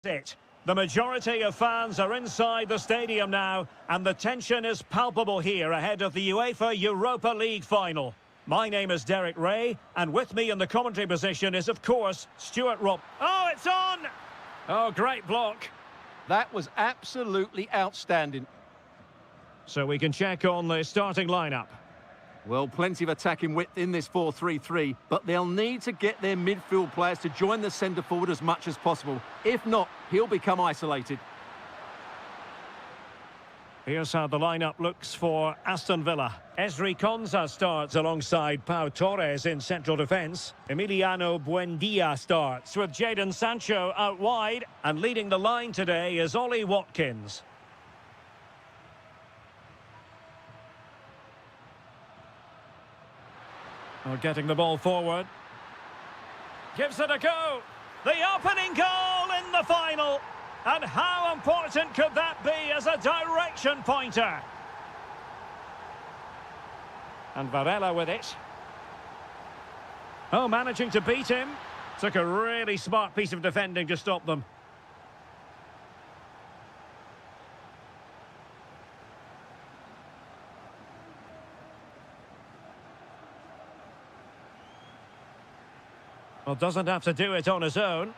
It. The majority of fans are inside the stadium now, and the tension is palpable here ahead of the UEFA Europa League final. My name is Derek Ray, and with me in the commentary position is, of course, Stuart Rob. Oh, it's on! Oh, great block. That was absolutely outstanding. So we can check on the starting lineup. Well, plenty of attacking width in this 4-3-3, but they'll need to get their midfield players to join the centre forward as much as possible. If not, he'll become isolated. Here's how the lineup looks for Aston Villa. Ezri Konsa starts alongside Pau Torres in central defence. Emiliano Buendia starts with Jadon Sancho out wide. And leading the line today is Ollie Watkins. Getting the ball forward. Gives it a go. The opening goal in the final. And how important could that be as a direction pointer? And Varela with it. Oh, managing to beat him. Took a really smart piece of defending to stop them. Well, doesn't have to do it on his own.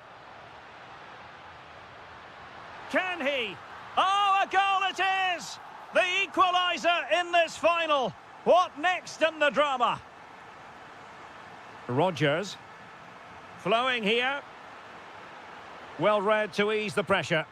Can he? Oh, a goal it is! The equaliser in this final. What next in the drama? Rodgers. Flowing here. Well read to ease the pressure.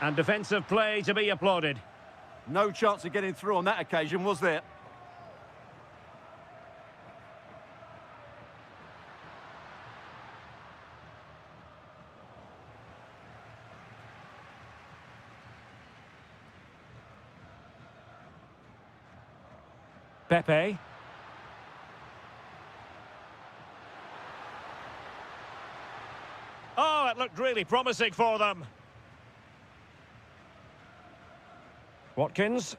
And defensive play to be applauded. No chance of getting through on that occasion, was there? Pepe. Oh, it looked really promising for them. Watkins.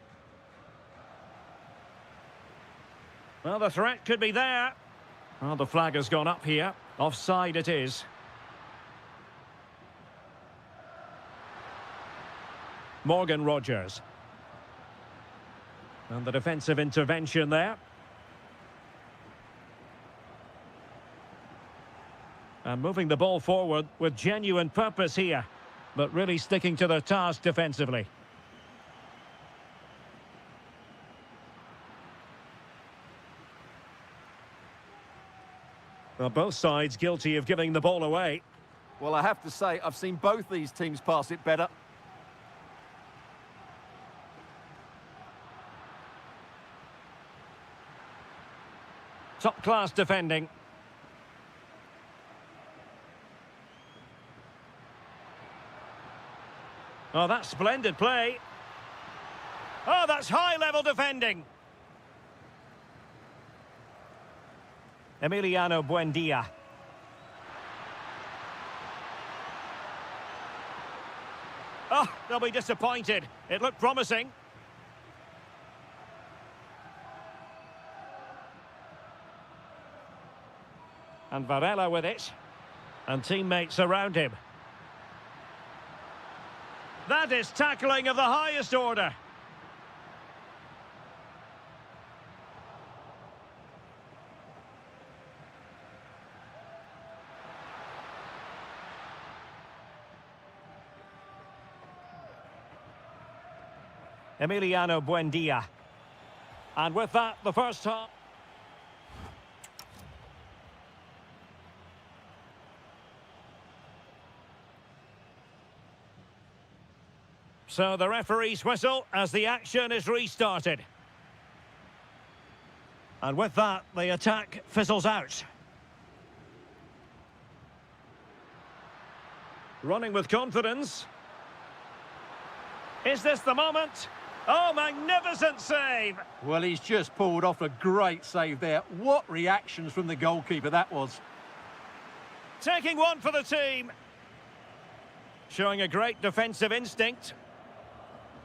Well, the threat could be there. Well, the flag has gone up here. Offside it is. Morgan Rodgers. And the defensive intervention there. And moving the ball forward with genuine purpose here, but really sticking to their task defensively. Well, both sides guilty of giving the ball away. Well, I have to say, I've seen both these teams pass it better. Top-class defending. Oh, that's splendid play. Oh, that's high-level defending. Emiliano Buendia. Oh, they'll be disappointed. It looked promising. And Varela with it. And teammates around him. That is tackling of the highest order. Emiliano Buendia. And with that, the first half. So the referee's whistle as the action is restarted. And with that, the attack fizzles out. Running with confidence. Is this the moment? Oh, magnificent save! Well, he's just pulled off a great save there. What reactions from the goalkeeper that was. Taking one for the team. Showing a great defensive instinct.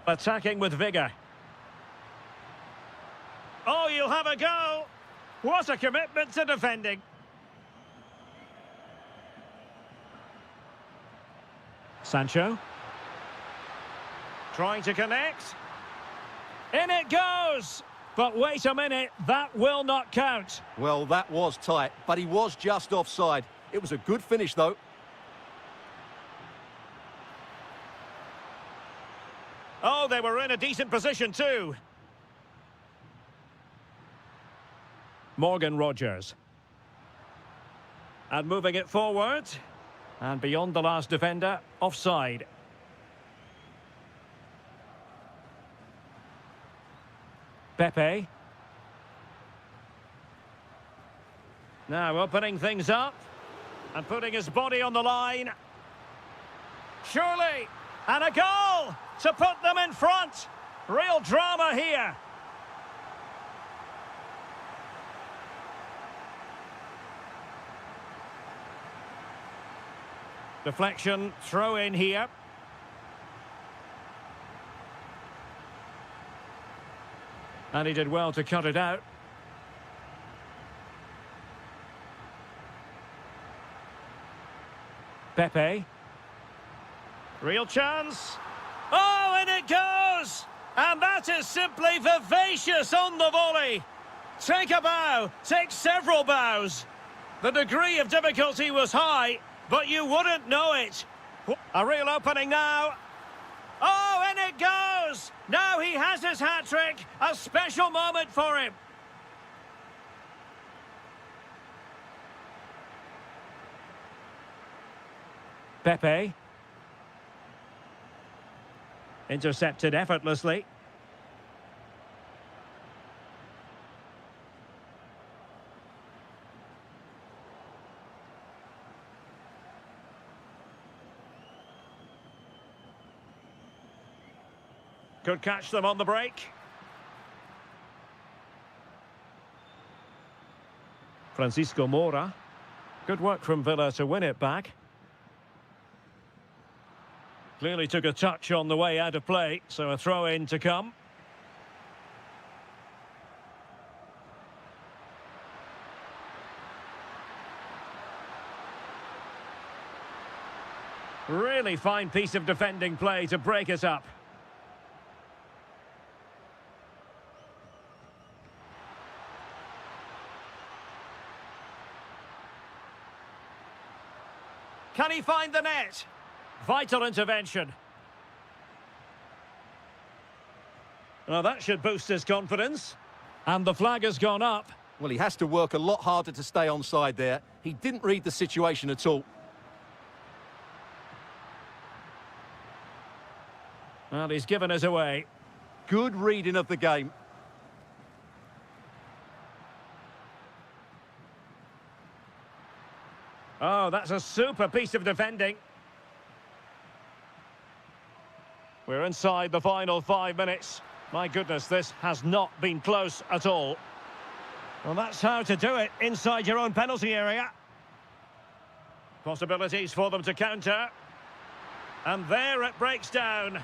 Attacking with vigour. Oh, you'll have a go. What a commitment to defending. Sancho. Trying to connect. In it goes! But wait a minute, that will not count. Well, that was tight, but he was just offside. It was a good finish, though. Oh, they were in a decent position too. Morgan Rogers. And moving it forward. And beyond the last defender, offside. Pepe. Now opening things up. And putting his body on the line. Surely. And a goal to put them in front. Real drama here. Deflection, throw in here. And he did well to cut it out. Pepe. Real chance. Oh, and it goes! And that is simply vivacious on the volley. Take a bow, take several bows. The degree of difficulty was high, but you wouldn't know it. A real opening now. Oh, and it goes! Now he has his hat-trick. A special moment for him. Pepe. Intercepted effortlessly. Could catch them on the break. Francisco Moura. Good work from Villa to win it back. Clearly took a touch on the way out of play, so a throw-in to come. Really fine piece of defending play to break it up. Can he find the net? Vital intervention. Well, that should boost his confidence. And the flag has gone up. Well, he has to work a lot harder to stay onside there. He didn't read the situation at all. Well, he's given us away. Good reading of the game. Oh, that's a super piece of defending. We're inside the final 5 minutes. My goodness, this has not been close at all. Well, that's how to do it inside your own penalty area. Possibilities for them to counter. And there it breaks down.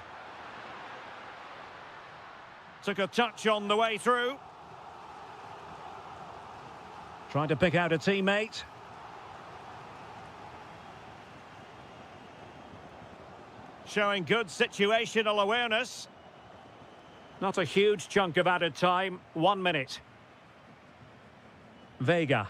Took a touch on the way through. Trying to pick out a teammate. Showing good situational awareness. Not a huge chunk of added time. 1 minute. Vega.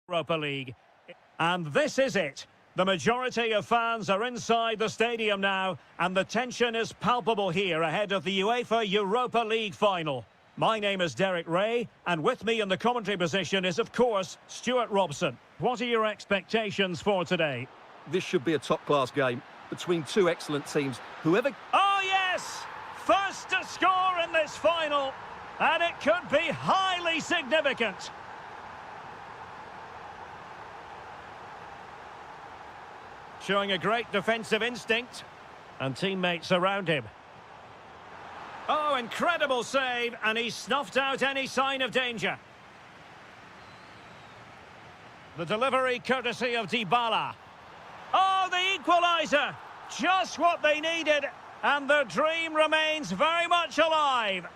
Europa League. And this is it. The majority of fans are inside the stadium now, and the tension is palpable here ahead of the UEFA Europa League final. My name is Derek Ray, and with me in the commentary position is, of course, Stuart Robson. What are your expectations for today? This should be a top-class game between two excellent teams. Whoever... Oh, yes! First to score in this final, and it could be highly significant. Showing a great defensive instinct, and teammates around him. Oh, incredible save, and he snuffed out any sign of danger. The delivery courtesy of Dybala. Oh, the equaliser! Just what they needed, and their dream remains very much alive.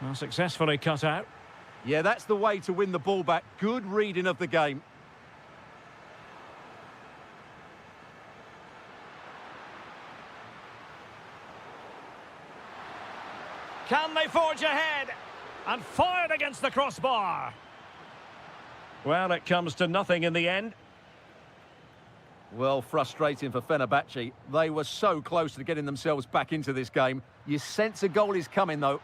Well, successfully cut out. Yeah, that's the way to win the ball back. Good reading of the game. Can they forge ahead? And fired against the crossbar. Well, it comes to nothing in the end. Well, frustrating for Fenerbahce. They were so close to getting themselves back into this game. You sense a goal is coming, though.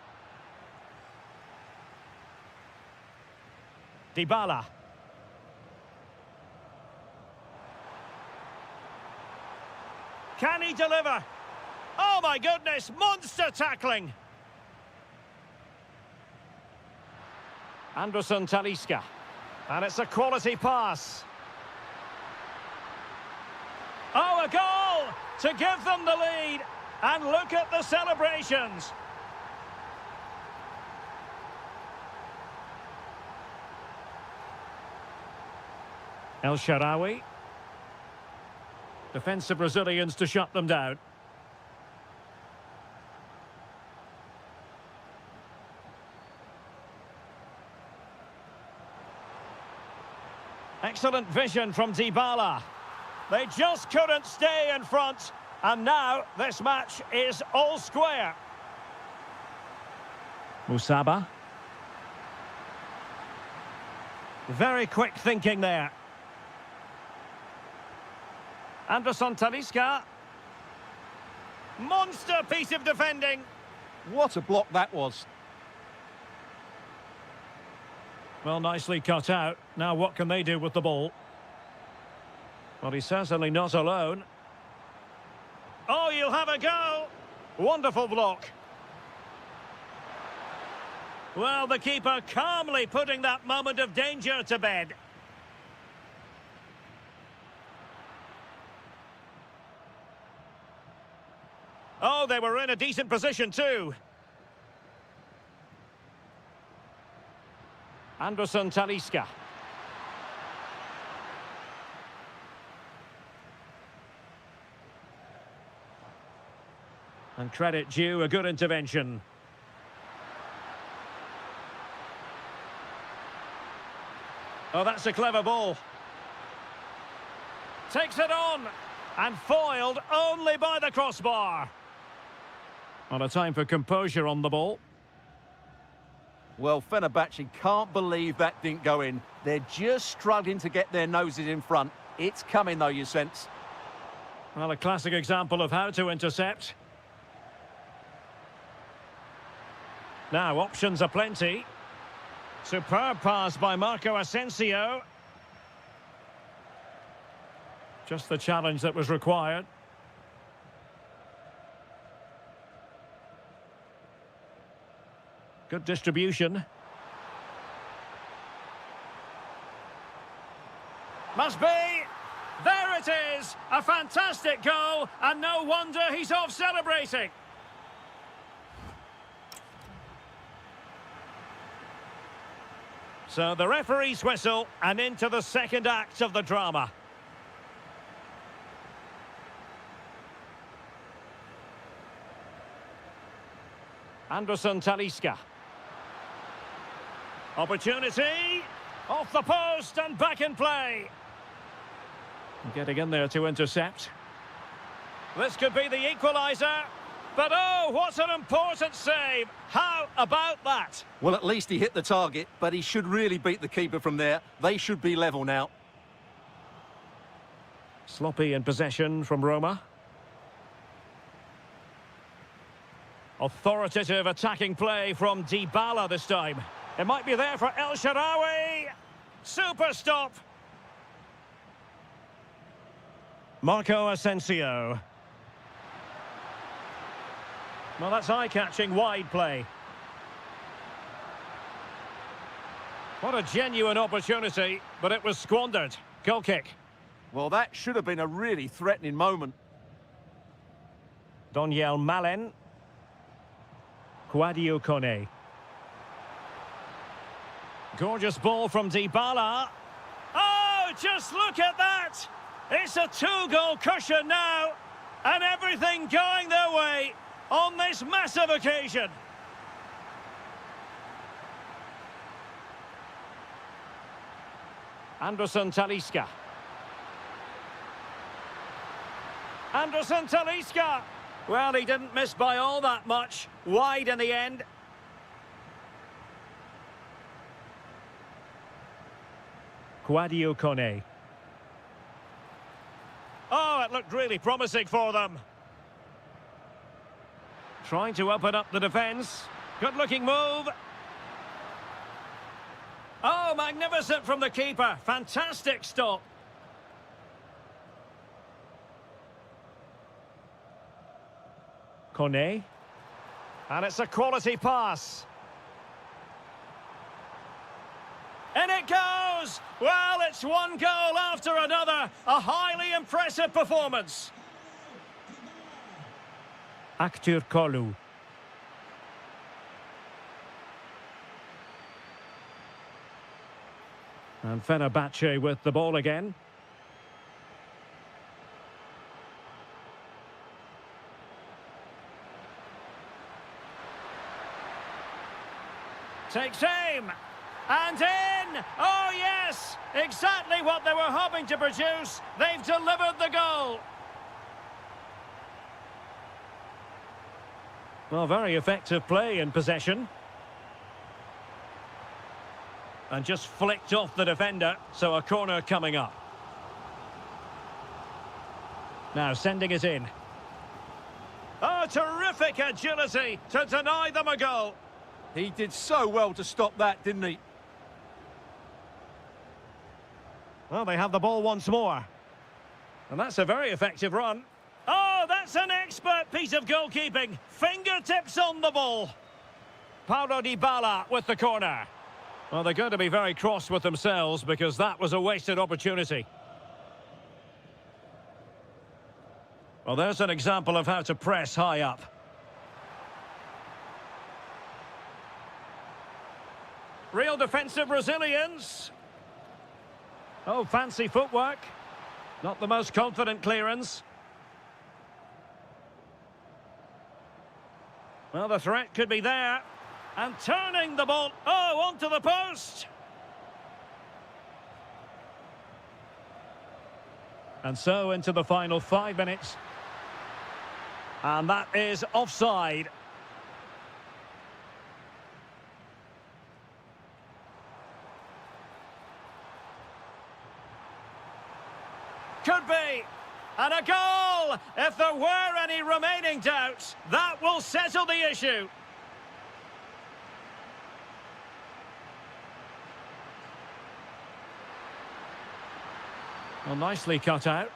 Dybala. Can he deliver? Oh my goodness, monster tackling. Anderson Talisca. And it's a quality pass. Oh, a goal to give them the lead. And look at the celebrations. El Shaarawy. Defensive Brazilians to shut them down. Excellent vision from Dybala. They just couldn't stay in front, and now this match is all square. Musaba. Very quick thinking there. Anderson Talisca. Monster piece of defending. What a block that was. Well, nicely cut out. Now what can they do with the ball? Well, he's certainly not alone. Oh, you'll have a go. Wonderful block. Well, the keeper calmly putting that moment of danger to bed. Oh, they were in a decent position too. Anderson Talisca. And credit due, a good intervention. Oh, that's a clever ball. Takes it on. And foiled only by the crossbar. Well, a time for composure on the ball. Well, Fenerbahce can't believe that didn't go in. They're just struggling to get their noses in front. It's coming, though, you sense. Well, a classic example of how to intercept. Now, options are plenty. Superb pass by Marco Asensio. Just the challenge that was required. Good distribution. Must be. There it is. A fantastic goal. And no wonder he's off celebrating. So the referee's whistle and into the second act of the drama. Anderson Talisca. Opportunity. Off the post and back in play. Getting in there to intercept. This could be the equaliser. But oh, what an important save! How about that? Well, at least he hit the target, but he should really beat the keeper from there. They should be level now. Sloppy in possession from Roma. Authoritative attacking play from Dybala this time. It might be there for El Shaarawy. Super stop. Marco Asensio. Well, that's eye-catching wide play. What a genuine opportunity, but it was squandered. Goal kick. Well, that should have been a really threatening moment. Donyell Malen. Kouadio Kone. Gorgeous ball from Dybala. Oh, just look at that! It's a two-goal cushion now, and everything going their way on this massive occasion. Anderson Talisca. Anderson Talisca! Well, he didn't miss by all that much. Wide in the end. Kouadio Kone. Oh, it looked really promising for them. Trying to open up the defence. Good-looking move. Oh, magnificent from the keeper. Fantastic stop. Kone. And it's a quality pass. And it goes! Well, it's one goal after another. A highly impressive performance. Aktür Kolu. And Fenerbahce with the ball again. Takes aim. And in! Oh, yes! Exactly what they were hoping to produce. They've delivered the goal. Well, very effective play in possession. And just flicked off the defender, so a corner coming up. Now sending it in. Oh, terrific agility to deny them a goal. He did so well to stop that, didn't he? Well, they have the ball once more. And that's a very effective run. Oh, that's an expert piece of goalkeeping. Fingertips on the ball. Paulo Dybala with the corner. Well, they're going to be very cross with themselves because that was a wasted opportunity. Well, there's an example of how to press high up. Real defensive resilience. Oh, fancy footwork. Not the most confident clearance. Well, the threat could be there. And turning the ball, oh, onto the post. And so into the final 5 minutes. And that is offside. Could be. And a goal! If there were any remaining doubts, that will settle the issue. Well, nicely cut out.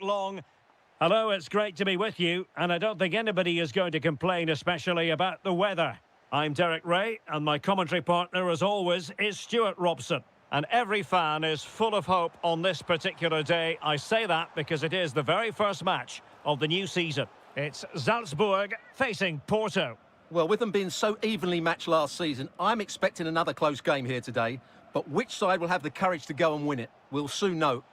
long. Hello, it's great to be with you, and I don't think anybody is going to complain especially about the weather. I'm Derek Ray, and my commentary partner, as always, is Stuart Robson. And every fan is full of hope on this particular day. I say that because it is the very first match of the new season. It's Salzburg facing Porto. Well, with them being so evenly matched last season, I'm expecting another close game here today. But which side will have the courage to go and win it? We'll soon know.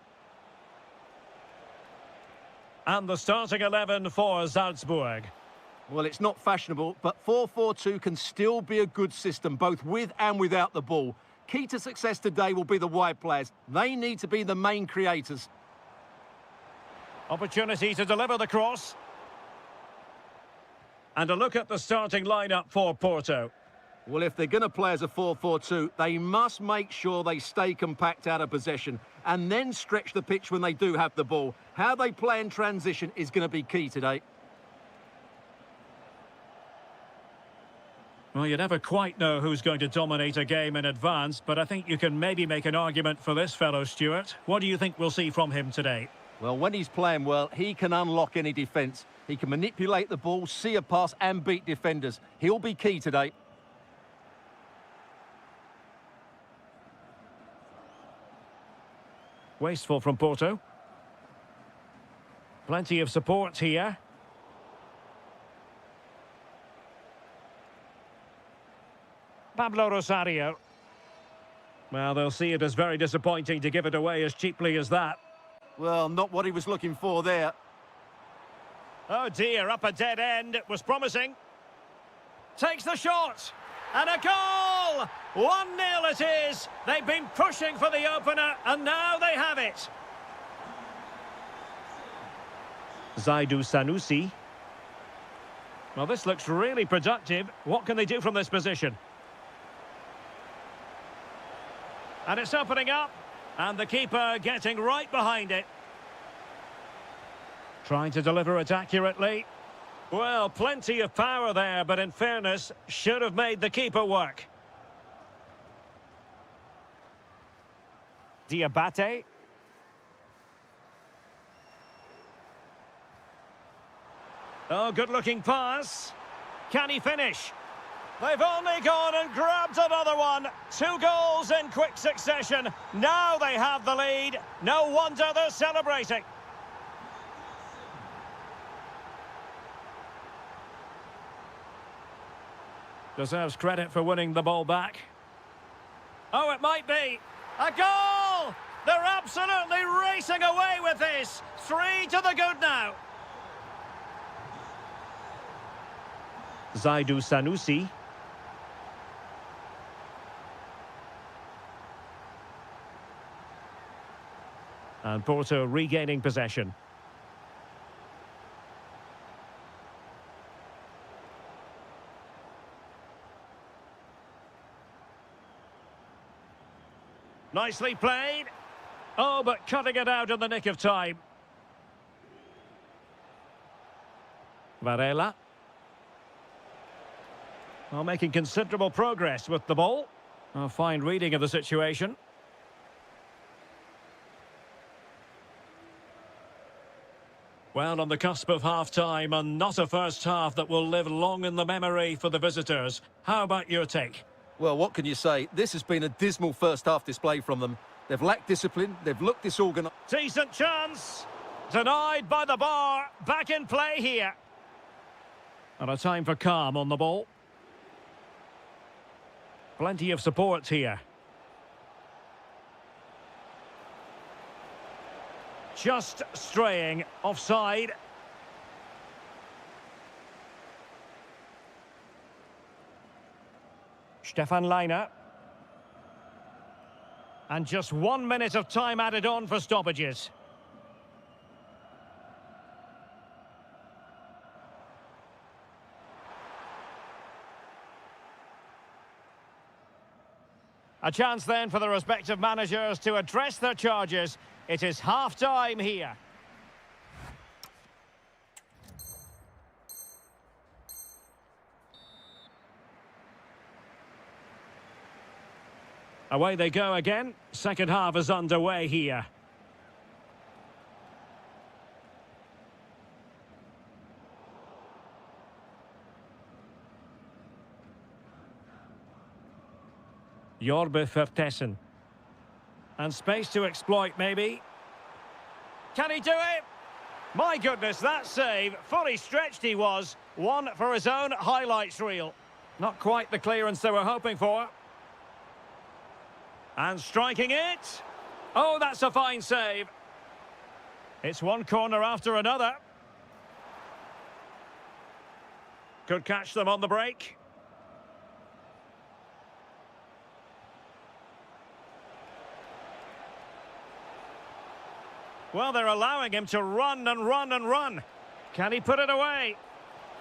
And the starting 11 for Salzburg. Well, it's not fashionable, but 4-4-2 can still be a good system, both with and without the ball. Key to success today will be the wide players. They need to be the main creators. Opportunity to deliver the cross. And a look at the starting lineup for Porto. Well, if they're going to play as a 4-4-2, they must make sure they stay compact out of possession and then stretch the pitch when they do have the ball. How they play in transition is going to be key today. Well, you never quite know who's going to dominate a game in advance, but I think you can maybe make an argument for this fellow, Stuart. What do you think we'll see from him today? Well, when he's playing well, he can unlock any defence. He can manipulate the ball, see a pass and beat defenders. He'll be key today. Wasteful from Porto. Plenty of support here. Pablo Rosario. Well, they'll see it as very disappointing to give it away as cheaply as that. Well, not what he was looking for there. Oh dear, up a dead end. It was promising. Takes the shot. And a goal! 1-0 it is. They've been pushing for the opener, and now they have it. Zaidu Sanusi. Well, this looks really productive. What can they do from this position? And it's opening up. And the keeper getting right behind it. Trying to deliver it accurately. Well, plenty of power there, but in fairness, should have made the keeper work. Diabate. Oh, good-looking pass. Can he finish? They've only gone and grabbed another one. 2 goals in quick succession. Now they have the lead. No wonder they're celebrating. Deserves credit for winning the ball back. Oh, it might be. A goal! They're absolutely racing away with this. 3 to the good now. Zaidu Sanusi. And Porto regaining possession. Nicely played. Oh, but cutting it out in the nick of time. Varela. Well, making considerable progress with the ball. A fine reading of the situation. Well, on the cusp of half-time, and not a first half that will live long in the memory for the visitors. How about your take? Well, what can you say? This has been a dismal first-half display from them. They've lacked discipline, they've looked disorganised. Decent chance. Denied by the bar. Back in play here. And a time for calm on the ball. Plenty of support here. Just straying offside. Stefan Leiner. And just 1 minute of time added on for stoppages. A chance then for the respective managers to address their charges. It is half-time here. Away they go again. Second half is underway here. Jorbe Vertessen. And space to exploit, maybe. Can he do it? My goodness, that save. Fully stretched he was. One for his own highlights reel. Not quite the clearance they were hoping for. And striking it. Oh, that's a fine save. It's one corner after another. Could catch them on the break. Well, they're allowing him to run and run and run. Can he put it away?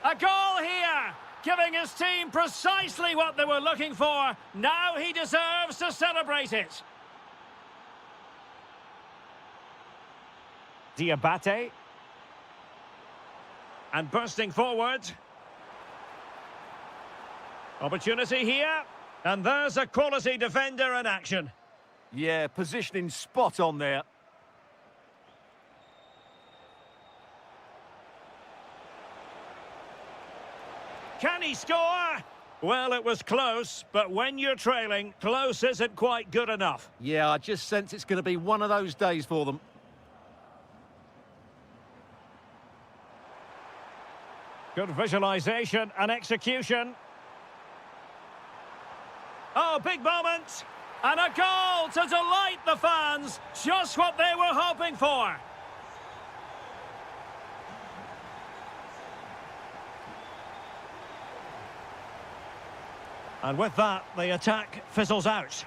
A goal here! Giving his team precisely what they were looking for. Now he deserves to celebrate it. Diabate. And bursting forward. Opportunity here. And there's a quality defender in action. Yeah, positioning spot on there. Can he score? Well, it was close, but when you're trailing, close isn't quite good enough. Yeah, I just sense it's going to be one of those days for them. Good visualization and execution. Oh, big moment. And a goal to delight the fans. Just what they were hoping for. And with that, the attack fizzles out.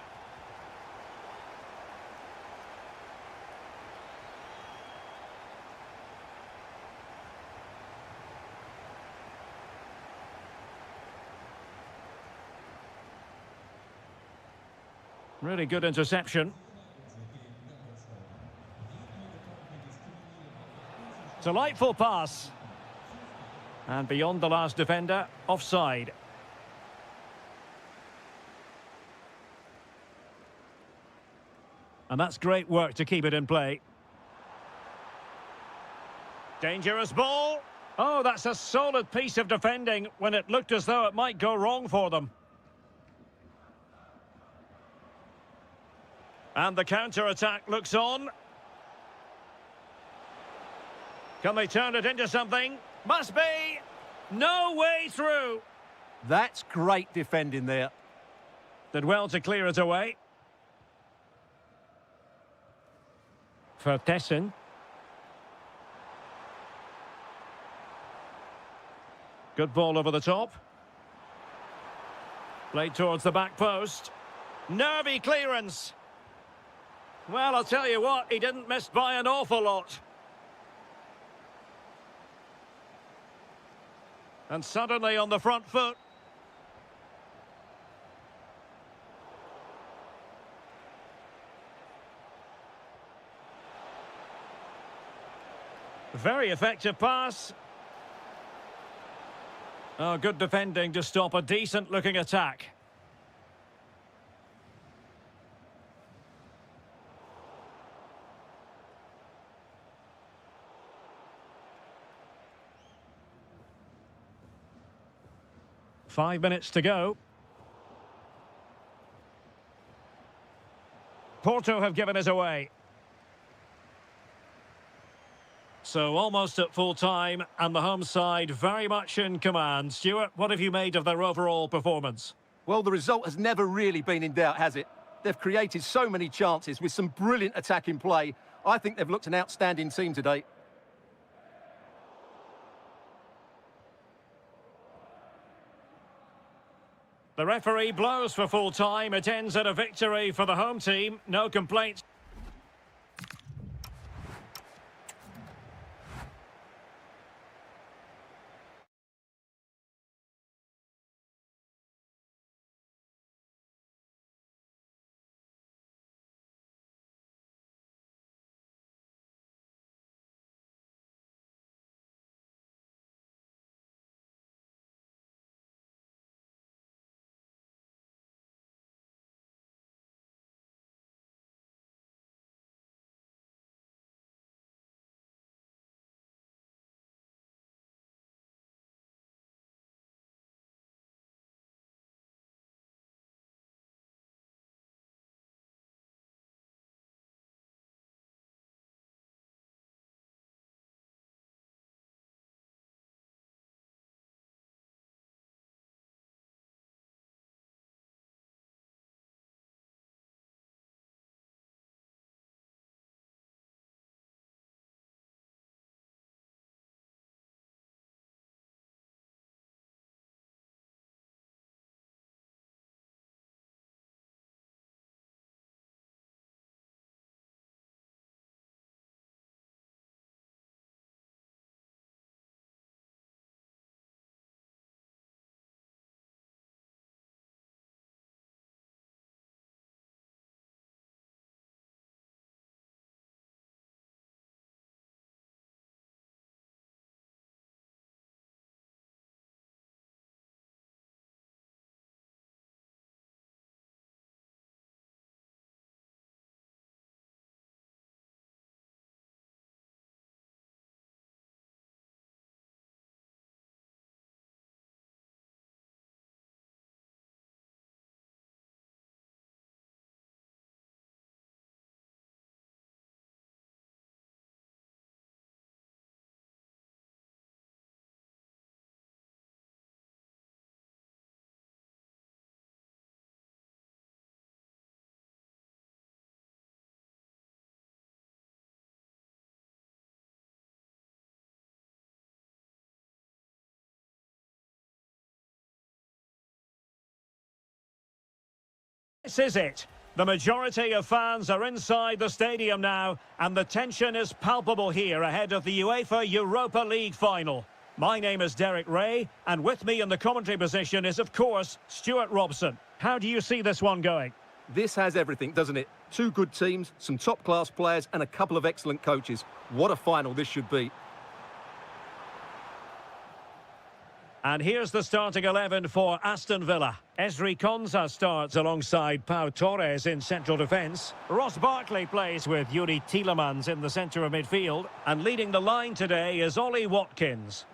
Really good interception. Delightful pass. And beyond the last defender, offside. And that's great work to keep it in play. Dangerous ball. Oh, that's a solid piece of defending when it looked as though it might go wrong for them. And the counter-attack looks on. Can they turn it into something? Must be. No way through. That's great defending there. Did well to clear it away. Vertessen. Good ball over the top. Played towards the back post. Nervy clearance. Well, I'll tell you what, he didn't miss by an awful lot. And suddenly on the front foot. Very effective pass. Oh, good defending to stop a decent-looking attack. Five minutes to go. Porto have given us away. So almost at full time, and the home side very much in command. Stuart, what have you made of their overall performance? Well, the result has never really been in doubt, has it? They've created so many chances with some brilliant attacking play. I think they've looked an outstanding team today. The referee blows for full time. It ends at a victory for the home team. No complaints. This is it. The majority of fans are inside the stadium now, and the tension is palpable here ahead of the UEFA Europa League final. My name is Derek Ray, and with me in the commentary position is, of course, Stuart Robson. How do you see this one going? This has everything, doesn't it? Two good teams, some top-class players, and a couple of excellent coaches. What a final this should be. And here's the starting 11 for Aston Villa. Esri Konsa starts alongside Pau Torres in central defence. Ross Barkley plays with Yuri Tielemans in the centre of midfield. And leading the line today is Ollie Watkins.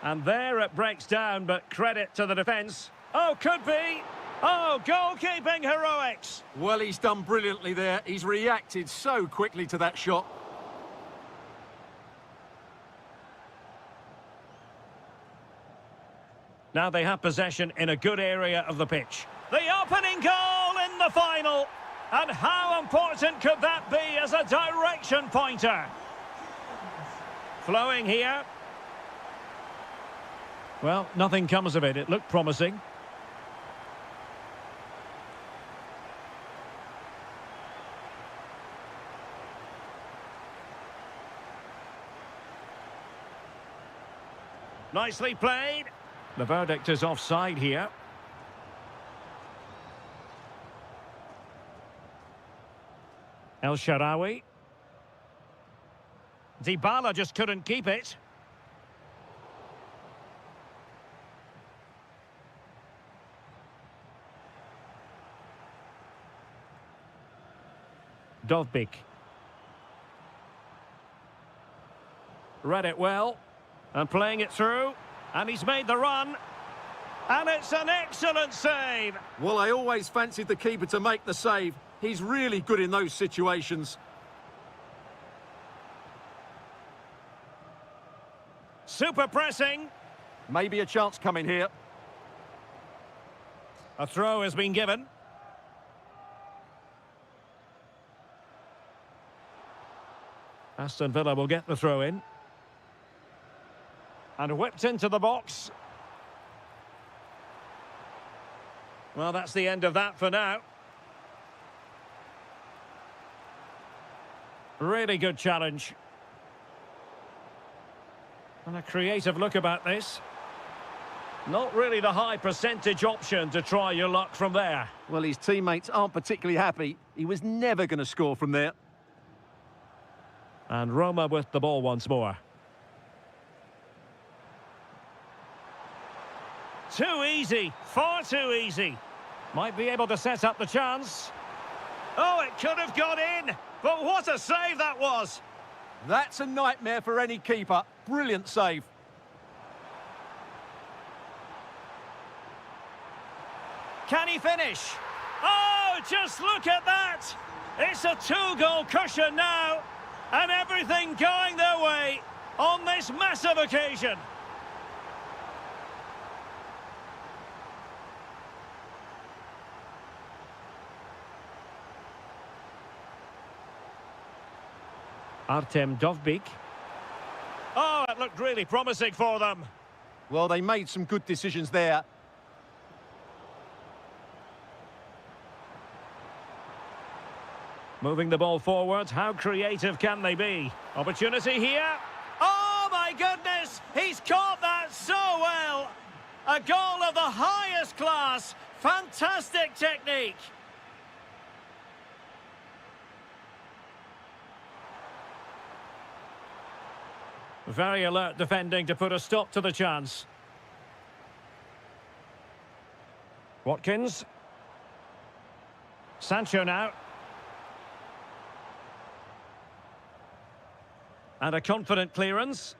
And there it breaks down, but credit to the defence. Oh, could be. Oh, goalkeeping heroics. Well, he's done brilliantly there. He's reacted so quickly to that shot. Now they have possession in a good area of the pitch. The opening goal in the final. And how important could that be as a direction pointer? Flowing here. Well, nothing comes of it. It looked promising. Nicely played. The verdict is offside here. El Shaarawy. Dybala just couldn't keep it. Dovbyk. Read it well. And playing it through. And he's made the run. And it's an excellent save. Well, I always fancied the keeper to make the save. He's really good in those situations. Super pressing. Maybe a chance coming here. A throw has been given. Aston Villa will get the throw in. And whipped into the box. Well, that's the end of that for now. Really good challenge. And a creative look about this. Not really the high percentage option to try your luck from there. Well, his teammates aren't particularly happy. He was never going to score from there. And Roma with the ball once more. Too easy, far too easy. Might be able to set up the chance. Oh, it could have got in. But what a save that was. That's a nightmare for any keeper. Brilliant save. Can he finish? Oh, just look at that. It's a two-goal cushion now. And everything going their way on this massive occasion. Artem Dovbyk. Oh, it looked really promising for them. Well, they made some good decisions there. Moving the ball forward, how creative can they be? Opportunity here. Oh, my goodness! He's caught that so well! A goal of the highest class. Fantastic technique. Very alert defending to put a stop to the chance. Watkins. Sancho now. And a confident clearance.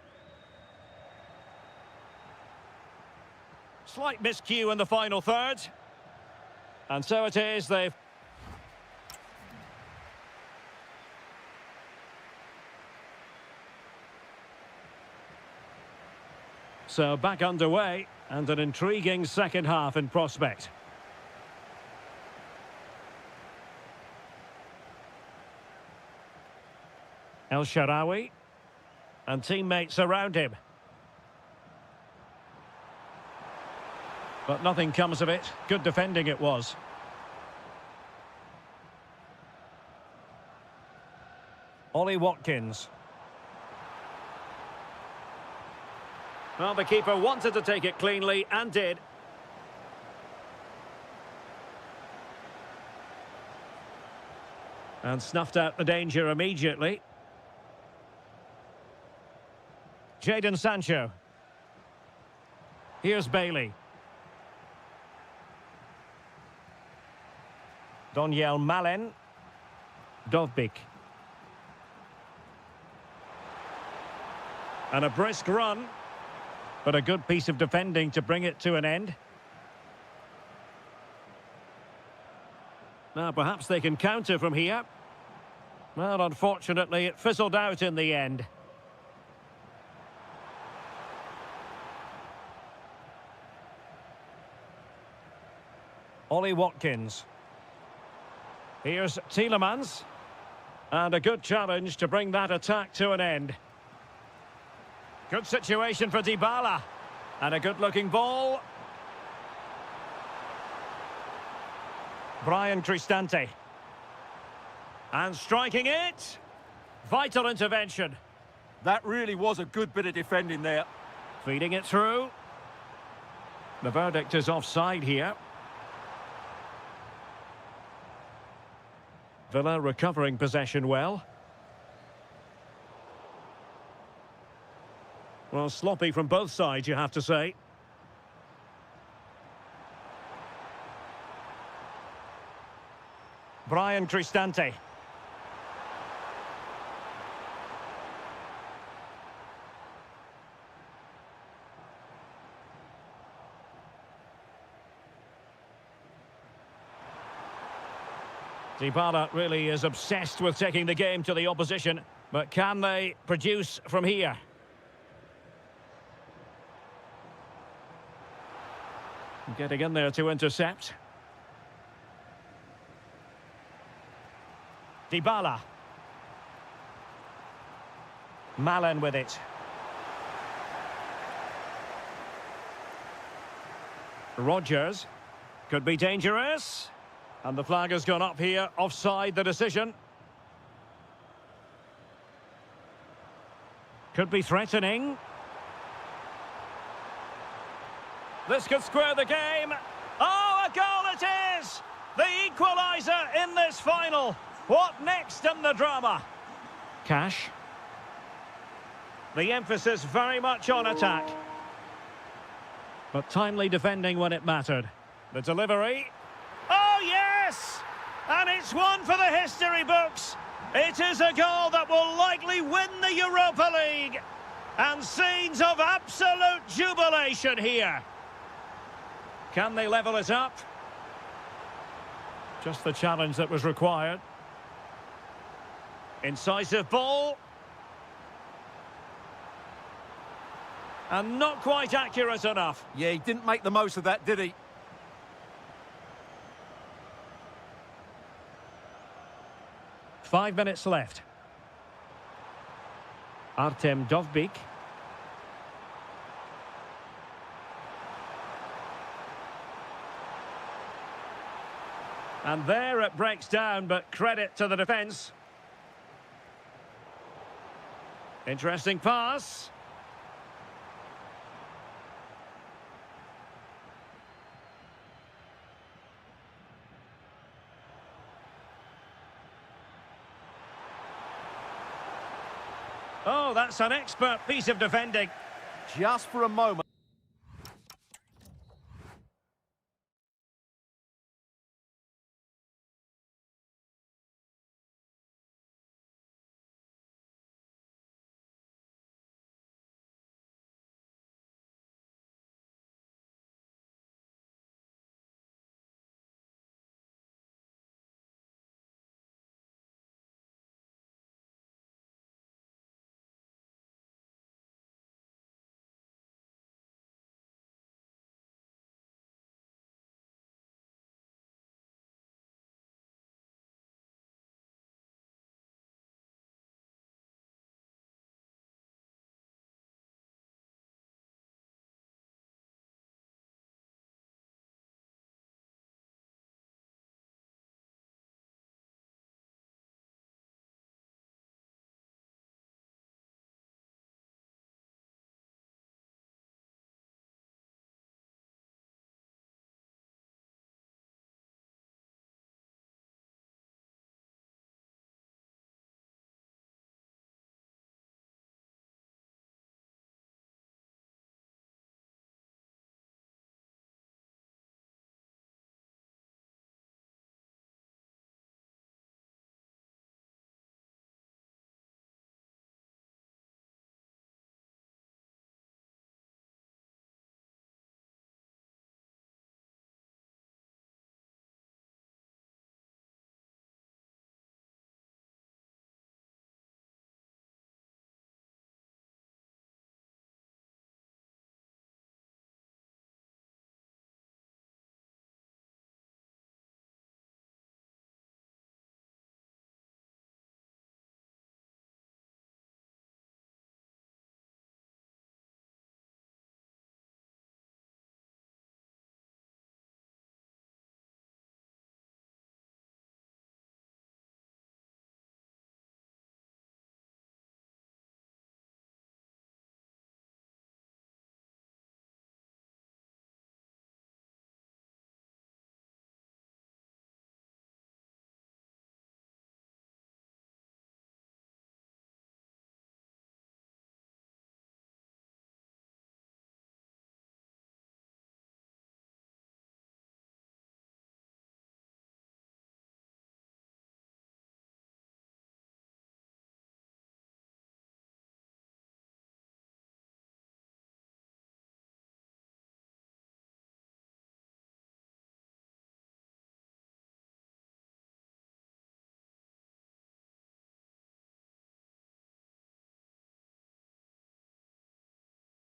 Slight miscue in the final third. And so it is, they've... So back underway, and an intriguing second half in prospect. El Shaarawy, and teammates around him. But nothing comes of it. Good defending it was. Ollie Watkins. Well, the keeper wanted to take it cleanly and did. And snuffed out the danger immediately. Jadon Sancho. Here's Bailey. Doniel Malen. Dovbyk. And a brisk run, but a good piece of defending to bring it to an end. Now perhaps they can counter from here. Well, unfortunately, it fizzled out in the end. Ollie Watkins. Here's Tielemans. And a good challenge to bring that attack to an end. Good situation for Dybala. And a good-looking ball. Brian Cristante. And striking it. Vital intervention. That really was a good bit of defending there. Feeding it through. The verdict is offside here. Villa recovering possession well. Well, sloppy from both sides, you have to say. Brian Cristante. Dybala really is obsessed with taking the game to the opposition, but can they produce from here? Getting in there to intercept. Dybala. Malen with it. Rodgers. Could be dangerous. And the flag has gone up here. Offside the decision. Could be threatening. This could square the game. Oh, a goal it is! The equaliser in this final. What next in the drama? Cash. The emphasis very much on attack. But timely defending when it mattered. The delivery. Oh, yes! And it's one for the history books. It is a goal that will likely win the Europa League. And scenes of absolute jubilation here. Can they level it up? Just the challenge that was required. Incisive ball. And not quite accurate enough. Yeah, he didn't make the most of that, did he? Five minutes left. Artem Dovbyk. And there it breaks down, but credit to the defence. Interesting pass. Oh, that's an expert piece of defending. Just for a moment.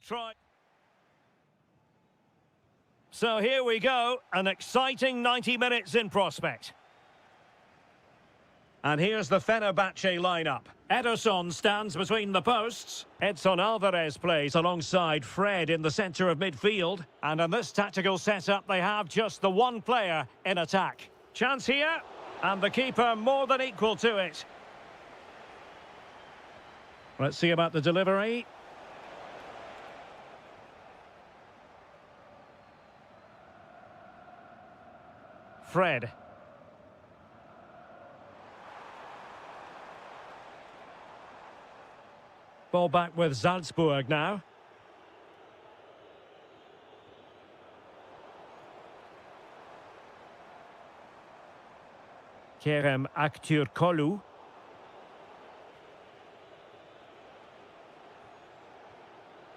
try. So here we go, an exciting 90 minutes in prospect. And here's the Fenerbahce lineup. Ederson stands between the posts. Edson Alvarez plays alongside Fred in the centre of midfield. And in this tactical setup, they have just the one player in attack. Chance here, and the keeper more than equal to it. Let's see about the delivery. Fred. Ball back with Salzburg now. Kerem Aktürkoğlu.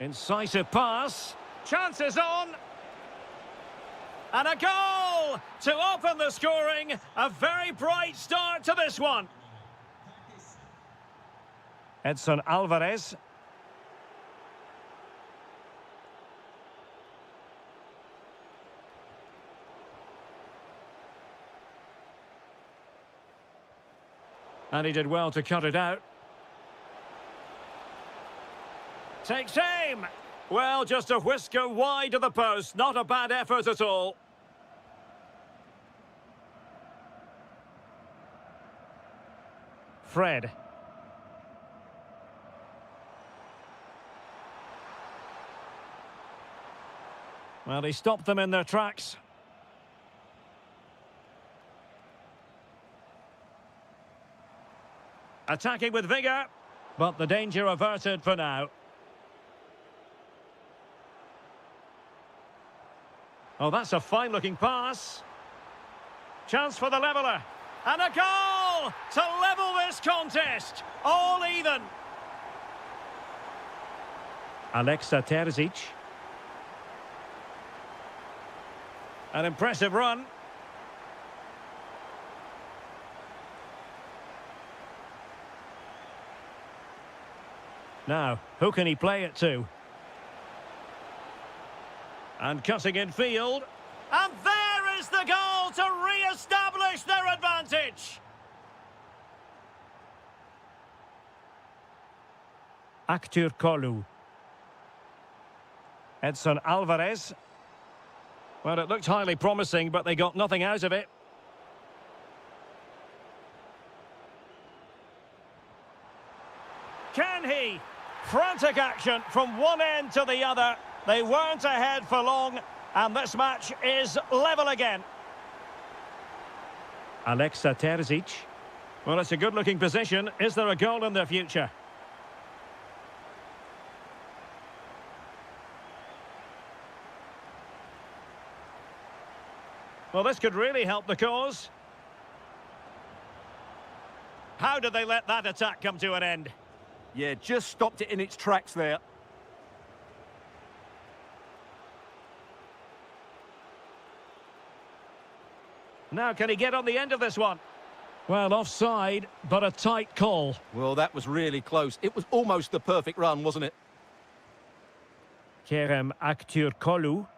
Incisive pass. Chances on. And a goal to open the scoring. A very bright start to this one. Edson Alvarez. And he did well to cut it out. Takes aim. Well, just a whisker wide of the post. Not a bad effort at all. Fred. Well, he stopped them in their tracks. Attacking with vigour, but the danger averted for now. Oh, that's a fine-looking pass. Chance for the leveller. And a goal to level this contest. All even. Alexa Terzic. An impressive run. Now, who can he play it to? And cutting in field. And there is the goal to re-establish their advantage. Aktürkoğlu. Edson Alvarez. Well, it looked highly promising, but they got nothing out of it. Can he? Frantic action from one end to the other. They weren't ahead for long, and this match is level again. Alexa Terzic. Well, it's a good-looking position. Is there a goal in their future? Well, this could really help the cause. How did they let that attack come to an end? Yeah, just stopped it in its tracks there. Now, can he get on the end of this one? Well, offside, but a tight call. Well, that was really close. It was almost the perfect run, wasn't it? Kerem Aktürkoğlu.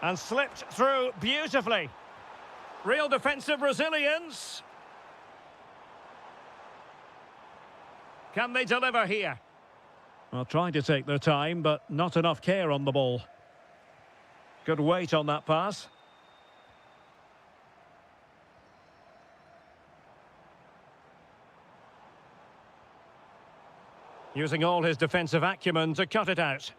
And slipped through beautifully. Real defensive resilience. Can they deliver here? Well, trying to take their time, but not enough care on the ball. Good weight on that pass. Using all his defensive acumen to cut it out.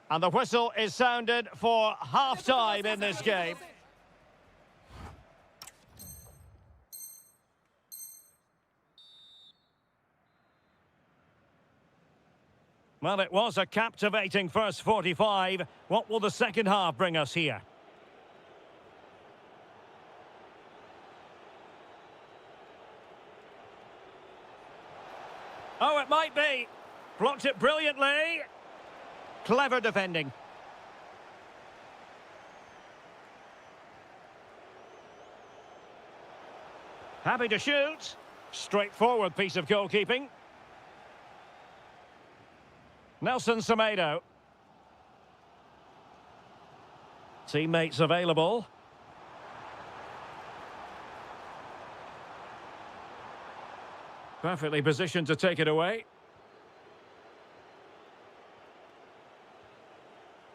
And the whistle is sounded for half-time in this game. Well, it was a captivating first 45. What will the second half bring us here? Oh, it might be. Blocked it brilliantly. Clever defending. Happy to shoot. Straightforward piece of goalkeeping. Nelson Semedo. Teammates available. Perfectly positioned to take it away.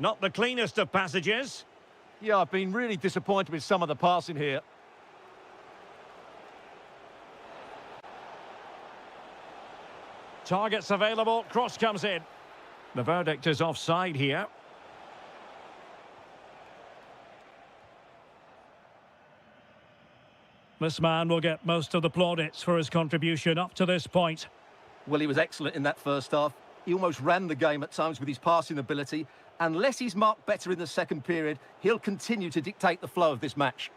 Not the cleanest of passages. Yeah, I've been really disappointed with some of the passing here. Targets available, cross comes in. The verdict is offside here. This man will get most of the plaudits for his contribution up to this point. Well, he was excellent in that first half. He almost ran the game at times with his passing ability. Unless he's marked better in the second period, he'll continue to dictate the flow of this match.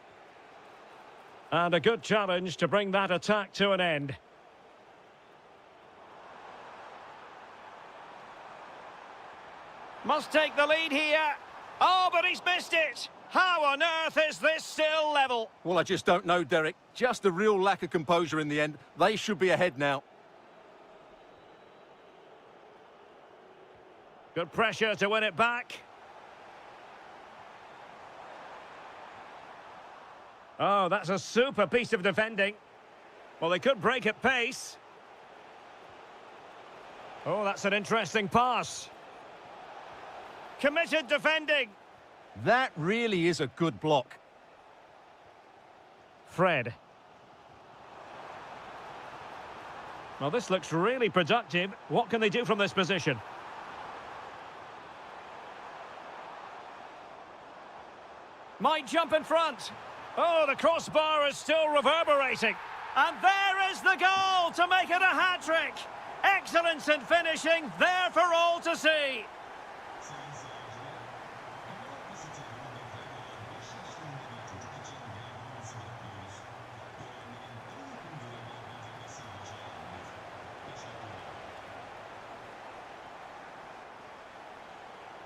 And a good challenge to bring that attack to an end. Must take the lead here. Oh, but he's missed it. How on earth is this still level? Well, I just don't know, Derek. Just a real lack of composure in the end. They should be ahead now. Good pressure to win it back. Oh, that's a super piece of defending. Well, they could break at pace. Oh, that's an interesting pass. Committed defending. That really is a good block. Fred. Well, this looks really productive. What can they do from this position? Might jump in front. Oh, the crossbar is still reverberating. And there is the goal to make it a hat-trick. Excellence in finishing, there for all to see.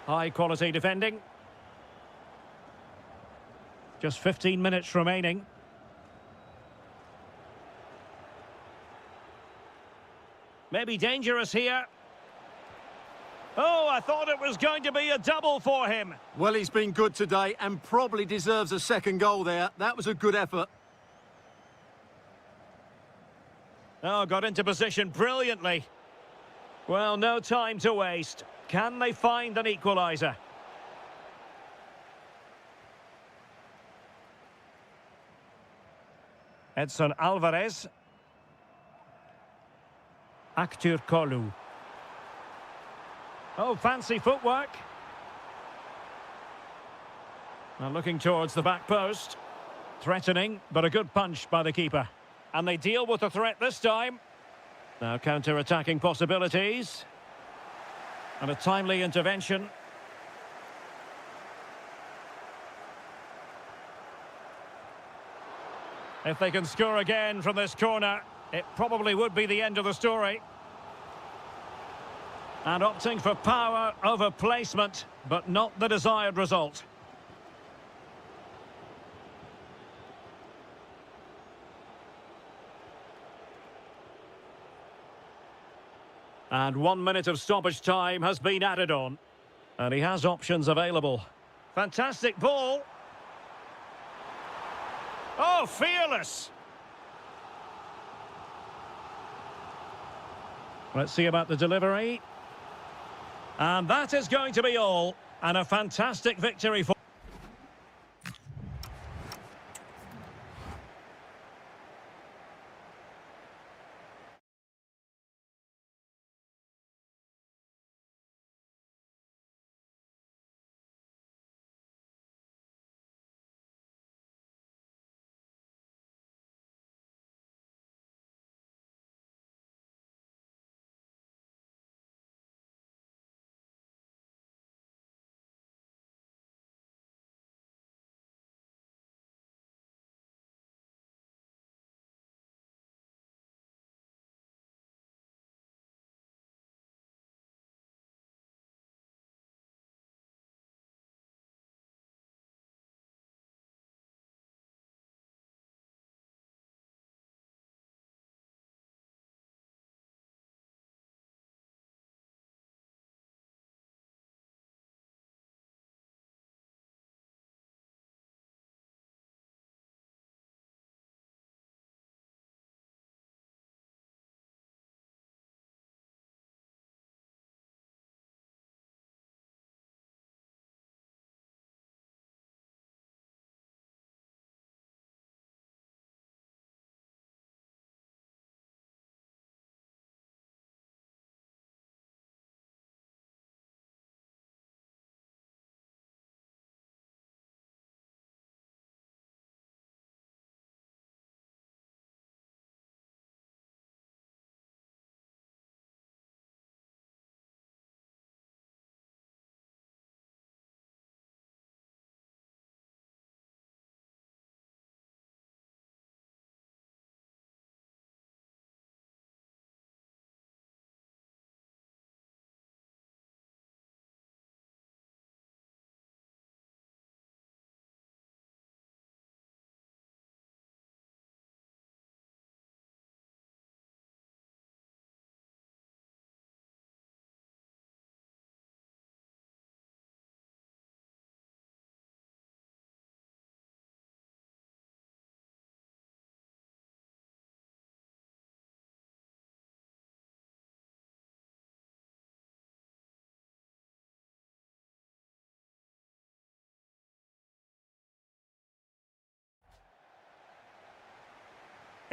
High-quality defending. Just 15 minutes remaining. Maybe dangerous here. Oh, I thought it was going to be a double for him. Well, he's been good today and probably deserves a second goal there. That was a good effort. Oh, got into position brilliantly. Well, no time to waste. Can they find an equaliser? Edson Alvarez. Aktür Kolu. Oh, fancy footwork. Now looking towards the back post. Threatening, but a good punch by the keeper. And they deal with the threat this time. Now counter-attacking possibilities. And a timely intervention. If they can score again from this corner, it probably would be the end of the story. And opting for power over placement, but not the desired result. And 1 minute of stoppage time has been added on. And he has options available. Fantastic ball. Oh, fearless. Let's see about the delivery. And that is going to be all. And a fantastic victory for...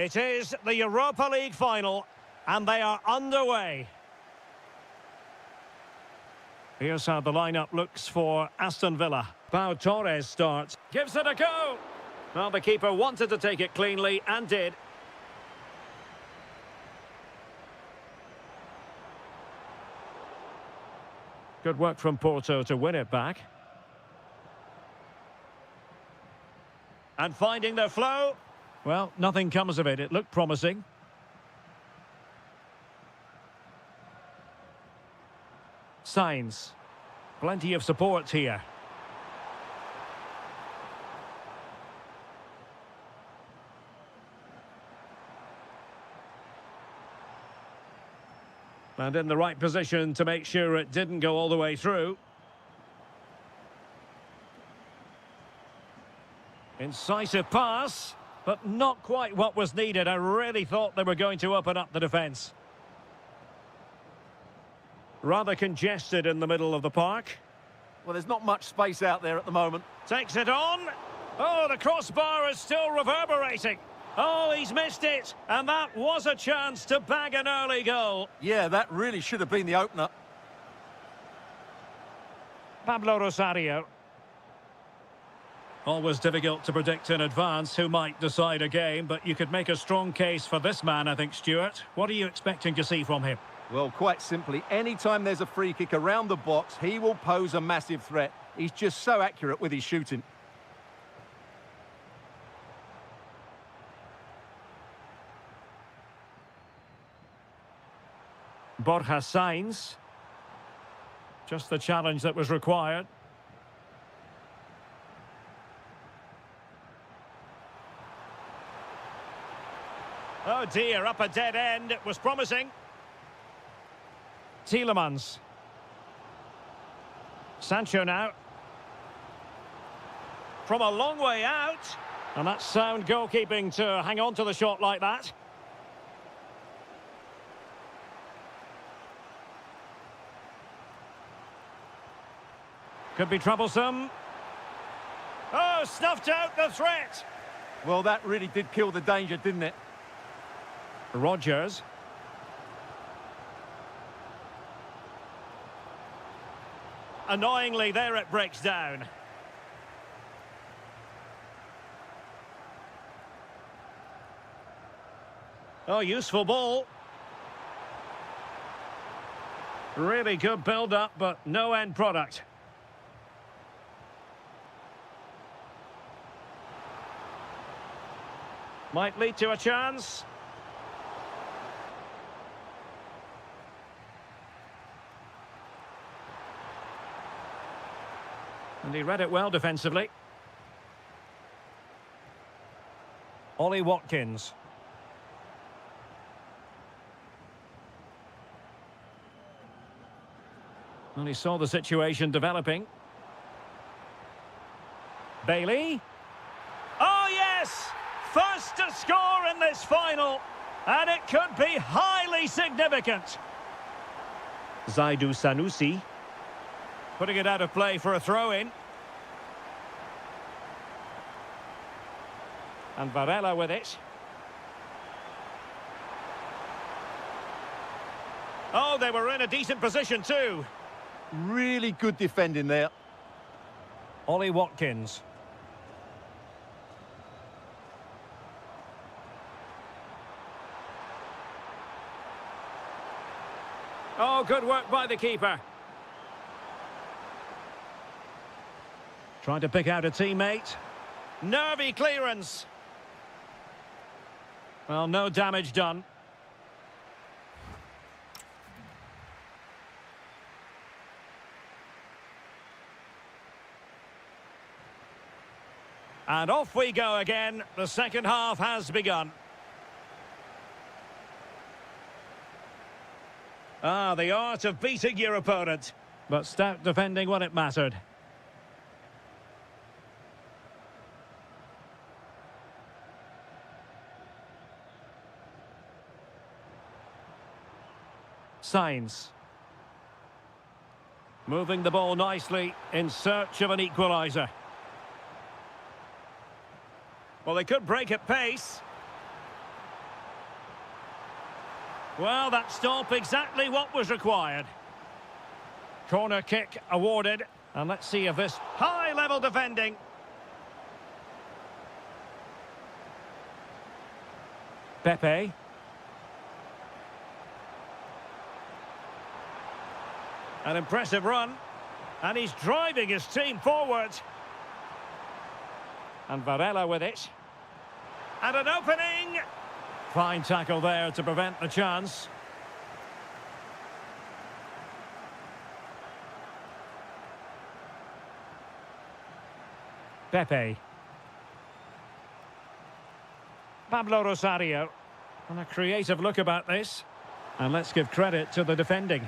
It is the Europa League final, and they are underway. Here's how the lineup looks for Aston Villa. Pau Torres starts. Gives it a go. Well, the keeper wanted to take it cleanly and did. Good work from Porto to win it back. And finding their flow. Well, nothing comes of it. It looked promising. Signs. Plenty of support here. And in the right position to make sure it didn't go all the way through. Incisive pass, but not quite what was needed. I really thought they were going to open up the defence. Rather congested in the middle of the park. Well, there's not much space out there at the moment. Takes it on. Oh, the crossbar is still reverberating. Oh, he's missed it. And that was a chance to bag an early goal. Yeah, that really should have been the opener. Pablo Rosario. Always difficult to predict in advance who might decide a game, but you could make a strong case for this man, I think, Stuart. What are you expecting to see from him? Well, quite simply, anytime there's a free kick around the box, he will pose a massive threat. He's just so accurate with his shooting. Borja Sainz. Just the challenge that was required. Oh dear, up a dead end. It was promising. Tielemans. Sancho now. From a long way out. And that's sound goalkeeping to hang on to the shot like that. Could be troublesome. Oh, snuffed out the threat. Well, that really did kill the danger, didn't it? Rodgers. Annoyingly, there it breaks down. Oh, useful ball. Really good build-up, but no end product. Might lead to a chance. And he read it well defensively. Ollie Watkins. And he saw the situation developing. Bailey. Oh, yes! First to score in this final. And it could be highly significant. Zaidu Sanusi. Putting it out of play for a throw-in. And Varela with it. Oh, they were in a decent position too. Really good defending there. Ollie Watkins. Oh, good work by the keeper. Trying to pick out a teammate. Nervy clearance. Well, no damage done. And off we go again. The second half has begun. Ah, the art of beating your opponent. But stout defending when it mattered. Signs. Moving the ball nicely in search of an equaliser. Well, they could break at pace. Well, that stop exactly what was required. Corner kick awarded. And let's see if this high-level defending. Pepe. An impressive run. And he's driving his team forward. And Varela with it. And an opening. Fine tackle there to prevent the chance. Pepe. Pablo Rosario. And a creative look about this. And let's give credit to the defending.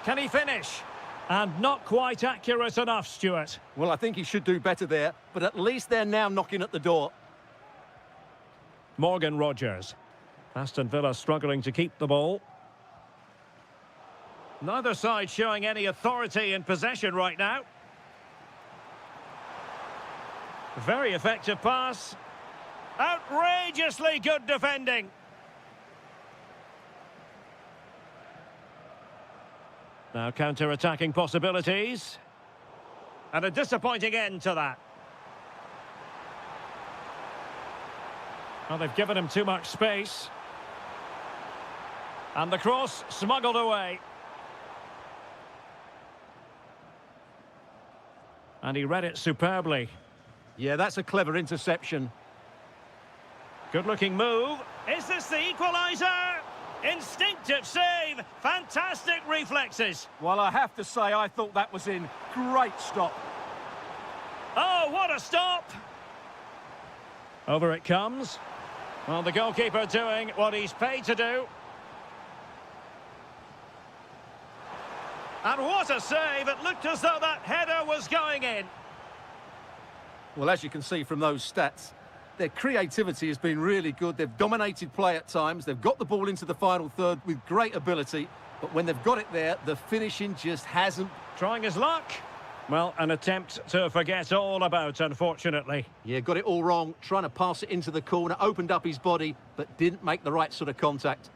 Can he finish? And not quite accurate enough, Stuart. Well, I think he should do better there, but at least they're now knocking at the door. Morgan Rogers. Aston Villa struggling to keep the ball. Neither side showing any authority in possession right now. Very effective pass. Outrageously good defending. Now counter-attacking possibilities. And a disappointing end to that. Well, they've given him too much space. And the cross smuggled away. And he read it superbly. Yeah, that's a clever interception. Good-looking move. Is this the equaliser? Instinctive save. Fantastic reflexes. Well, I have to say, I thought that was in. Great stop. Oh, what a stop. Over it comes. Well, the goalkeeper doing what he's paid to do. And what a save. It looked as though that header was going in. Well, as you can see from those stats, their creativity has been really good. They've dominated play at times. They've got the ball into the final third with great ability. But when they've got it there, the finishing just hasn't. Trying his luck. Well, an attempt to forget all about, unfortunately. Yeah, got it all wrong. Trying to pass it into the corner, opened up his body, but didn't make the right sort of contact.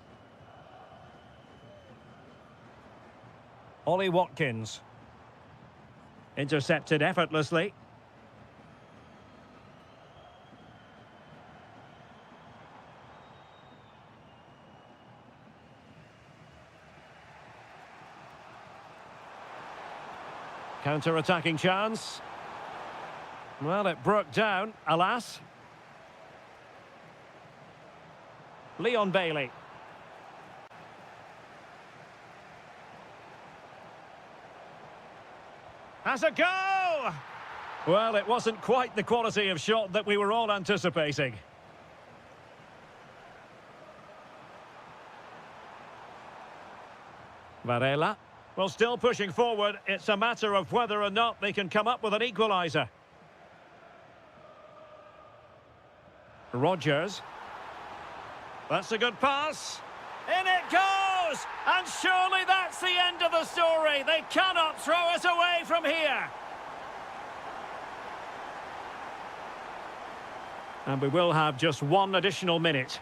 Ollie Watkins. Intercepted effortlessly. Counter-attacking chance. Well, it broke down, alas. Leon Bailey. Has a go! Well, it wasn't quite the quality of shot that we were all anticipating. Varela. Well, still pushing forward. It's a matter of whether or not they can come up with an equaliser. Rogers. That's a good pass. In it goes! And surely that's the end of the story. They cannot throw us away from here. And we will have just one additional minute.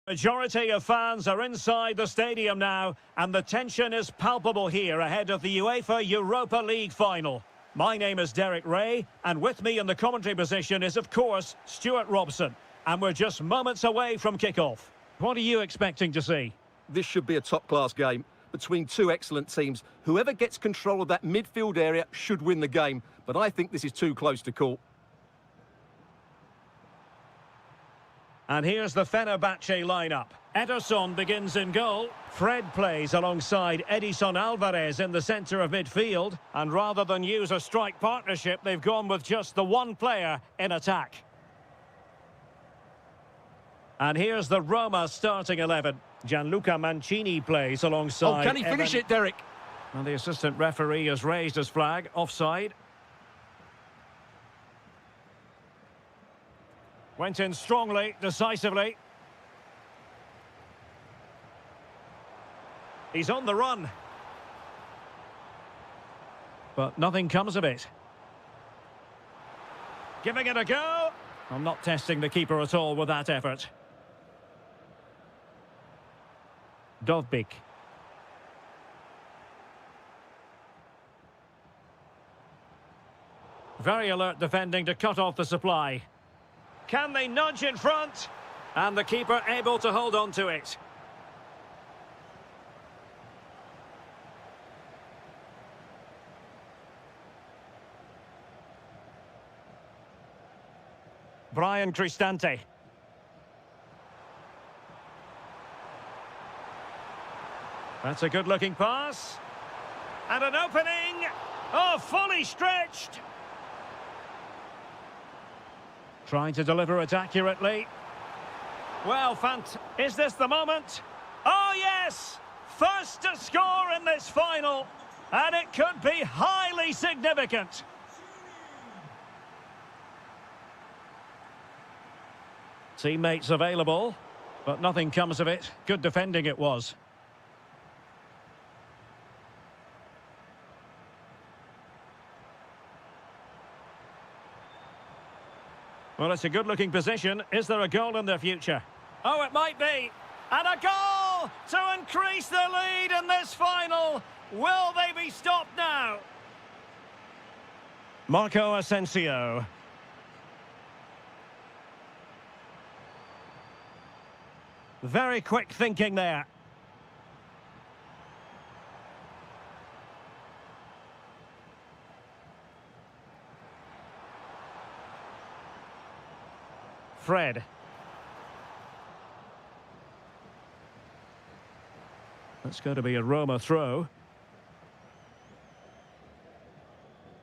Majority of fans are inside the stadium now, and the tension is palpable here ahead of the UEFA Europa League final. My name is Derek Ray, and with me in the commentary position is, of course, Stuart Robson. And we're just moments away from kick-off. What are you expecting to see? This should be a top-class game between two excellent teams. Whoever gets control of that midfield area should win the game, but I think this is too close to call. And here's the Fenerbahce lineup. Ederson begins in goal. Fred plays alongside Edison Alvarez in the centre of midfield. And rather than use a strike partnership, they've gone with just the one player in attack. And here's the Roma starting 11. Gianluca Mancini plays alongside... Oh, can he finish it, Derek? And the assistant referee has raised his flag. Offside. Went in strongly, decisively. He's on the run. But nothing comes of it. Giving it a go. I'm not testing the keeper at all with that effort. Dovbik. Very alert defending to cut off the supply. Can they nudge in front? And the keeper able to hold on to it. Brian Cristante. That's a good-looking pass. And an opening. Oh, fully stretched. Trying to deliver it accurately. Well, is this the moment? Oh, yes! First to score in this final. And it could be highly significant. Teammates available, but nothing comes of it. Good defending it was. Well, it's a good-looking position. Is there a goal in the future? Oh, it might be. And a goal to increase the lead in this final. Will they be stopped now? Marco Asensio. Very quick thinking there. Fred. That's going to be a Roma throw.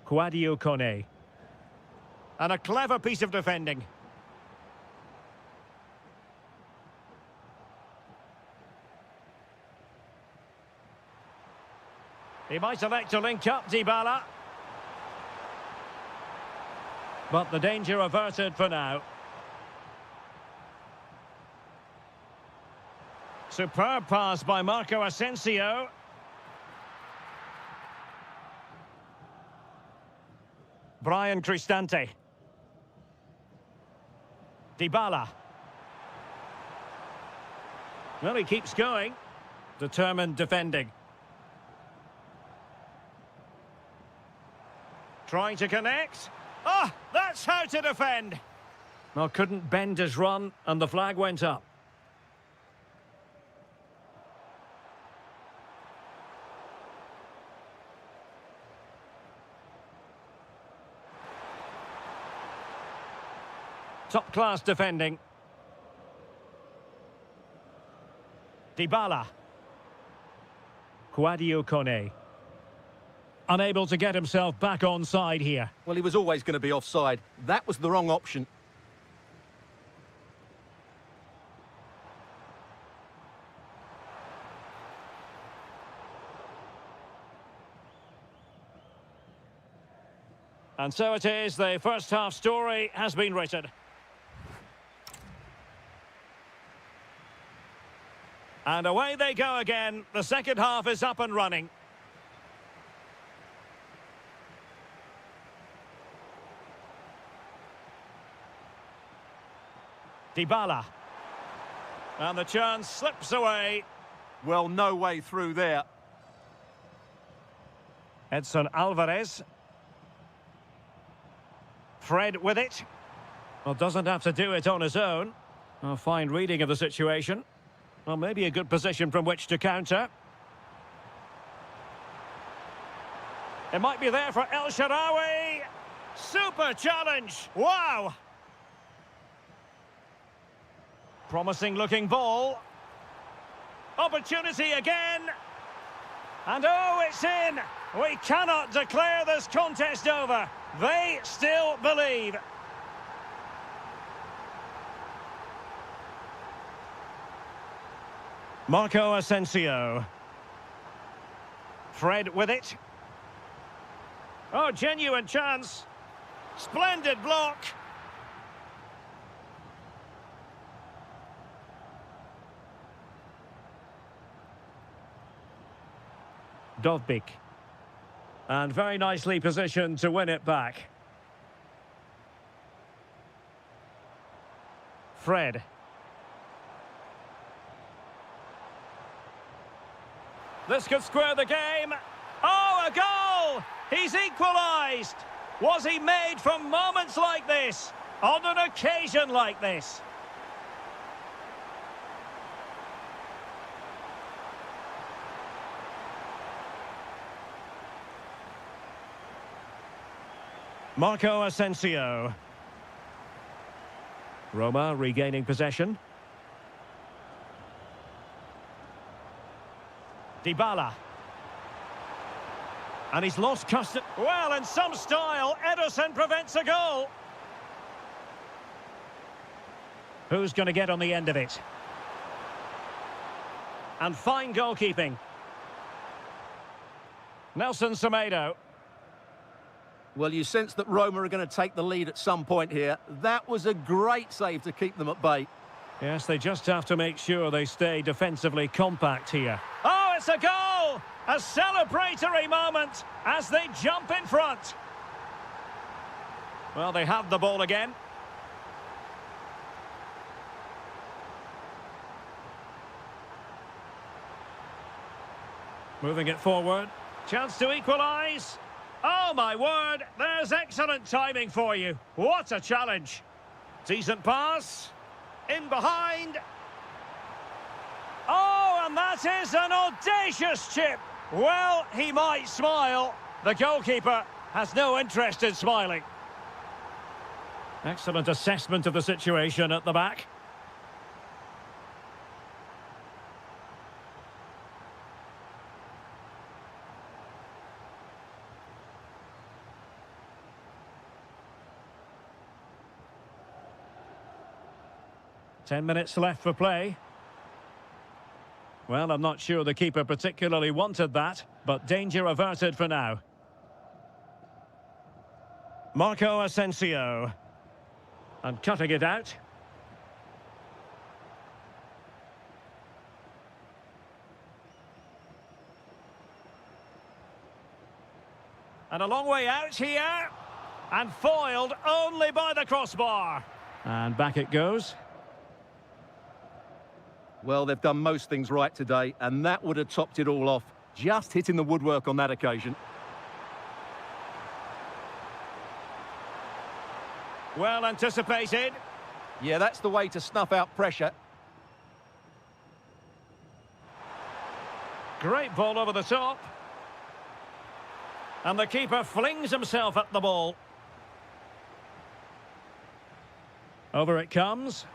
Quadio Kone. And a clever piece of defending. He might elect to link up Dybala. But the danger averted for now. Superb pass by Marco Asensio. Brian Cristante. Dybala. Well, he keeps going. Determined defending. Trying to connect. Oh, that's how to defend. Well, couldn't bend his run, and the flag went up. Top-class defending. Dybala. Quadio Kone. Unable to get himself back on side here. Well, he was always going to be offside. That was the wrong option. And so it is, the first half story has been written. And away they go again. The second half is up and running. Dybala. And the chance slips away. Well, no way through there. Edson Alvarez. Fred with it. Well, doesn't have to do it on his own. A fine reading of the situation. Well, maybe a good position from which to counter. It might be there for El Shaarawy. Super challenge. Wow. Promising looking ball. Opportunity again. And oh, it's in. We cannot declare this contest over. They still believe. Marco Asensio. Fred with it. Oh, genuine chance. Splendid block. Dovbyk. And very nicely positioned to win it back. Fred. This could square the game. Oh, a goal! He's equalised. Was he made from moments like this? On an occasion like this? Marco Asensio. Roma regaining possession. Dybala. And he's lost custody. Well, in some style, Ederson prevents a goal. Who's going to get on the end of it? And fine goalkeeping. Nelson Semedo. Well, you sense that Roma are going to take the lead at some point here. That was a great save to keep them at bay. Yes, they just have to make sure they stay defensively compact here. Oh, it's a goal! A celebratory moment as they jump in front. Well, they have the ball again. Moving it forward. Chance to equalise. Oh, my word, there's excellent timing for you. What a challenge. Decent pass. In behind. Oh, and that is an audacious chip. Well, he might smile. The goalkeeper has no interest in smiling. Excellent assessment of the situation at the back. Ten minutes left for play. Well, I'm not sure the keeper particularly wanted that, but danger averted for now. Marco Asensio. And cutting it out. And a long way out here. And foiled only by the crossbar. And back it goes. Well, they've done most things right today, and that would have topped it all off. Just hitting the woodwork on that occasion. Well anticipated. Yeah, that's the way to snuff out pressure. Great ball over the top. And the keeper flings himself at the ball. Over it comes.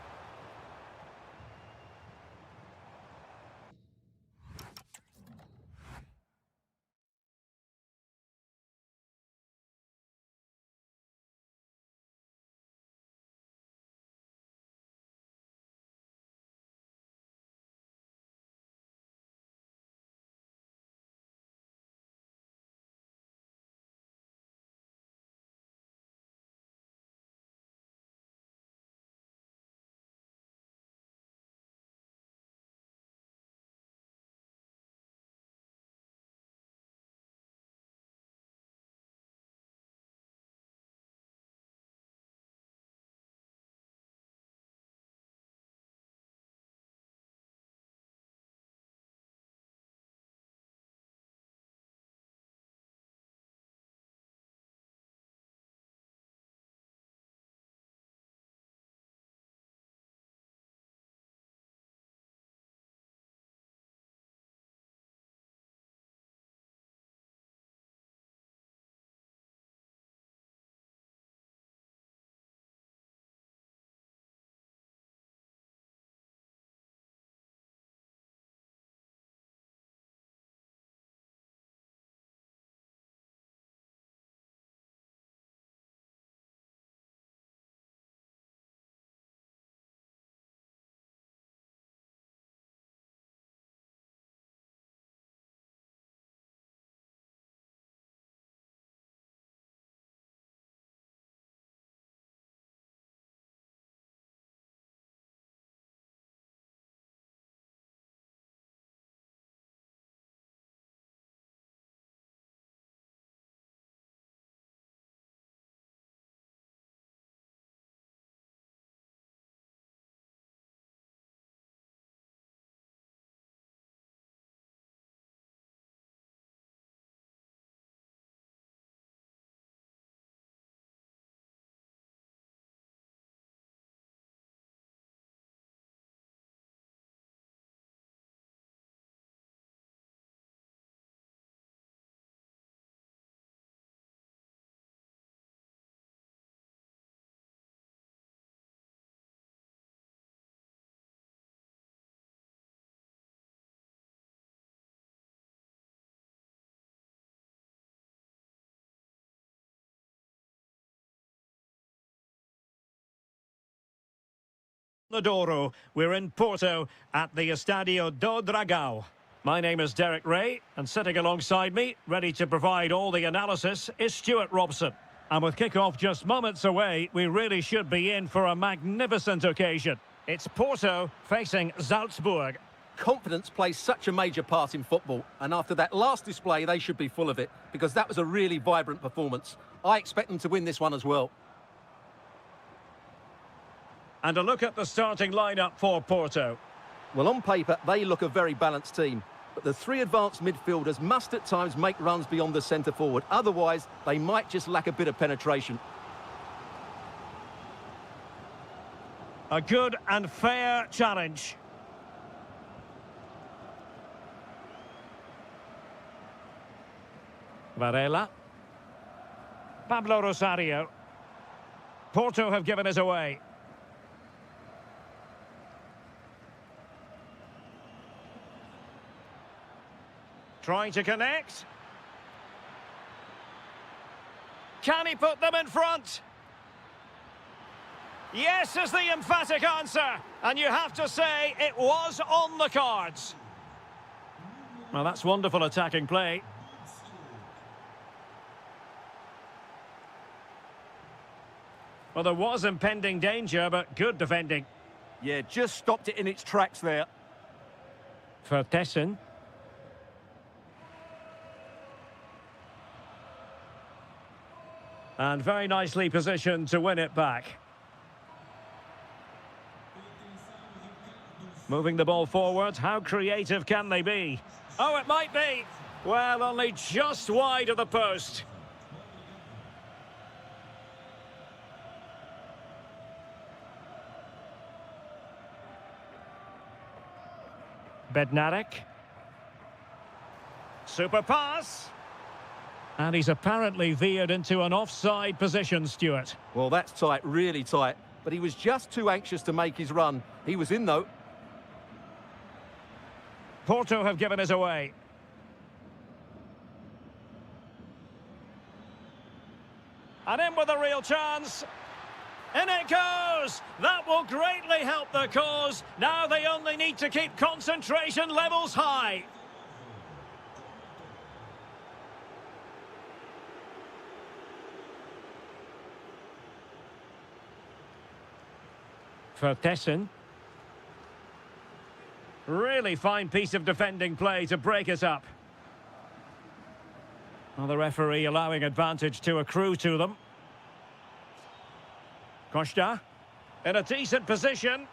Douro. We're in Porto at the Estadio do Dragão. My name is Derek Ray, and sitting alongside me, ready to provide all the analysis, is Stuart Robson. And with kick-off just moments away, we really should be in for a magnificent occasion. It's Porto facing Salzburg. Confidence plays such a major part in football, and after that last display, they should be full of it, because that was a really vibrant performance. I expect them to win this one as well. And a look at the starting lineup for Porto. Well, on paper, they look a very balanced team. But the three advanced midfielders must at times make runs beyond the centre-forward. Otherwise, they might just lack a bit of penetration. A good and fair challenge. Varela. Pablo Rosario. Porto have given us away. Trying to connect. Can he put them in front? Yes is the emphatic answer. And you have to say it was on the cards. Well, that's wonderful attacking play. Well, there was impending danger, but good defending. Yeah, just stopped it in its tracks there. For Tessin. And very nicely positioned to win it back. Moving the ball forward, how creative can they be? Oh, it might be. Well, only just wide of the post. Bednarek. Super pass. And he's apparently veered into an offside position, Stuart. Well, that's tight, really tight. But he was just too anxious to make his run. He was in, though. Porto have given us away. And in with a real chance. In it goes! That will greatly help the cause. Now they only need to keep concentration levels high. For Tessin. Really fine piece of defending play to break us up. Well, the referee allowing advantage to accrue to them. Costa in a decent position.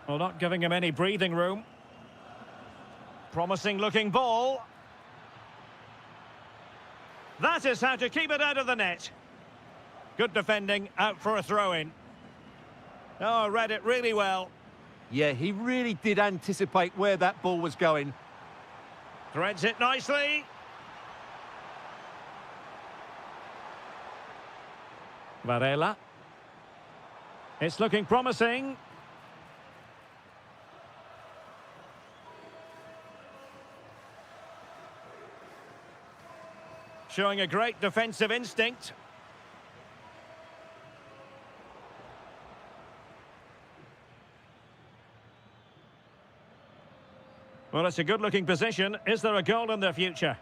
Well, not giving him any breathing room. Promising looking ball. That is how to keep it out of the net. Good defending, out for a throw-in. Oh, read it really well. Yeah, he really did anticipate where that ball was going. Threads it nicely. Varela. It's looking promising. Showing a great defensive instinct. Well, it's a good-looking position. Is there a goal in the future?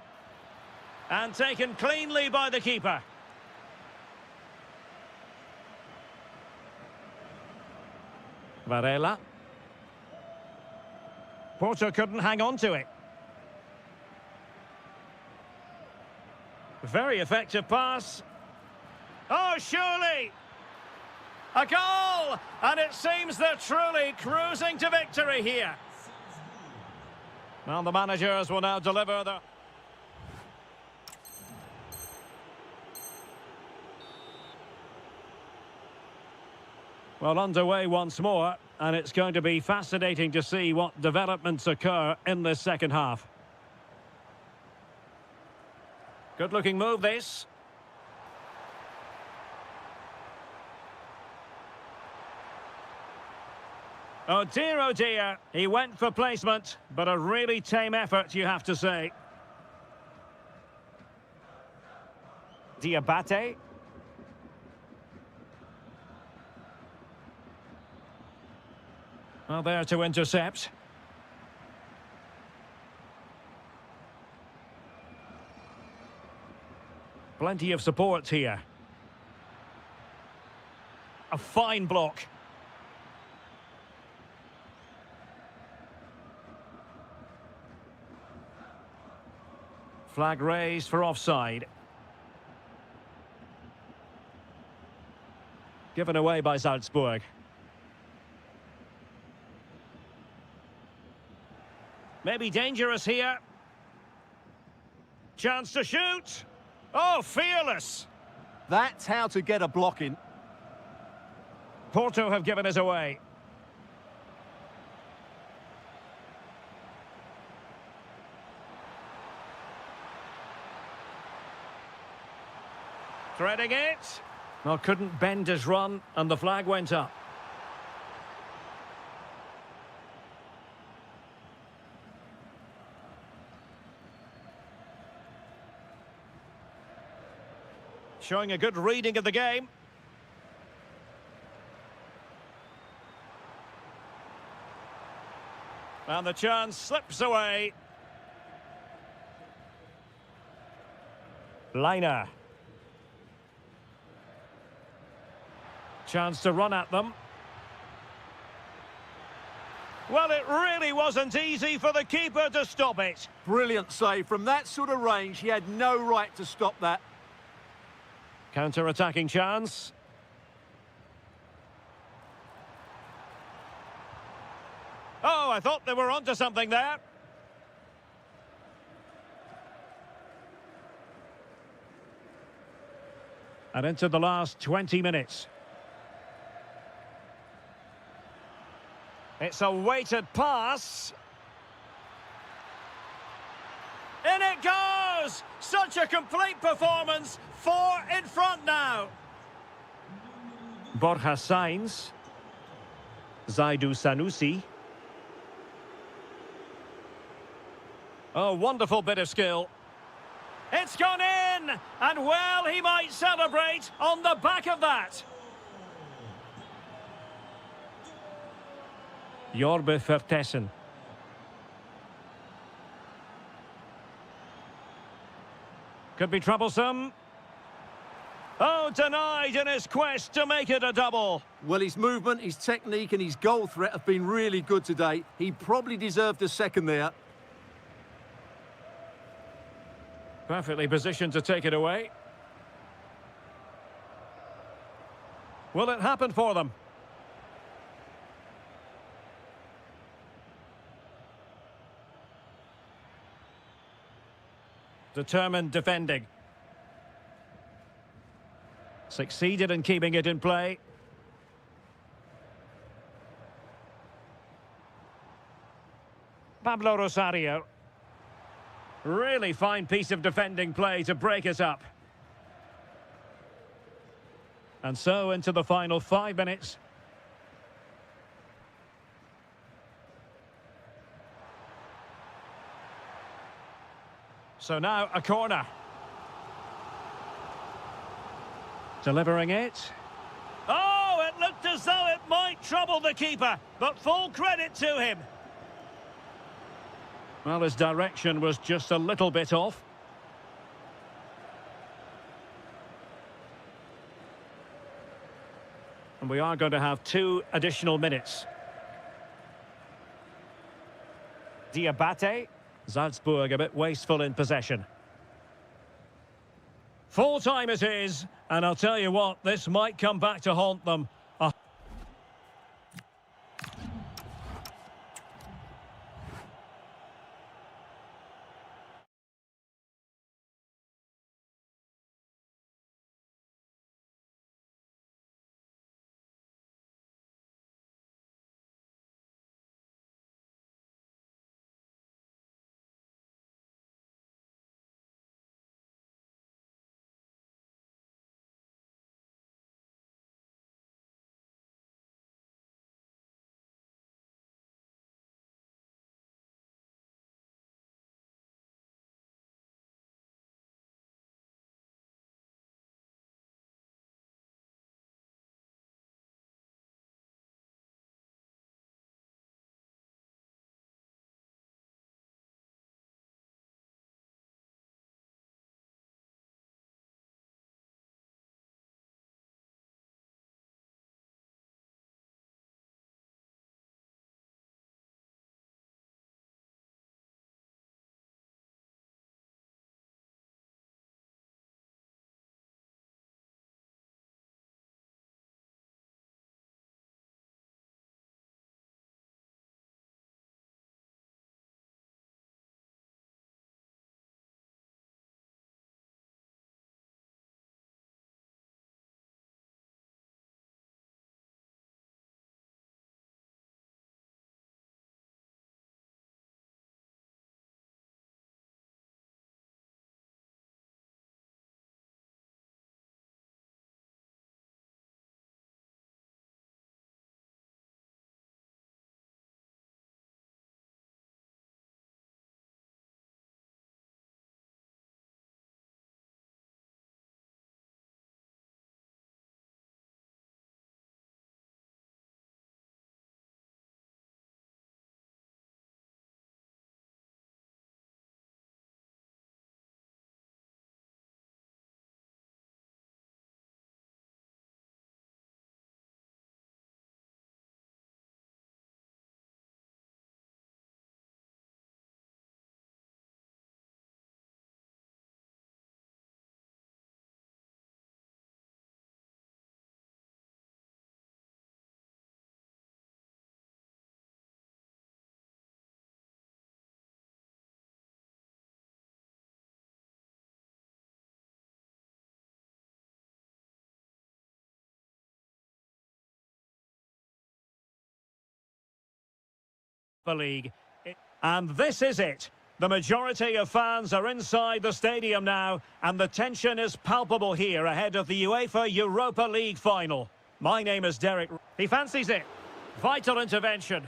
And taken cleanly by the keeper. Varela. Porto couldn't hang on to it. Very effective pass. Oh, surely! A goal! And it seems they're truly cruising to victory here. Well, the managers will now deliver the... Well, underway once more, and it's going to be fascinating to see what developments occur in this second half. Good-looking move, this. Oh dear, he went for placement, but a really tame effort, you have to say. Diabate. Well, there to intercept. Plenty of support here. A fine block. Flag raised for offside. Given away by Salzburg. Maybe dangerous here. Chance to shoot. Oh, fearless. That's how to get a block in. Porto have given us away. Threading it. Well, couldn't bend his run, and the flag went up. Showing a good reading of the game. And the chance slips away. Liner. Chance to run at them. Well, it really wasn't easy for the keeper to stop it. Brilliant save. From that sort of range, he had no right to stop that. Counter-attacking chance. Oh, I thought they were onto something there. And into the last 20 minutes. It's a weighted pass. In it goes! Such a complete performance. 4 in front now. Borja Sainz. Zaidu Sanusi. Oh, wonderful bit of skill. It's gone in! And well, he might celebrate on the back of that. Jorbe Vertessen. Could be troublesome. Oh, denied in his quest to make it a double. Well, his movement, his technique and his goal threat have been really good today. He probably deserved a second there. Perfectly positioned to take it away. Will it happen for them? Determined defending. Succeeded in keeping it in play. Pablo Rosario. Really fine piece of defending play to break us up. And so into the final 5 minutes. So now a corner. Delivering it. Oh, it looked as though it might trouble the keeper, but full credit to him. Well, his direction was just a little bit off. And we are going to have 2 additional minutes. Diabate. Salzburg a bit wasteful in possession. Full time it is, and I'll tell you what, this might come back to haunt them. League. And this is it. The majority of fans are inside the stadium now, and the tension is palpable here ahead of the UEFA Europa League final. My name is Derek. He fancies it. Vital intervention.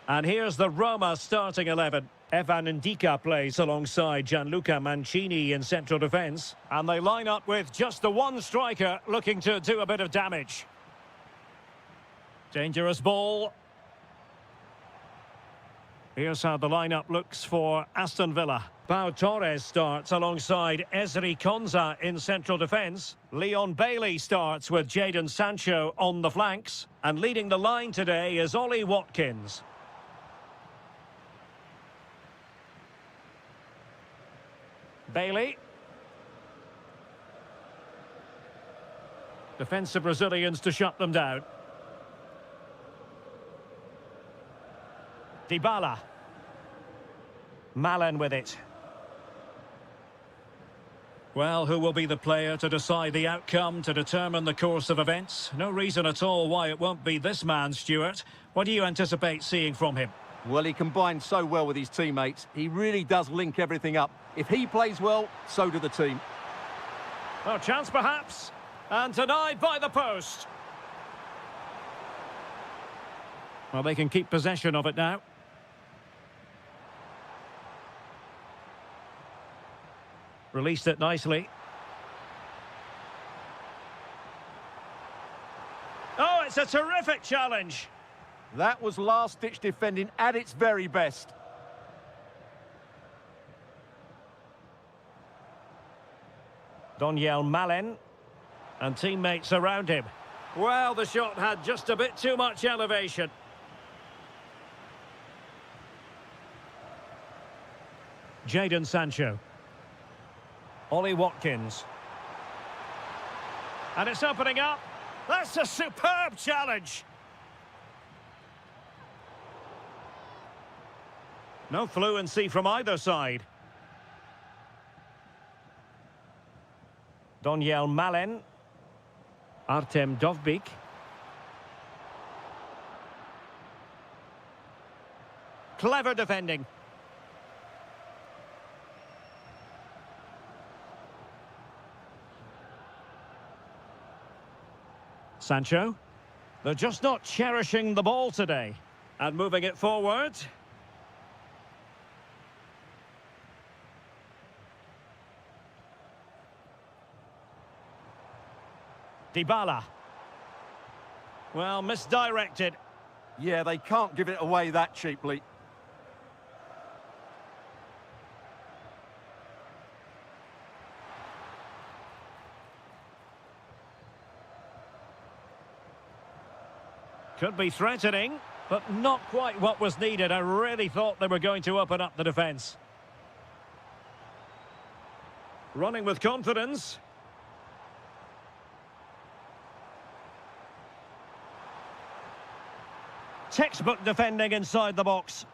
And here's the Roma starting 11. Evan Ndika plays alongside Gianluca Mancini in central defence. And they line up with just the one striker looking to do a bit of damage. Dangerous ball. Here's how the lineup looks for Aston Villa. Pau Torres starts alongside Ezri Konsa in central defence. Leon Bailey starts with Jadon Sancho on the flanks. And leading the line today is Ollie Watkins. Bailey. Defensive Brazilians to shut them down. Dybala. Malen with it. Well, who will be the player to decide the outcome, to determine the course of events? No reason at all why it won't be this man, Stuart. What do you anticipate seeing from him? Well, he combines so well with his teammates. He really does link everything up. If he plays well, so do the team. Well, chance perhaps. And denied by the post. Well, they can keep possession of it now. Released it nicely. Oh, it's a terrific challenge. That was last-ditch defending at its very best. Donyell Malen. And teammates around him. Well, the shot had just a bit too much elevation. Jadon Sancho. Ollie Watkins. And it's opening up. That's a superb challenge. No fluency from either side. Donyell Malen. Artem Dovbyk. Clever defending. Sancho. They're just not cherishing the ball today. And moving it forward. Dybala. Well, misdirected. Yeah, they can't give it away that cheaply. Could be threatening, but not quite what was needed. I really thought they were going to open up the defence. Running with confidence. Textbook defending inside the box.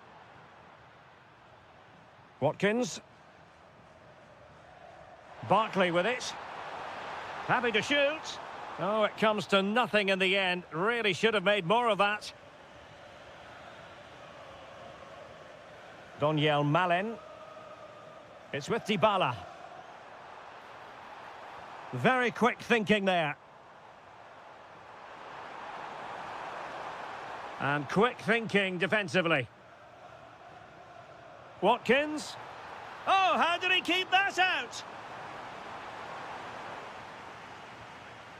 Watkins. Barkley with it. Happy to shoot. Oh, it comes to nothing in the end. Really should have made more of that. Donyell Malen. It's with Dybala. Very quick thinking there. And quick thinking defensively. Watkins. Oh, how did he keep that out?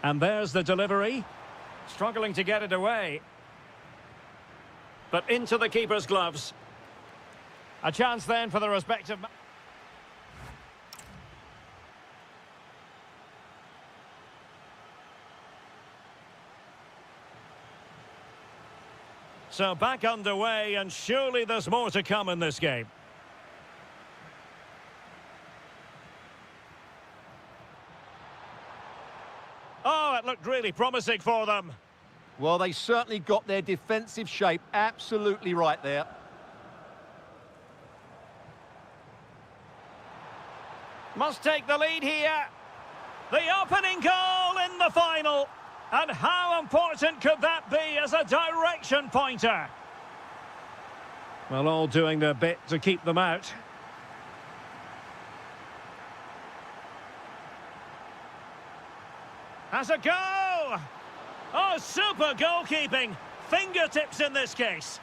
And there's the delivery. Struggling to get it away. But into the keeper's gloves. A chance then for the respective... So back underway, and surely there's more to come in this game. Oh, it looked really promising for them. Well, they certainly got their defensive shape absolutely right there. Must take the lead here. The opening goal in the final. And how important could that be as a direction pointer? Well, all doing their bit to keep them out. Has a go! Oh, super goalkeeping! Fingertips in this case.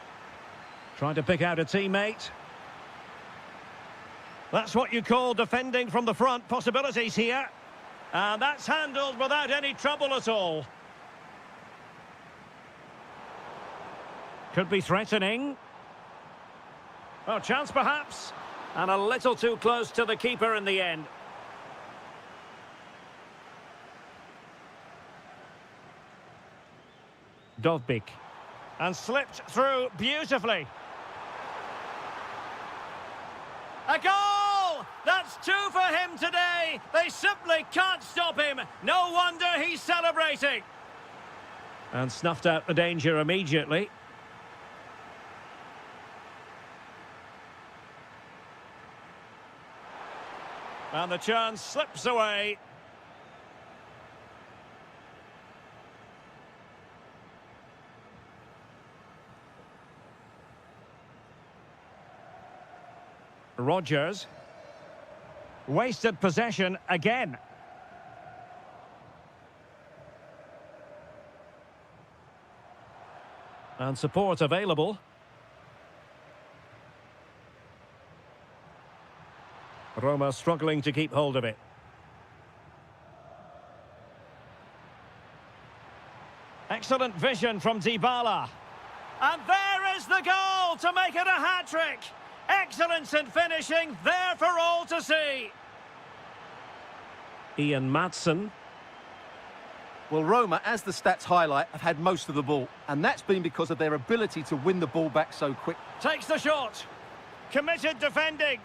Trying to pick out a teammate. That's what you call defending from the front. Possibilities here. And that's handled without any trouble at all. Could be threatening. Oh, chance perhaps. And a little too close to the keeper in the end. Dovbik. And slipped through beautifully. A goal! That's two for him today. They simply can't stop him. No wonder he's celebrating. And snuffed out the danger immediately. And the chance slips away. Rodgers. Wasted possession again. And support available. Roma struggling to keep hold of it. Excellent vision from Dybala. And there is the goal to make it a hat-trick. Excellence in finishing, there for all to see. Ian Madsen. Well, Roma, as the stats highlight, have had most of the ball, and that's been because of their ability to win the ball back so quick. Takes the shot. Committed defending.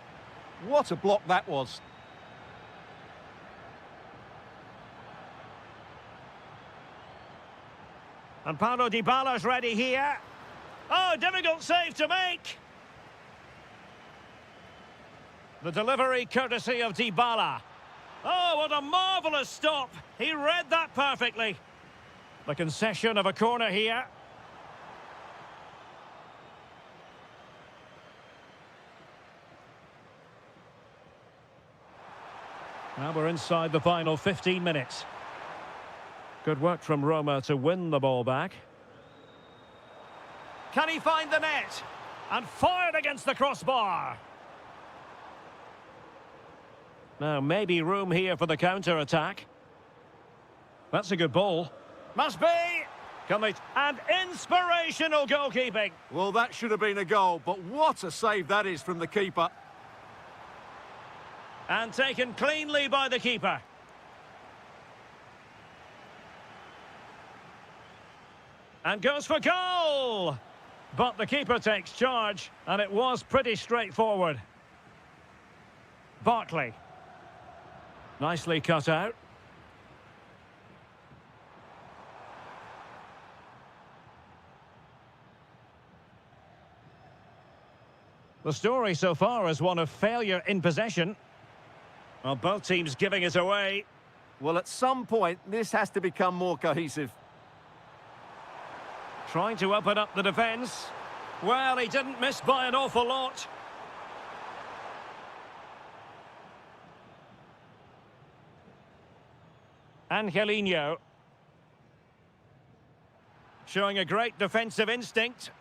What a block that was. And Paulo Dybala's ready here. Oh, difficult save to make. The delivery courtesy of Dybala. Oh, what a marvellous stop. He read that perfectly. The concession of a corner here. Now we're inside the final 15 minutes. Good work from Roma to win the ball back. Can he find the net? And fired against the crossbar. Now, maybe room here for the counter-attack. That's a good ball. Must be! And inspirational goalkeeping. Well, that should have been a goal, but what a save that is from the keeper. And taken cleanly by the keeper. And goes for goal! But the keeper takes charge, and it was pretty straightforward. Barkley. Nicely cut out. The story so far is one of failure in possession. Well, both teams giving it away. Well, at some point, this has to become more cohesive. Trying to open up the defence. Well, he didn't miss by an awful lot. Angelino. Showing a great defensive instinct.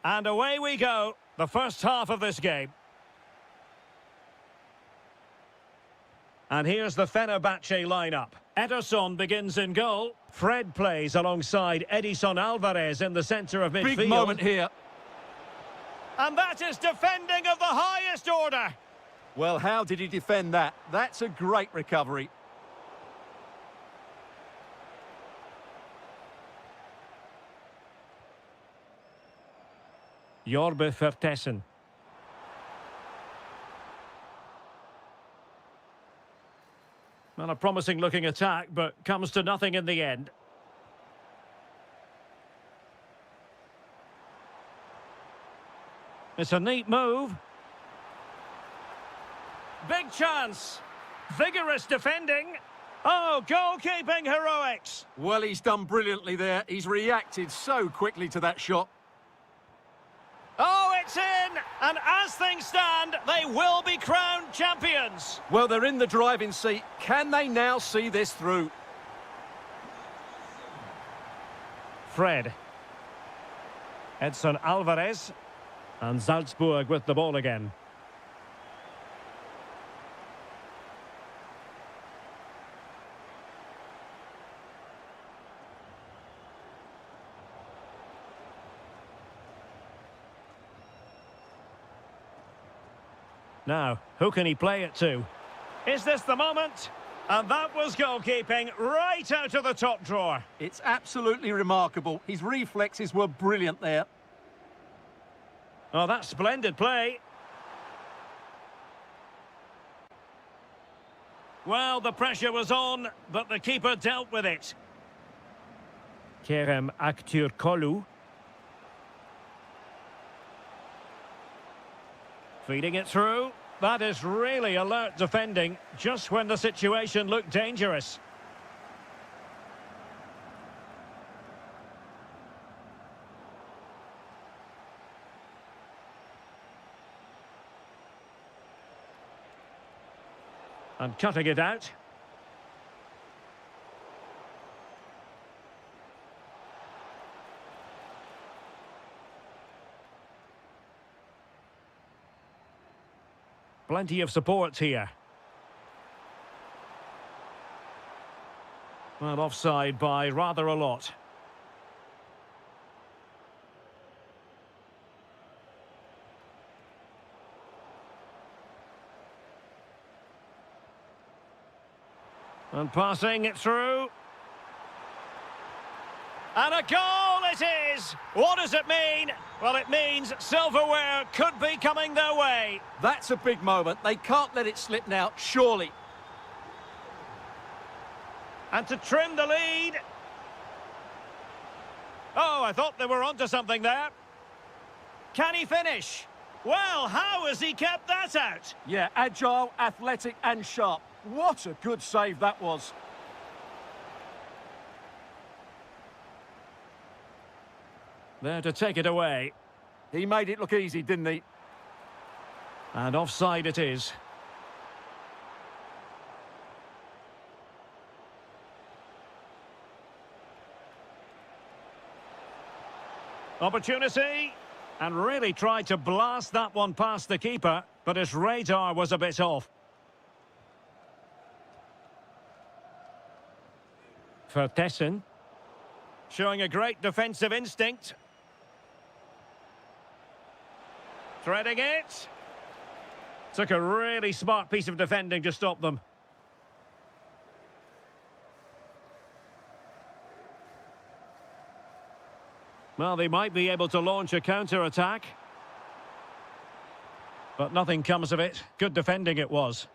And away we go, the first half of this game. And here's the Fenerbahce lineup. Ederson begins in goal. Fred plays alongside Edison Alvarez in the centre of midfield. Big moment here. And that is defending of the highest order. Well, how did he defend that? That's a great recovery. Jorbe Vertessen. Well, a promising looking attack, but comes to nothing in the end. It's a neat move. Big chance. Vigorous defending. Oh, goalkeeping heroics. Well, he's done brilliantly there. He's reacted so quickly to that shot. Oh, it's in! And as things stand, they will be crowned champions. Well, they're in the driving seat. Can they now see this through? Fred. Edson Alvarez. And Salzburg with the ball again. Now, who can he play it to? Is this the moment? And that was goalkeeping right out of the top drawer. It's absolutely remarkable. His reflexes were brilliant there. Oh, that's splendid play. Well, the pressure was on, but the keeper dealt with it. Kerem Aktürkoğlu. Feeding it through. That is really alert defending, just when the situation looked dangerous. And cutting it out. Plenty of support here. Well, offside by rather a lot. And passing it through. And a goal it is! What does it mean? Well, it means silverware could be coming their way. That's a big moment. They can't let it slip now, surely. And to trim the lead. Oh, I thought they were onto something there. Can he finish? Well, how has he kept that out? Yeah, agile, athletic and sharp. What a good save that was. There to take it away. He made it look easy, didn't he? And offside it is. Opportunity. And really tried to blast that one past the keeper, but his radar was a bit off. Vertessen. Showing a great defensive instinct. Threading it. Took a really smart piece of defending to stop them. Well, they might be able to launch a counter-attack. But nothing comes of it. Good defending it was.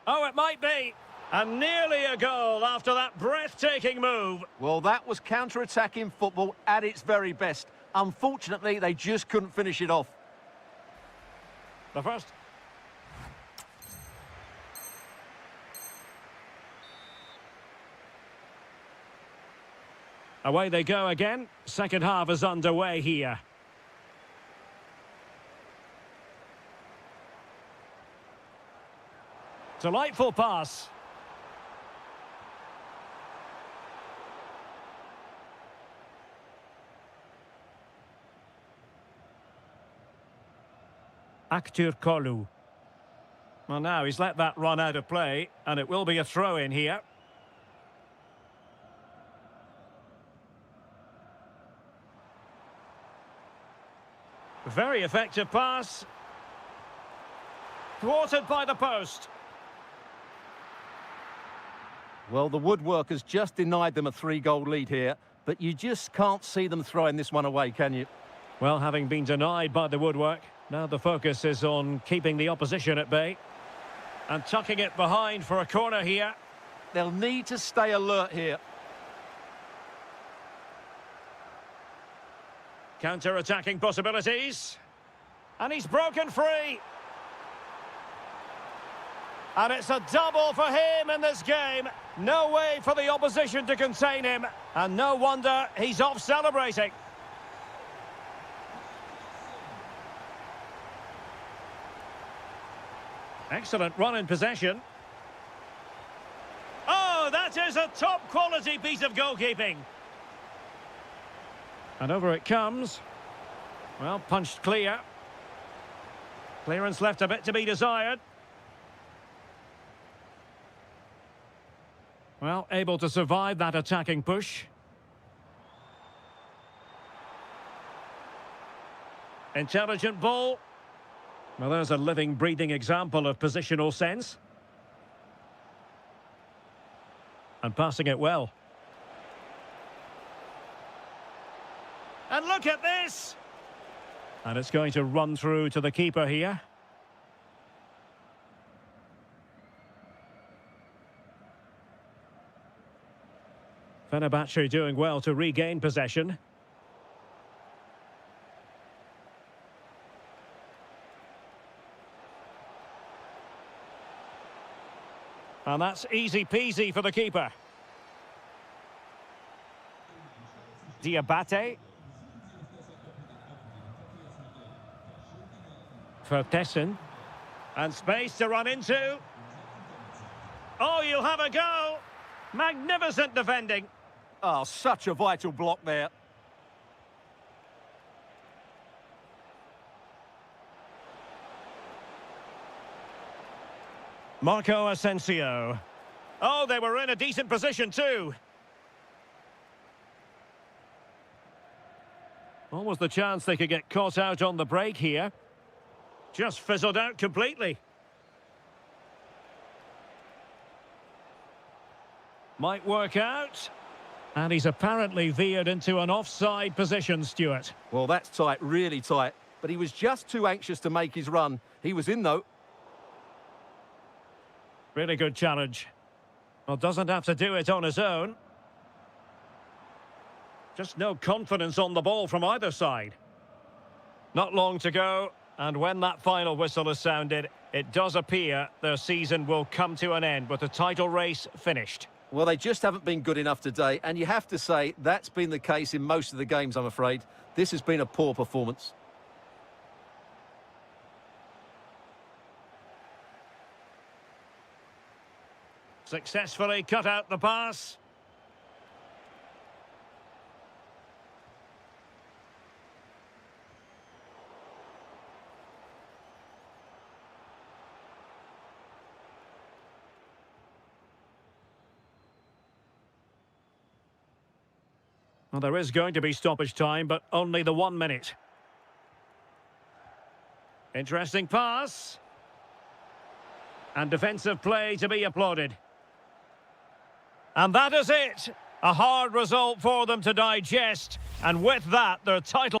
Oh, it might be. And nearly a goal after that breathtaking move. Well, that was counter-attacking football at its very best. Unfortunately, they just couldn't finish it off. The first. Away they go again. Second half is underway here. Delightful pass. Kolu. Well, now he's let that run out of play, and it will be a throw-in here. Very effective pass. Thwarted by the post. Well, the woodworkers just denied them a 3-goal lead here, but you just can't see them throwing this one away, can you? Well, having been denied by the woodwork, now the focus is on keeping the opposition at bay. And tucking it behind for a corner here. They'll need to stay alert here. Counter-attacking possibilities. And he's broken free. And it's a double for him in this game. No way for the opposition to contain him. And no wonder he's off celebrating. Excellent run in possession. Oh, that is a top-quality piece of goalkeeping. And over it comes. Well, punched clear. Clearance left a bit to be desired. Well, able to survive that attacking push. Intelligent ball. Well, there's a living, breathing example of positional sense. And passing it well. And look at this! And it's going to run through to the keeper here. Fenerbahce doing well to regain possession. And that's easy peasy for the keeper. Diabate. Vertessen. And space to run into. Oh, you'll have a go. Magnificent defending. Oh, such a vital block there. Marco Asensio. Oh, they were in a decent position too. Almost the chance they could get caught out on the break here. Just fizzled out completely. Might work out. And he's apparently veered into an offside position, Stuart. Well, that's tight, really tight. But he was just too anxious to make his run. He was in, though. Really good challenge. Well, doesn't have to do it on his own. Just no confidence on the ball from either side. Not long to go, and when that final whistle is sounded, it does appear their season will come to an end with the title race finished. Well, they just haven't been good enough today, and you have to say that's been the case in most of the games, I'm afraid. This has been a poor performance. Successfully cut out the pass. Well, there is going to be stoppage time, but only the 1 minute. Interesting pass. And defensive play to be applauded. And that is it. A hard result for them to digest. And with that, their title...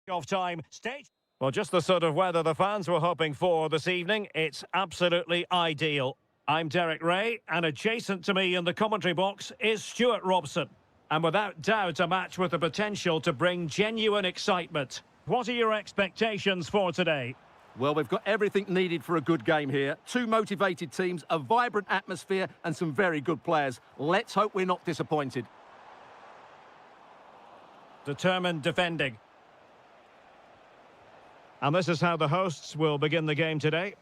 Off time. Stage. Well, just the sort of weather the fans were hoping for this evening. It's absolutely ideal. I'm Derek Ray, and adjacent to me in the commentary box is Stuart Robson. And without doubt, a match with the potential to bring genuine excitement. What are your expectations for today? Well, we've got everything needed for a good game here. Two motivated teams, a vibrant atmosphere, and some very good players. Let's hope we're not disappointed. Determined defending. And this is how the hosts will begin the game today.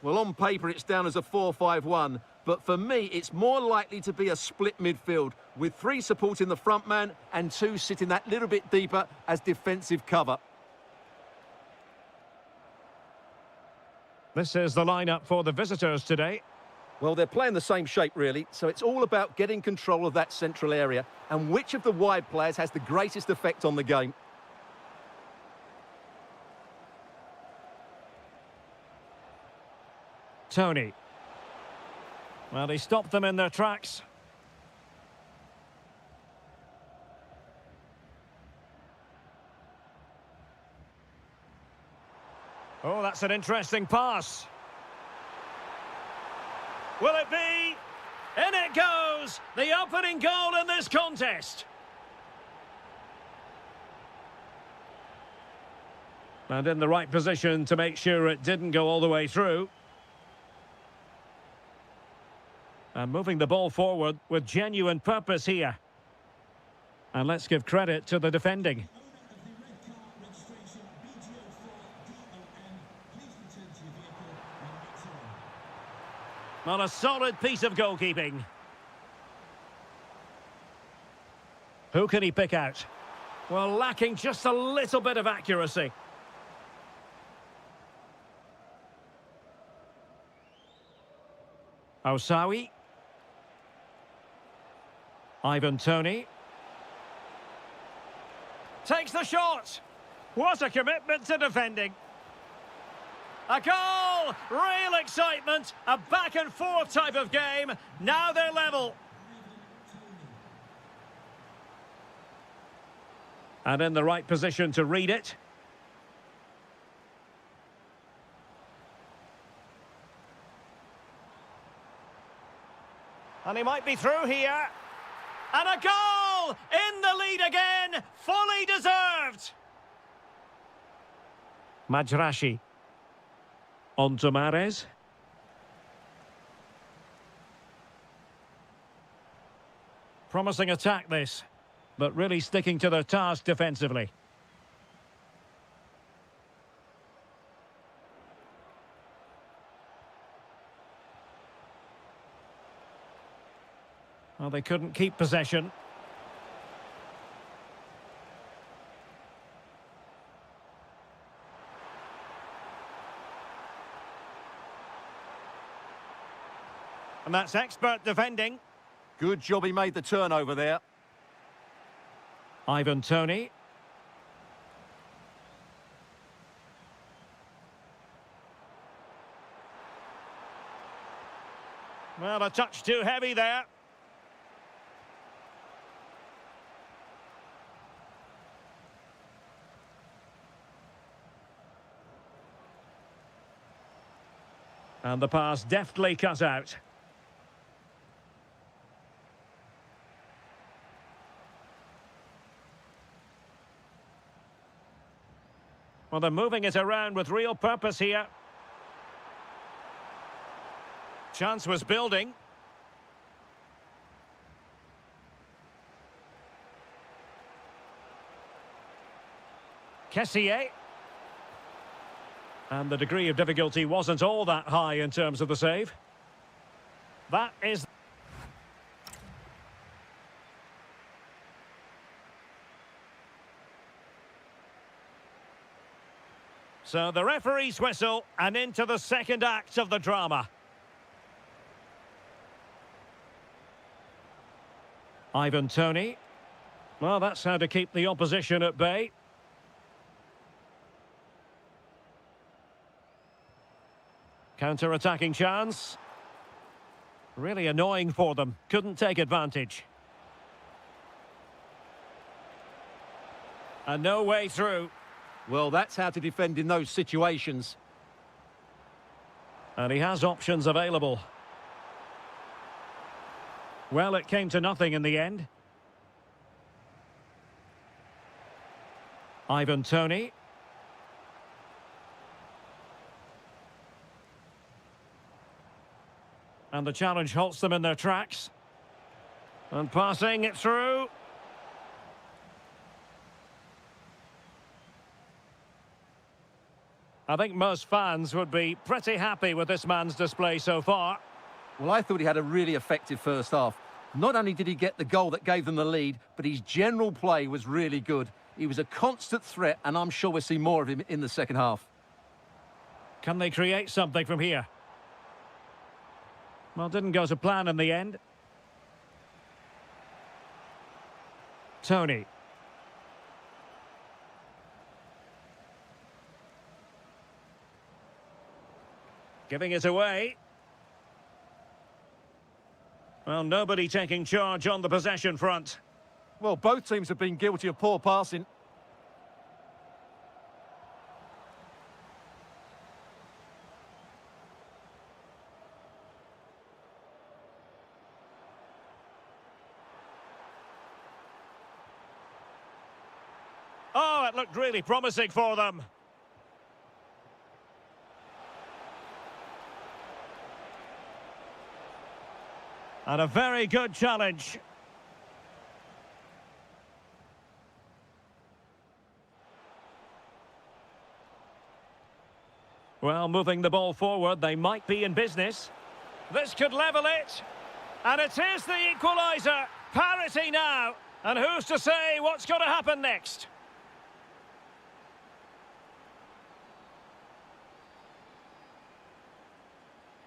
Well, on paper, it's down as a 4-5-1. But for me, it's more likely to be a split midfield, with three supporting the front man and two sitting that little bit deeper as defensive cover. This is the lineup for the visitors today. Well, they're playing the same shape, really, so it's all about getting control of that central area and which of the wide players has the greatest effect on the game. Tony. Well, he stopped them in their tracks. Oh, that's an interesting pass. Will it be? In it goes! The opening goal in this contest. And in the right position to make sure it didn't go all the way through. And moving the ball forward with genuine purpose here. And let's give credit to the defending. Not a solid piece of goalkeeping. Who can he pick out? Well, lacking just a little bit of accuracy. Osawi. Ivan Toney. Takes the shot. What a commitment to defending. A goal! Real excitement. A back and forth type of game. Now they're level. And in the right position to read it. And he might be through here. And a goal! In the lead again. Fully deserved. Majrashi. On to Mahrez. Promising attack this, but really sticking to their task defensively. Well, they couldn't keep possession. And that's expert defending. Good job he made the turnover there. Ivan Toney. Well, a touch too heavy there. And the pass deftly cut out. Well, they're moving it around with real purpose here. Chance was building. Kessié. And the degree of difficulty wasn't all that high in terms of the save. That is... So the referee's whistle, and into the second act of the drama. Ivan Toney. Well, that's how to keep the opposition at bay. Counter-attacking chance. Really annoying for them. Couldn't take advantage. And no way through. Well, that's how to defend in those situations. And he has options available. Well, it came to nothing in the end. Ivan Toney. And the challenge halts them in their tracks. And passing it through. I think most fans would be pretty happy with this man's display so far. Well, I thought he had a really effective first half. Not only did he get the goal that gave them the lead, but his general play was really good. He was a constant threat, and I'm sure we'll see more of him in the second half. Can they create something from here? Well, didn't go to plan in the end. Toney. Giving it away. Well, nobody taking charge on the possession front. Well, both teams have been guilty of poor passing. Oh, it looked really promising for them. And a very good challenge. Well, moving the ball forward, they might be in business. This could level it. And it is the equaliser. Parity now. And who's to say what's going to happen next?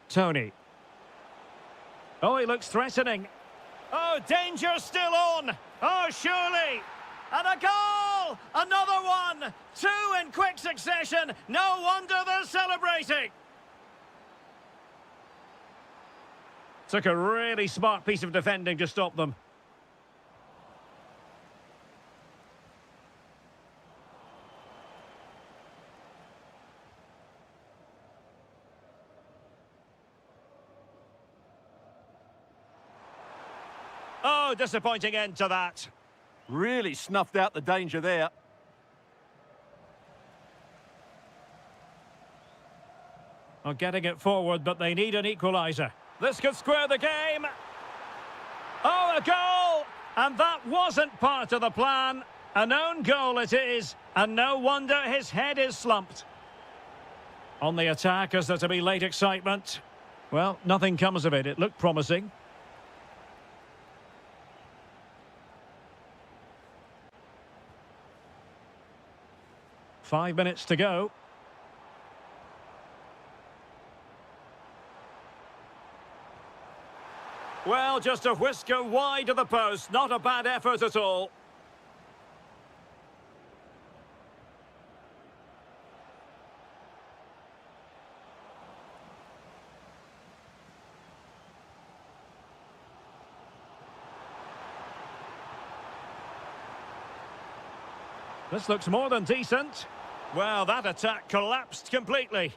Toney. Oh, he looks threatening. Oh, danger still on. Oh, surely. And a goal! Another one! Two in quick succession. No wonder they're celebrating. Took a really smart piece of defending to stop them. Oh, disappointing end to that. Really snuffed out the danger there. Oh, getting it forward, but they need an equaliser. This could square the game. Oh, a goal! And that wasn't part of the plan. An own goal it is, and no wonder his head is slumped. On the attack, is there to be late excitement? Well, nothing comes of it. It looked promising. Five minutes to go. Well, just a whisker wide of the post. Not a bad effort at all. This looks more than decent. Well, that attack collapsed completely.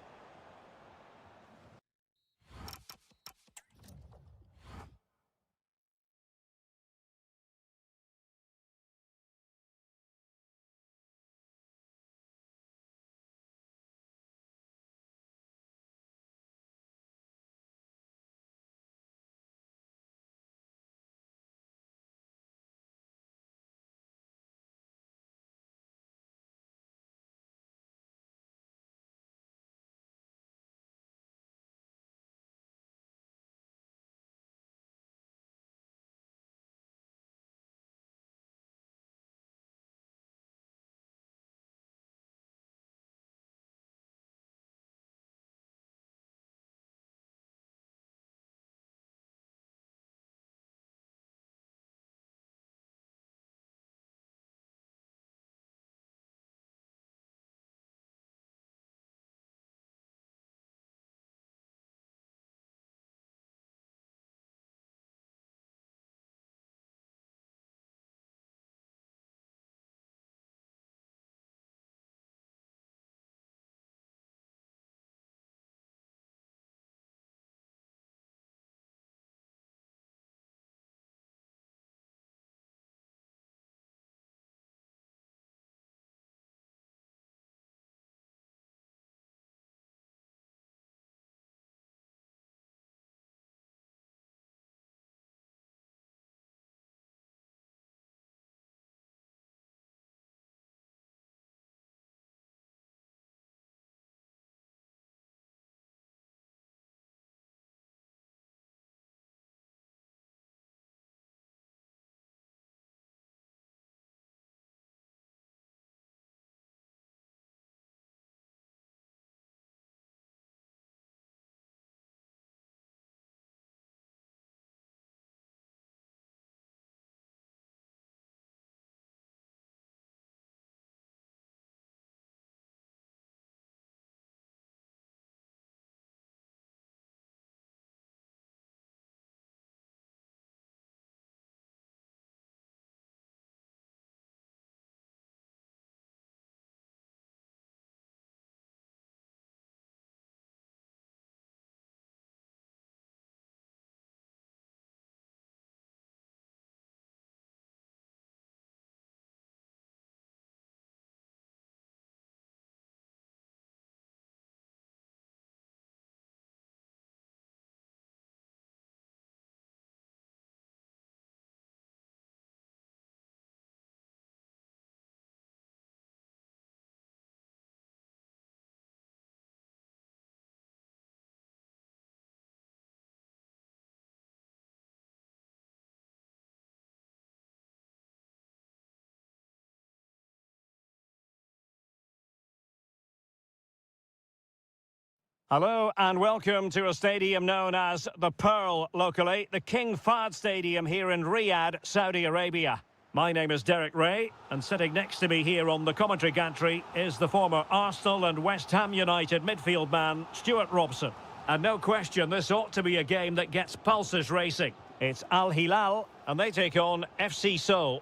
Hello and welcome to a stadium known as the Pearl locally, the King Fahd Stadium here in Riyadh, Saudi Arabia. My name is Derek Ray, and sitting next to me here on the commentary gantry is the former Arsenal and West Ham United midfield man, Stuart Robson. And no question, this ought to be a game that gets pulses racing. It's Al-Hilal, and they take on FC Seoul.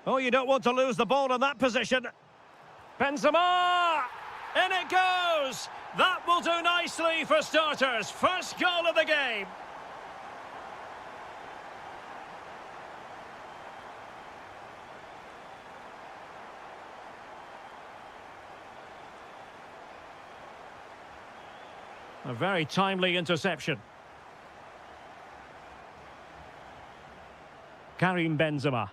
Oh, you don't want to lose the ball in that position. Benzema! In it goes! That will do nicely for starters. First goal of the game. A very timely interception. Karim Benzema.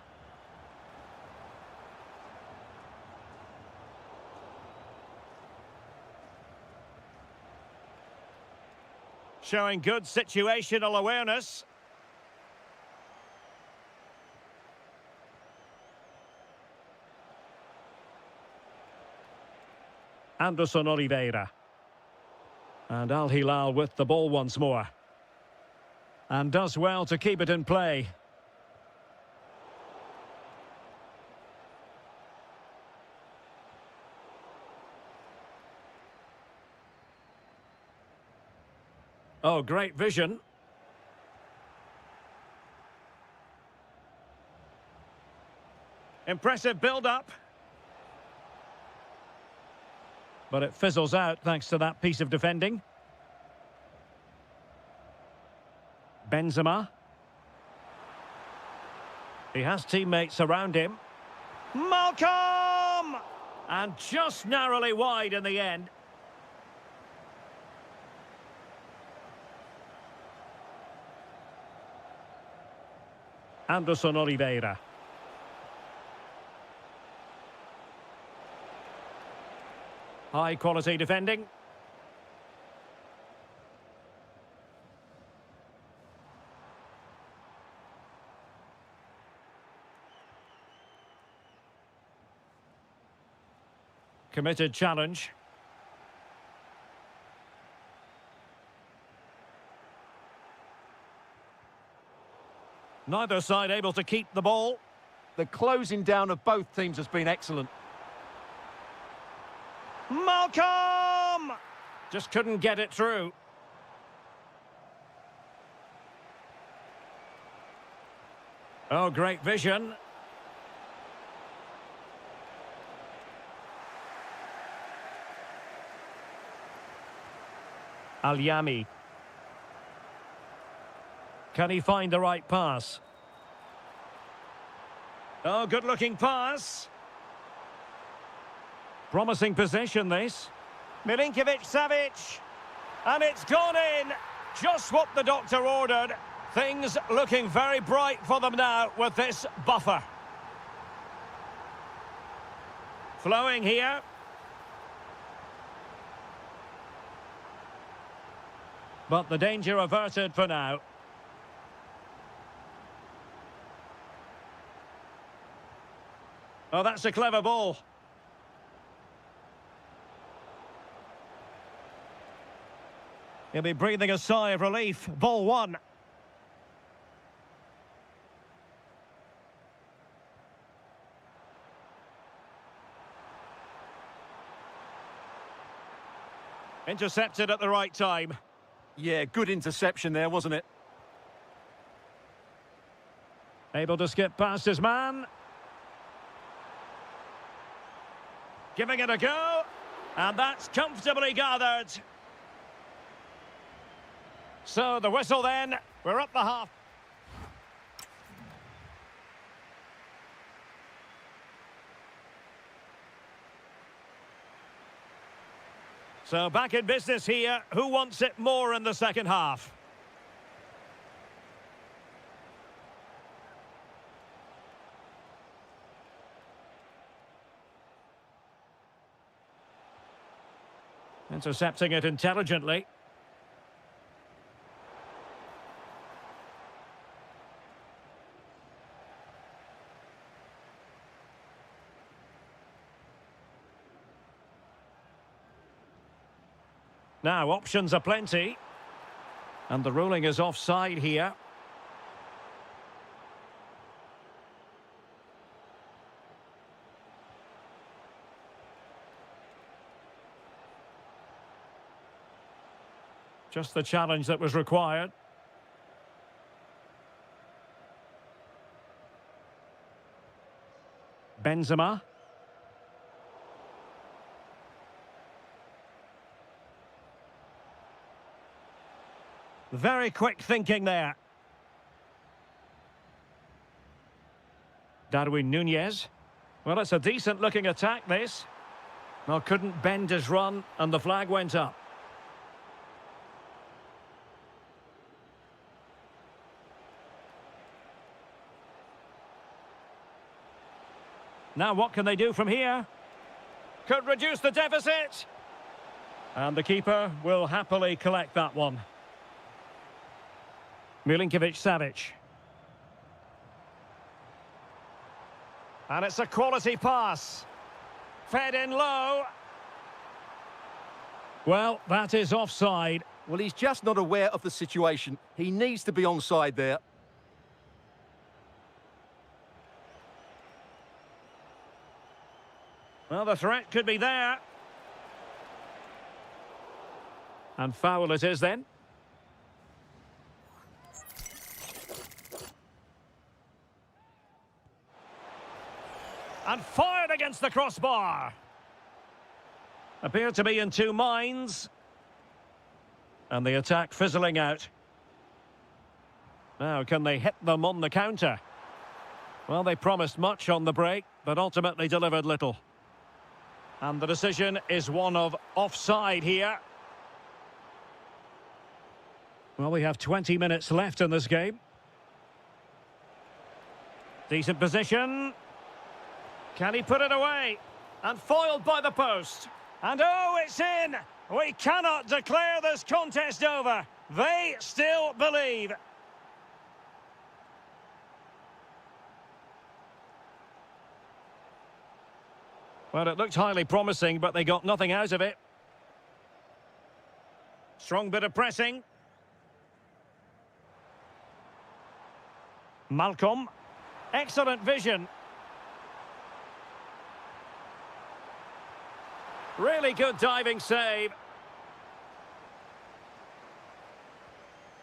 Showing good situational awareness. Anderson Oliveira. And Al-Hilal with the ball once more. And does well to keep it in play. Oh, great vision. Impressive build-up. But it fizzles out thanks to that piece of defending. Benzema. He has teammates around him. Malcolm! And just narrowly wide in the end. Anderson Oliveira. High quality defending. Committed challenge. Neither side able to keep the ball. The closing down of both teams has been excellent. Malcolm! Just couldn't get it through. Oh, great vision. Al-Yami. Can he find the right pass? Oh, good-looking pass. Promising position, this. Milinkovic-Savic. And it's gone in. Just what the doctor ordered. Things looking very bright for them now with this buffer. Flowing here. But the danger averted for now. Oh, that's a clever ball. He'll be breathing a sigh of relief. Ball one. Intercepted at the right time. Yeah, good interception there, wasn't it? Able to skip past his man. Giving it a go. And that's comfortably gathered. So the whistle then. We're up the half. So back in business here. Who wants it more in the second half? Intercepting it intelligently. Now, options are plenty. And the ruling is offside here. Just the challenge that was required. Benzema. Very quick thinking there. Darwin Nunez. Well, it's a decent looking attack, this. Well, couldn't bend his run and the flag went up. Now what can they do from here? Could reduce the deficit. And the keeper will happily collect that one. Milinkovic-Savic. And it's a quality pass. Fed in low. Well, that is offside. Well, he's just not aware of the situation. He needs to be onside there. Well, the threat could be there. And foul it is then. And fired against the crossbar. Appear to be in two minds. And the attack fizzling out. Now, can they hit them on the counter? Well, they promised much on the break, but ultimately delivered little. And the decision is one of offside here. Well, we have 20 minutes left in this game. Decent position. Can he put it away? And foiled by the post. And oh, it's in! We cannot declare this contest over. They still believe. Well, it looked highly promising, but they got nothing out of it. Strong bit of pressing. Malcolm. Excellent vision. Really good diving save.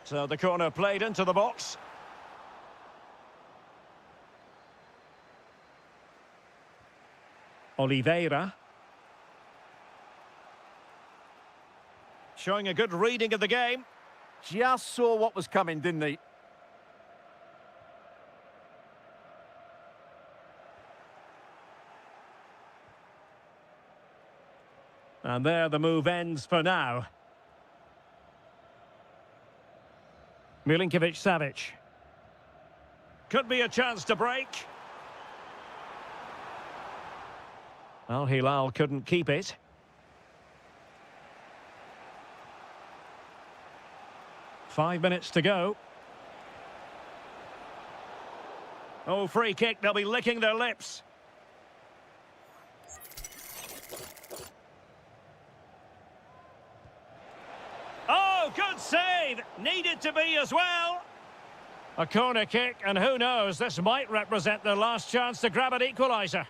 So the corner played into the box. Oliveira. Showing a good reading of the game. Just saw what was coming, didn't he? And there the move ends for now. Milinkovic-Savic. Could be a chance to break. Al-Hilal couldn't keep it. Five minutes to go. Oh, free kick. They'll be licking their lips. Oh, good save. Needed to be as well. A corner kick, and who knows, this might represent their last chance to grab an equaliser.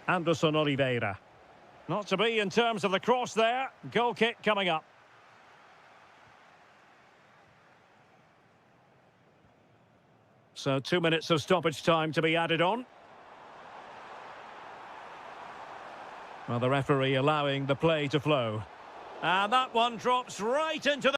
Anderson Oliveira. Not to be in terms of the cross there. Goal kick coming up. So 2 minutes of stoppage time to be added on. Well, the referee allowing the play to flow. And that one drops right into the...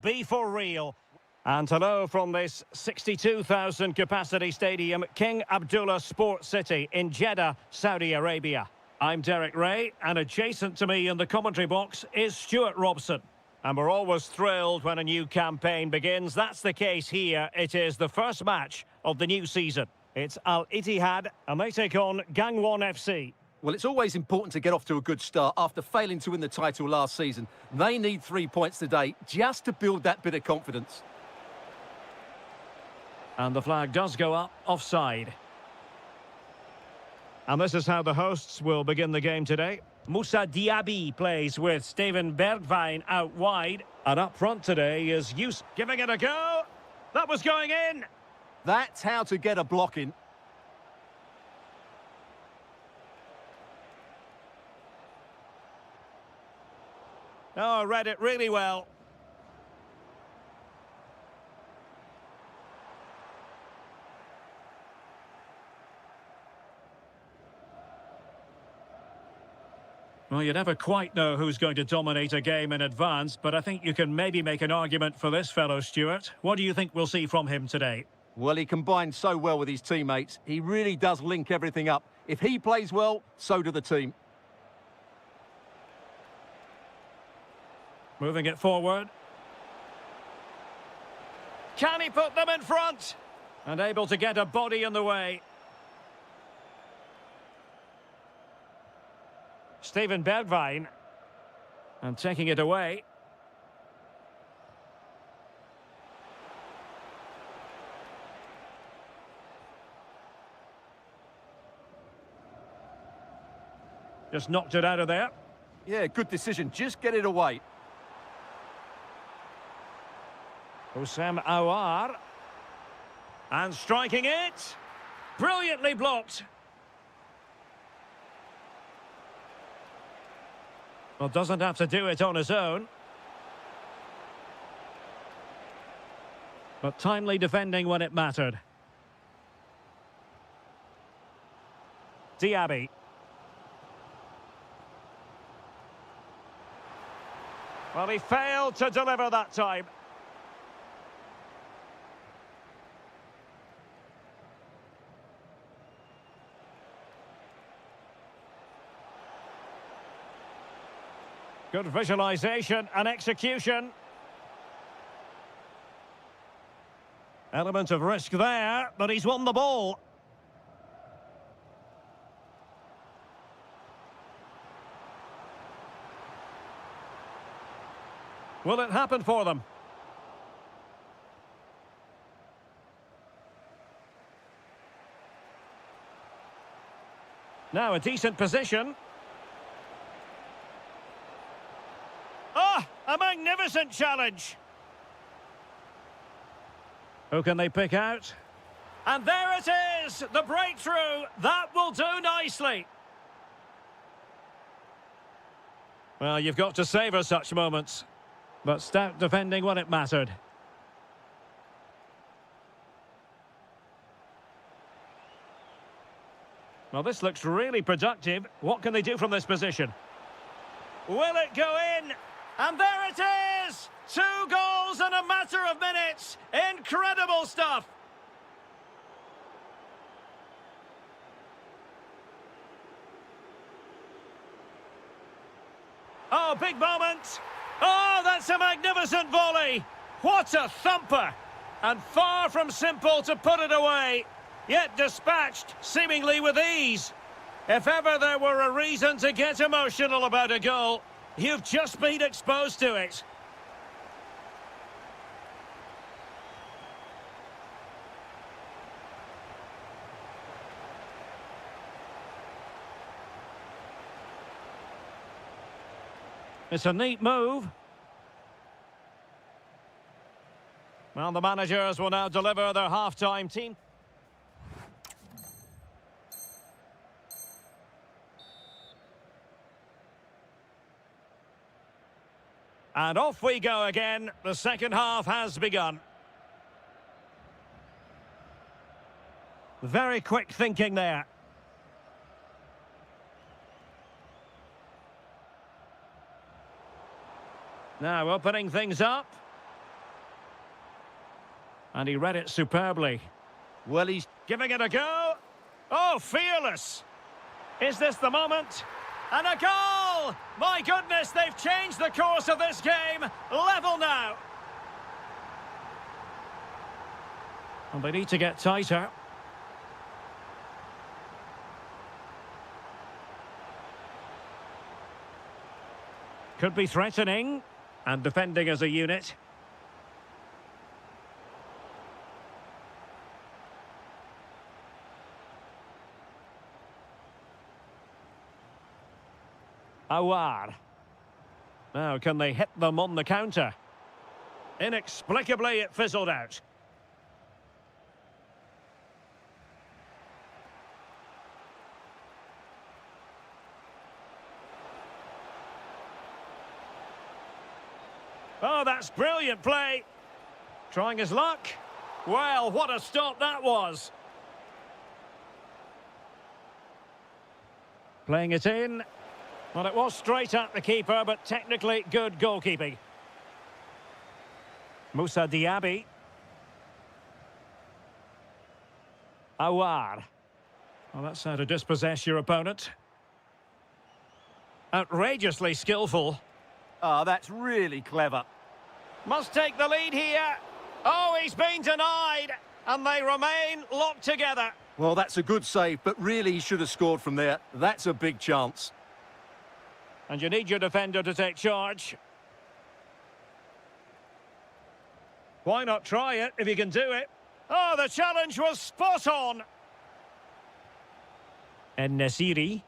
Be for real. And hello from this 62,000 capacity stadium, King Abdullah Sports City in Jeddah, Saudi Arabia. I'm Derek Ray, and adjacent to me in the commentary box is Stuart Robson. And we're always thrilled when a new campaign begins. That's the case here. It is the first match of the new season. It's Al-Ittihad, and they take on Gangwon FC. Well, it's always important to get off to a good start after failing to win the title last season. They need 3 points today just to build that bit of confidence. And the flag does go up, offside. And this is how the hosts will begin the game today. Moussa Diaby plays with Steven Bergwijn out wide. And up front today is Yus giving it a go. That was going in. That's how to get a block in. Oh, read it really well. Well, you never quite know who's going to dominate a game in advance, but I think you can maybe make an argument for this fellow, Stuart. What do you think we'll see from him today? Well, he combines so well with his teammates. He really does link everything up. If he plays well, so do the team. Moving it forward. Can he put them in front? And able to get a body in the way. Steven Bergwijn. And taking it away. Just knocked it out of there. Yeah, good decision. Just get it away. Houssem Aouar. And striking it. Brilliantly blocked. Well, doesn't have to do it on his own. But timely defending when it mattered. Diaby. Well, he failed to deliver that time. Good visualization and execution. Element of risk there, but he's won the ball. Will it happen for them? Now a decent position. A magnificent challenge. Who can they pick out? And there it is, the breakthrough. That will do nicely. Well, you've got to savour such moments. But stout defending when it mattered. Well, this looks really productive. What can they do from this position? Will it go in? And there it is! 2 goals in a matter of minutes. Incredible stuff. Oh, big moment. Oh, that's a magnificent volley. What a thumper. And far from simple to put it away, yet dispatched seemingly with ease. If ever there were a reason to get emotional about a goal, you've just been exposed to it. It's a neat move. Well, the managers will now deliver their half-time team. And off we go again. The second half has begun. Very quick thinking there. Now opening things up. And he read it superbly. Well, he's Giving it a go. Oh, fearless. Is this the moment? And a goal! My goodness, they've changed the course of this game. Level now. And they need to get tighter. Could be threatening. And defending as a unit. Awar. Now, can they hit them on the counter? Inexplicably, it fizzled out. Oh, that's brilliant play. Trying his luck. Well, what a stop that was. Playing it in. Well, it was straight at the keeper, but technically good goalkeeping. Moussa Diaby. Awar. Well, that's how to dispossess your opponent. Outrageously skillful. Oh, that's really clever. Must take the lead here. Oh, he's been denied. And they remain locked together. Well, that's a good save, but really he should have scored from there. That's a big chance. And you need your defender to take charge. Why not try it if you can do it? Oh, the challenge was spot on. And Nasiri.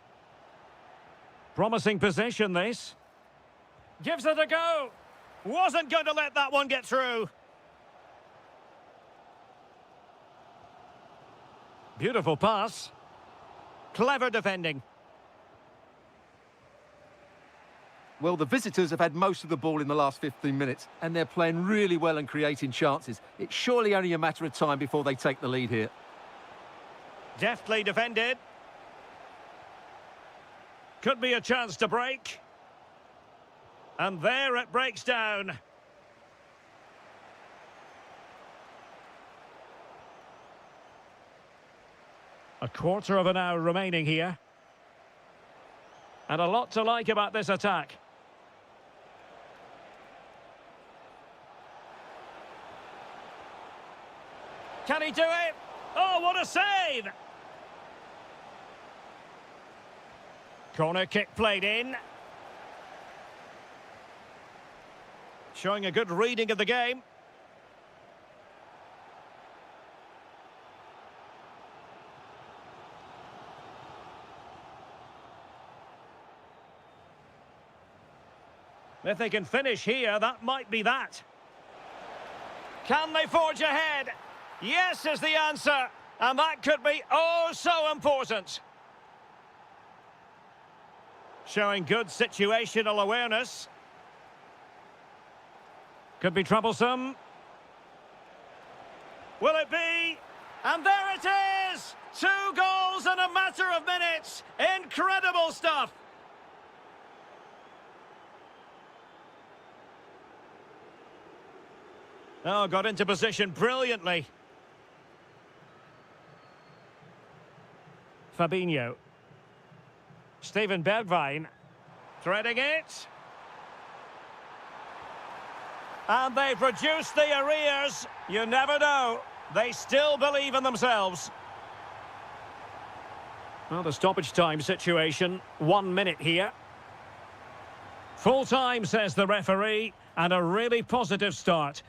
Promising position, this. Gives it a go. Wasn't going to let that one get through. Beautiful pass. Clever defending. Well, the visitors have had most of the ball in the last 15 minutes, and they're playing really well and creating chances. It's surely only a matter of time before they take the lead here. Deftly defended. Could be a chance to break. And there it breaks down. A quarter of an hour remaining here. And a lot to like about this attack. Can he do it? Oh, what a save! Corner kick played in. Showing a good reading of the game. If they can finish here, that might be that. Can they forge ahead? Yes is the answer. And that could be oh so important. Showing good situational awareness. Could be troublesome. Will it be? And there it is! 2 goals in a matter of minutes. Incredible stuff. Oh, got into position brilliantly. Fabinho. Steven Bergwijn. Threading it. And they've reduced the arrears. You never know. They still believe in themselves. Well, the stoppage time situation. 1 minute here. Full time, says the referee. And a really positive start.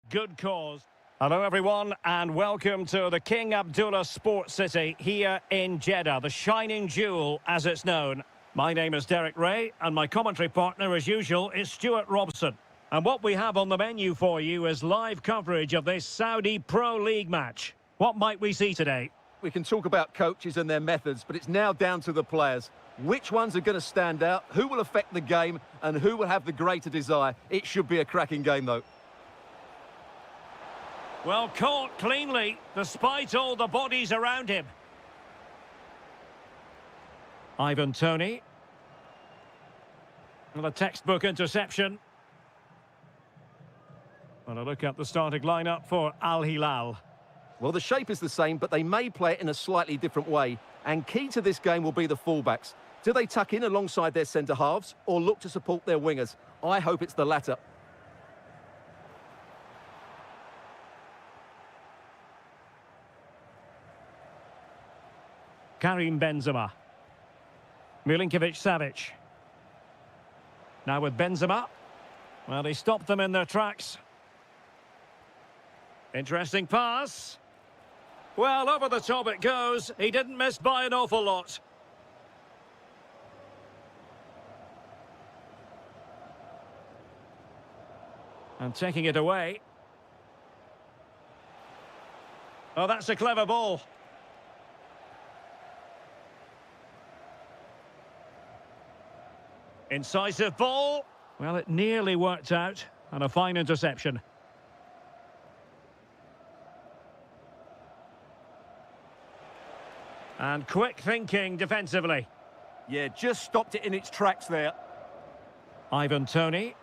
good cause. Hello everyone and welcome to the King Abdullah Sports City here in Jeddah, the shining jewel as it's known. My name is Derek Ray and my commentary partner as usual is Stuart Robson. And what we have on the menu for you is live coverage of this Saudi Pro League match. What might we see today? We can talk about coaches and their methods, but it's now down to the players. Which ones are going to stand out, who will affect the game, and who will have the greater desire? It should be a cracking game, though. Well, caught cleanly, despite all the bodies around him. Ivan Toney. Well, a textbook interception. Well, a look at the starting lineup for Al-Hilal. Well, the shape is the same, but they may play it in a slightly different way. And key to this game will be the fullbacks. Do they tuck in alongside their centre-halves or look to support their wingers? I hope it's the latter. Karim Benzema. Milinkovic-Savic. Now with Benzema. Well, he stopped them in their tracks. Interesting pass. Well, over the top it goes. He didn't miss by an awful lot. And taking it away. Oh, that's a clever ball. Incisive ball. Well, it nearly worked out. And a fine interception. And quick thinking defensively. Yeah, just stopped it in its tracks there. Ivan Toney.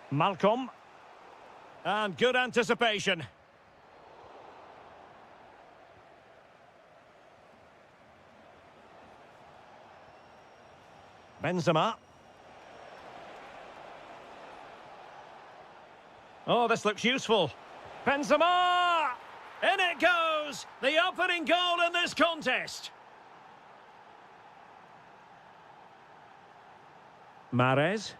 Malcolm. And good anticipation. Benzema. Oh, this looks useful. Benzema! In it goes! The opening goal in this contest. Mahrez.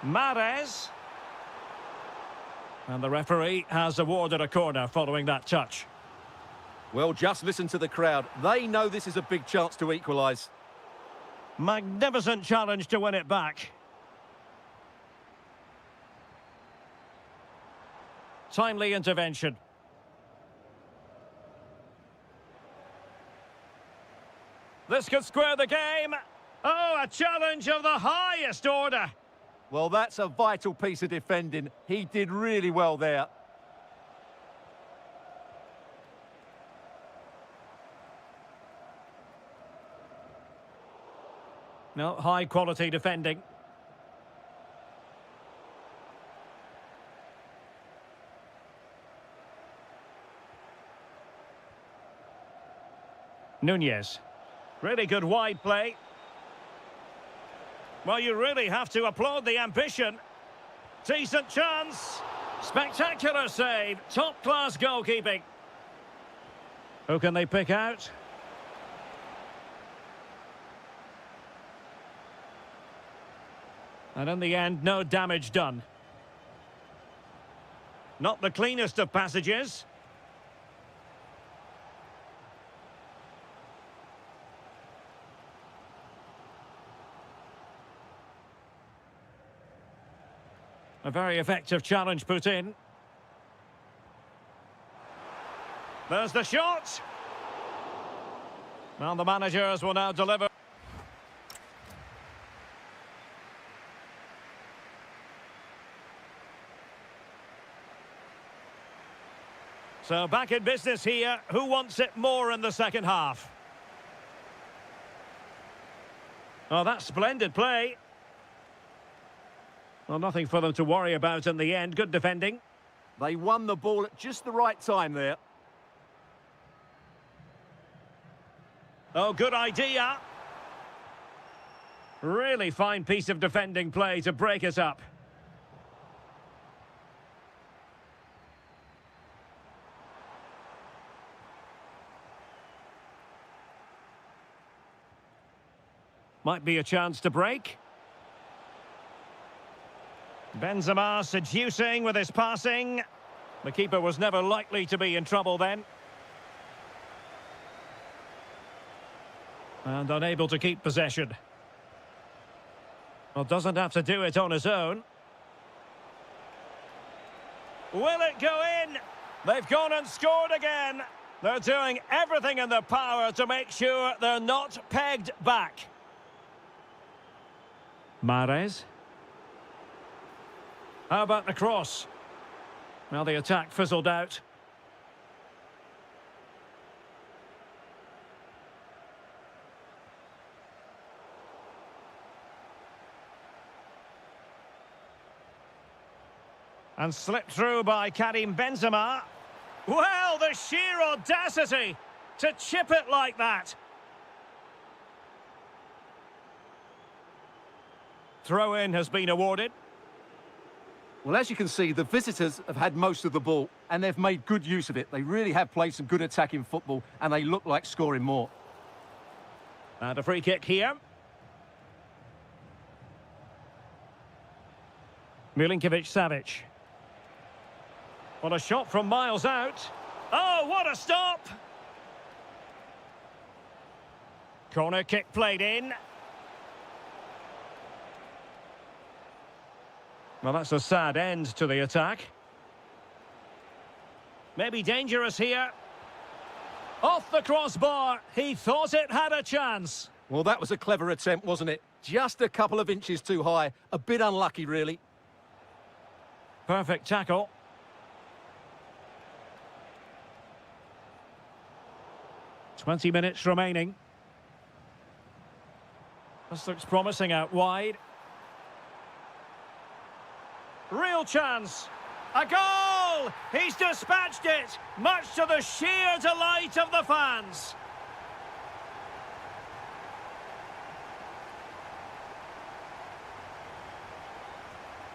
Mahrez. And the referee has awarded a corner following that touch. Well, just listen to the crowd. They know this is a big chance to equalise. Magnificent challenge to win it back. Timely intervention. This could square the game. Oh, a challenge of the highest order. Well, that's a vital piece of defending. He did really well there. No, high-quality defending. Nunez. Really good wide play. Well, you really have to applaud the ambition. Decent chance. Spectacular save. Top-class goalkeeping. Who can they pick out? And in the end, no damage done. Not the cleanest of passages. A very effective challenge put in. There's the shot. Well, the managers will now deliver. So back in business here. Who wants it more in the second half? Oh, that's splendid play. Well, nothing for them to worry about in the end. Good defending. They won the ball at just the right time there. Oh, good idea. Really fine piece of defending play to break us up. Might be a chance to break. Benzema seducing with his passing. The keeper was never likely to be in trouble then. And unable to keep possession. Well, doesn't have to do it on his own. Will it go in? They've gone and scored again. They're doing everything in their power to make sure they're not pegged back. Mahrez. How about the cross? Well, the attack fizzled out. And slipped through by Karim Benzema. Well, the sheer audacity to chip it like that. Throw-in has been awarded. Well, as you can see, the visitors have had most of the ball, and they've made good use of it. They really have played some good attacking football, and they look like scoring more. And a free kick here. Milinkovic-Savic. What a shot from miles out. Oh, what a stop! Corner kick played in. Well, that's a sad end to the attack. Maybe dangerous here. Off the crossbar. He thought it had a chance. Well, that was a clever attempt, wasn't it? Just a couple of inches too high. A bit unlucky, really. Perfect tackle. "20 minutes remaining. This looks promising out wide. Real chance. A goal! He's dispatched it, much to the sheer delight of the fans.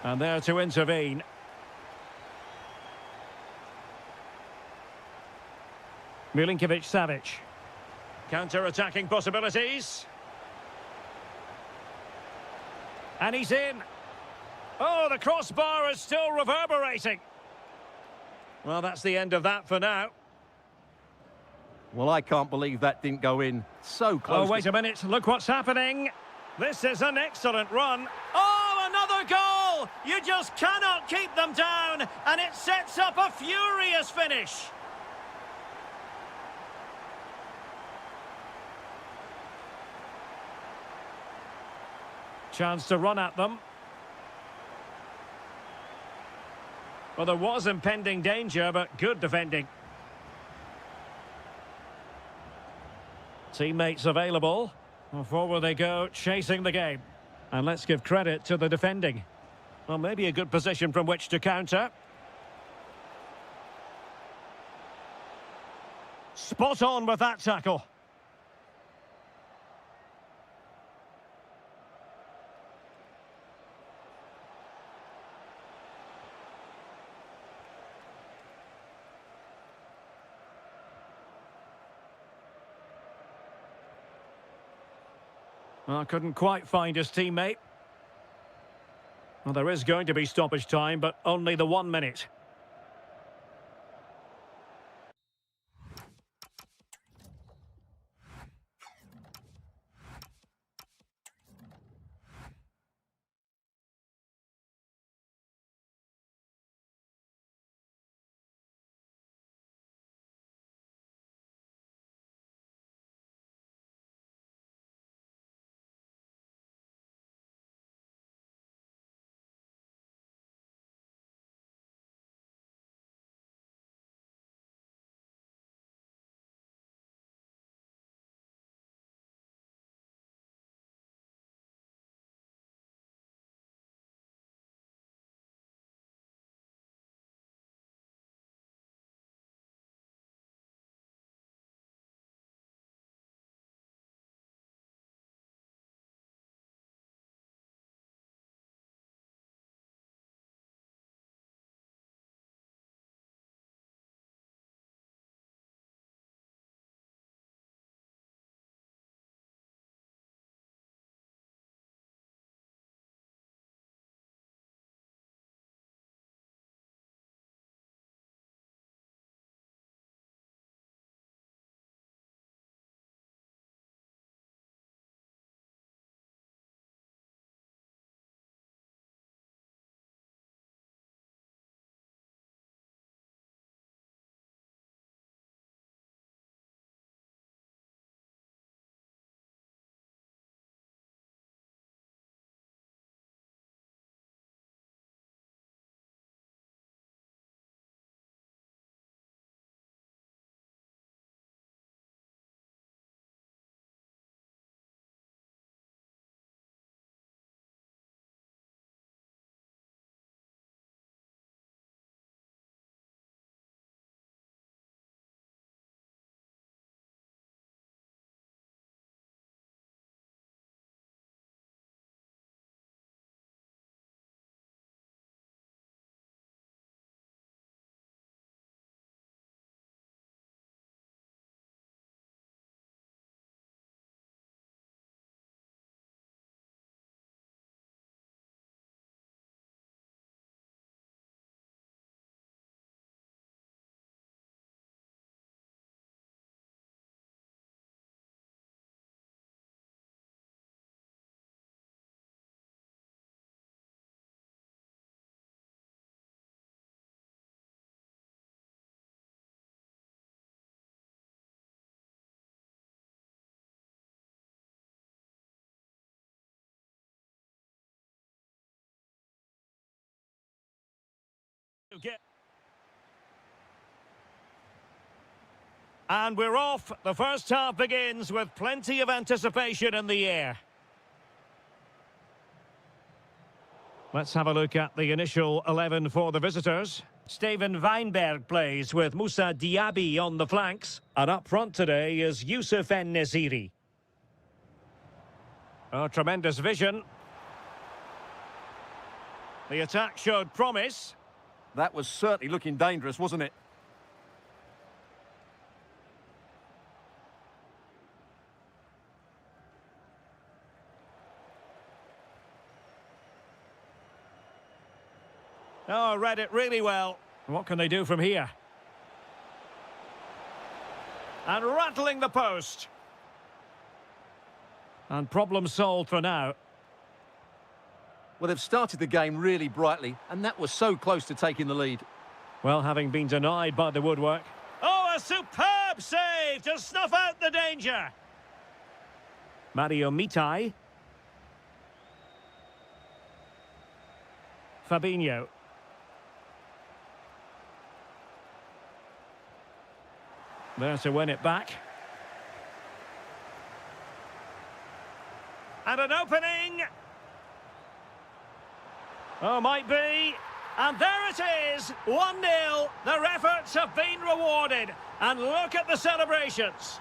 And there to intervene. Milinkovic-Savic. Counter-attacking possibilities. And he's in. Oh, the crossbar is still reverberating. Well, that's the end of that for now. Well, I can't believe that didn't go in. So close. Oh, wait a minute. Look what's happening. This is an excellent run. Oh, another goal! You just cannot keep them down, and it sets up a furious finish. Chance to run at them. Well, there was impending danger, but good defending. Teammates available. Well, forward they go, chasing the game. And let's give credit to the defending. Well, maybe a good position from which to counter. Spot on with that tackle. Well, couldn't quite find his teammate. Well, there is going to be stoppage time, but only the 1 minute. get... And we're off. The first half begins with plenty of anticipation in the air. Let's have a look at the initial 11 for the visitors. Steven Weinberg plays with Moussa Diaby on the flanks. And up front today is Youssef En-Nesyri. Oh, tremendous vision. The attack showed promise. That was certainly looking dangerous, wasn't it? Oh, read it really well. What can they do from here? And rattling the post. And problem solved for now. Well, they've started the game really brightly, and that was so close to taking the lead. Well, having been denied by the woodwork. Oh, a superb save to snuff out the danger. Mario Mitai. Fabinho. There to win it back. And an opening. Oh, might be. And there it is, 1-0. Their efforts have been rewarded. And look at the celebrations.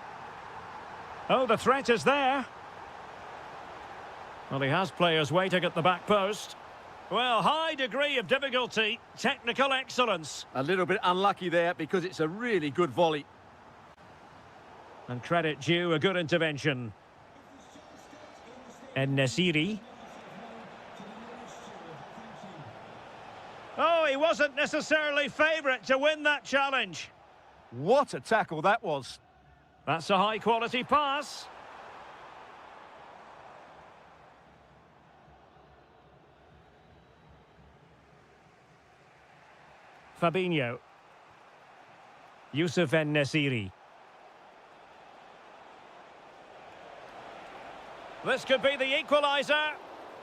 Oh, the threat is there. Well, he has players waiting at the back post. Well, high degree of difficulty, technical excellence. A little bit unlucky there because it's a really good volley. And credit due, a good intervention. En-Nesyri. Oh, he wasn't necessarily favourite to win that challenge. What a tackle that was. That's a high-quality pass. Fabinho. Youssef En-Nesyri. This could be the equaliser.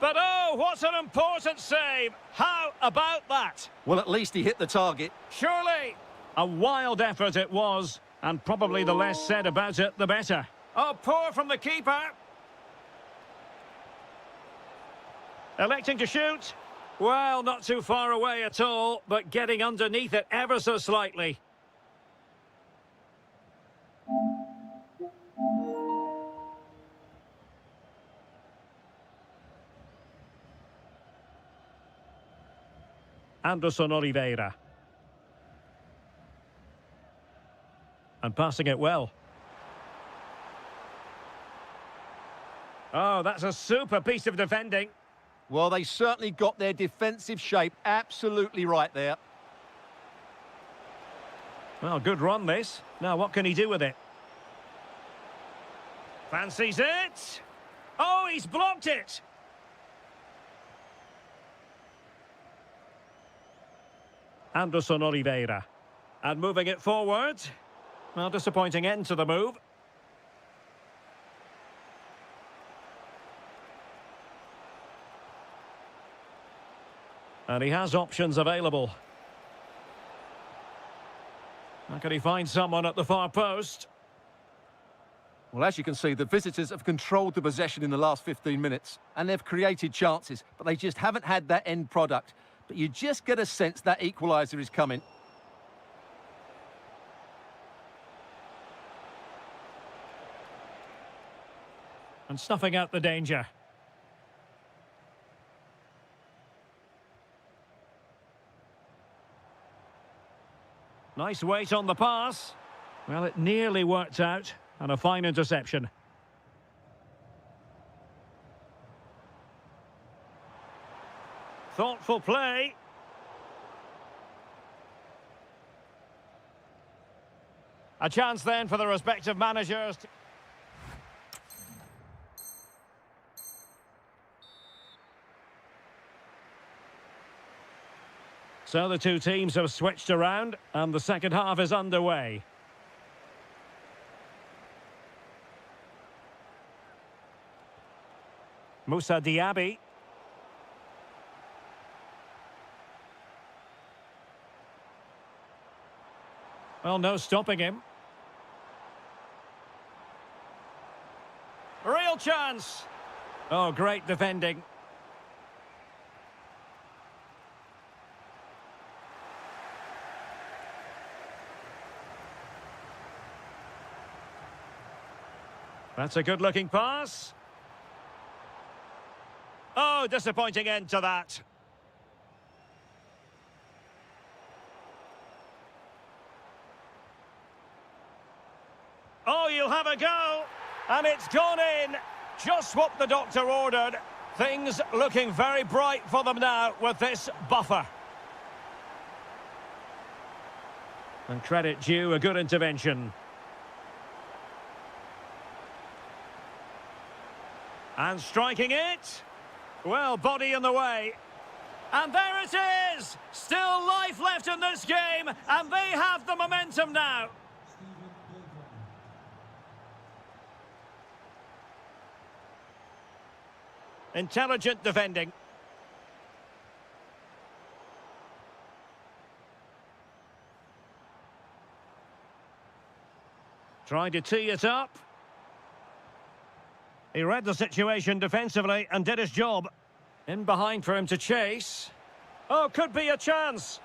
But oh, what an important save. How about that? Well, at least he hit the target. Surely. A wild effort it was. And probably the less said about it, the better. Oh, poor from the keeper. Electing to shoot. Well, not too far away at all, but getting underneath it ever so slightly. Anderson Oliveira. And passing it well. Oh, that's a super piece of defending. Well, they certainly got their defensive shape absolutely right there. Well, good run this. Now, what can he do with it? Fancies it. Oh, he's blocked it. Anderson Oliveira. And moving it forward. Well, disappointing end to the move. And he has options available. How can he find someone at the far post? Well, as you can see, the visitors have controlled the possession in the last 15 minutes, and they've created chances, but they just haven't had that end product. But you just get a sense that equaliser is coming. And snuffing out the danger. Nice weight on the pass. Well, it nearly worked out. And a fine interception. Thoughtful play. A chance then for the respective managers to... So the two teams have switched around and the second half is underway. Moussa Diaby. Well, no stopping him. Real chance. Oh, great defending. That's a good-looking pass. Oh, disappointing end to that. Oh, you'll have a go. And it's gone in. Just what the doctor ordered. Things looking very bright for them now with this buffer. And credit due, a good intervention. And striking it. Well, body in the way. And there it is! Still life left in this game, and they have the momentum now. Intelligent defending. Trying to tee it up. He read the situation defensively and did his job. In behind for him to chase. Oh, could be a chance.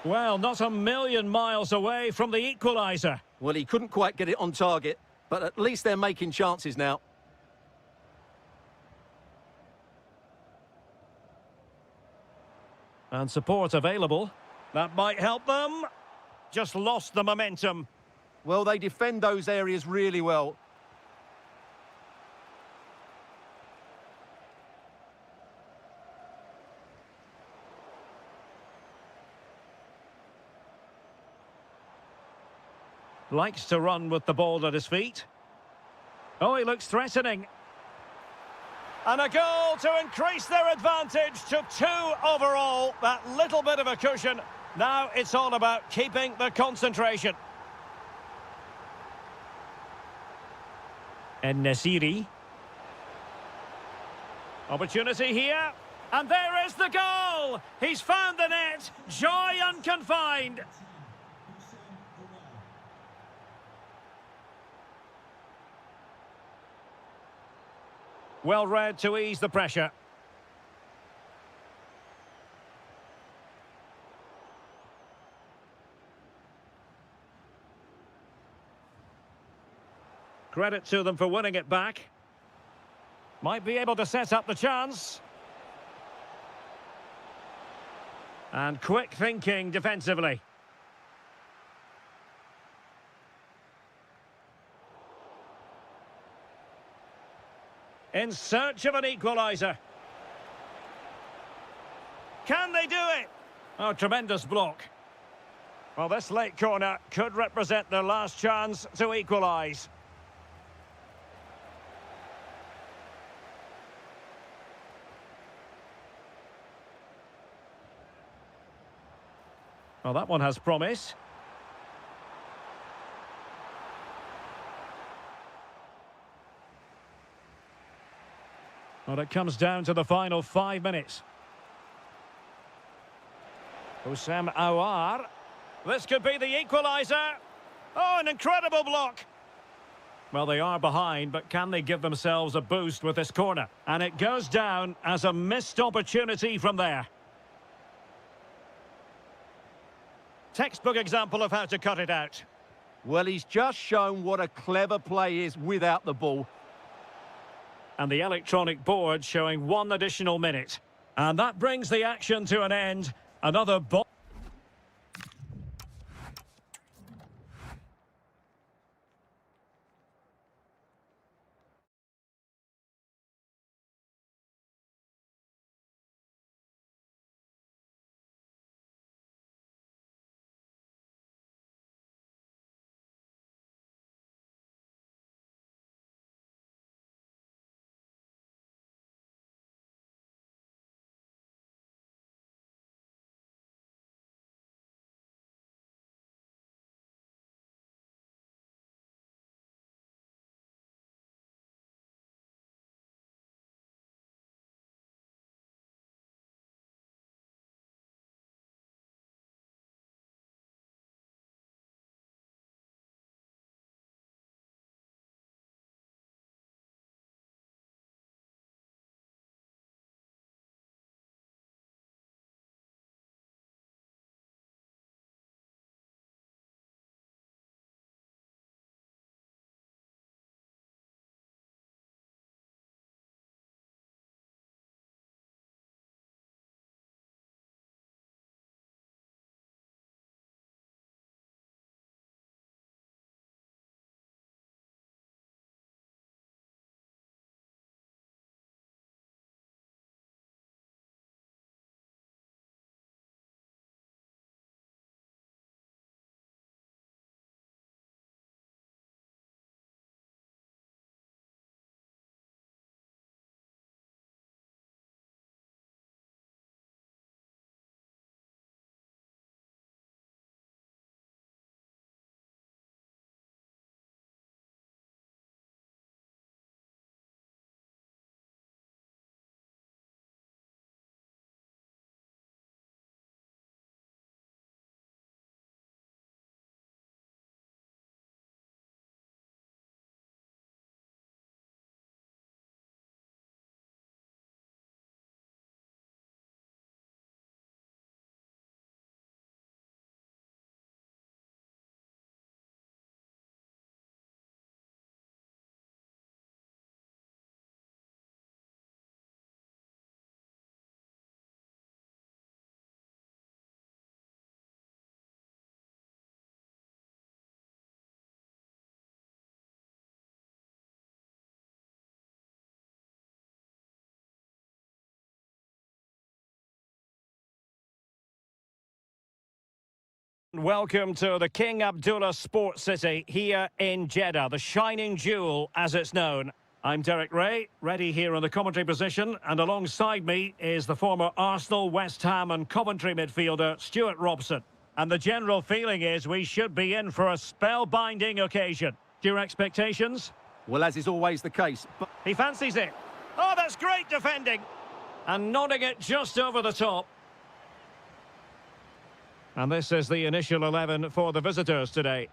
Well, not a million miles away from the equaliser. Well, he couldn't quite get it on target, but at least they're making chances now. And support available. That might help them. Just lost the momentum. Well, they defend those areas really well. Likes to run with the ball at his feet. Oh, he looks threatening. And a goal to increase their advantage to 2 overall. That little bit of a cushion. Now it's all about keeping the concentration. And Nasiri. Opportunity here. And there is the goal. He's found the net. Joy unconfined. Well read to ease the pressure. Credit to them for winning it back. Might be able to set up the chance. And quick thinking defensively. In search of an equaliser. Can they do it? Oh, tremendous block. Well, this late corner could represent their last chance to equalise. Well, that one has promise. Well, it comes down to the final 5 minutes. Oussam Aouar. This could be the equaliser. Oh, an incredible block. Well, they are behind, but can they give themselves a boost with this corner? And it goes down as a missed opportunity from there. Textbook example of how to cut it out. Well, he's just shown what a clever play is without the ball. And the electronic board showing 1 additional minute. And that brings the action to an end. Another ball. Welcome to the King Abdullah Sports City here in Jeddah, the shining jewel as it's known. I'm Derek Ray, ready here in the commentary position, and alongside me is the former Arsenal, West Ham and Coventry midfielder Stuart Robson. And the general feeling is we should be in for a spellbinding occasion. Your expectations? Well, as is always the case, but He fancies it. Oh, that's great defending. And nodding it just over the top. And this is the initial 11 for the visitors today.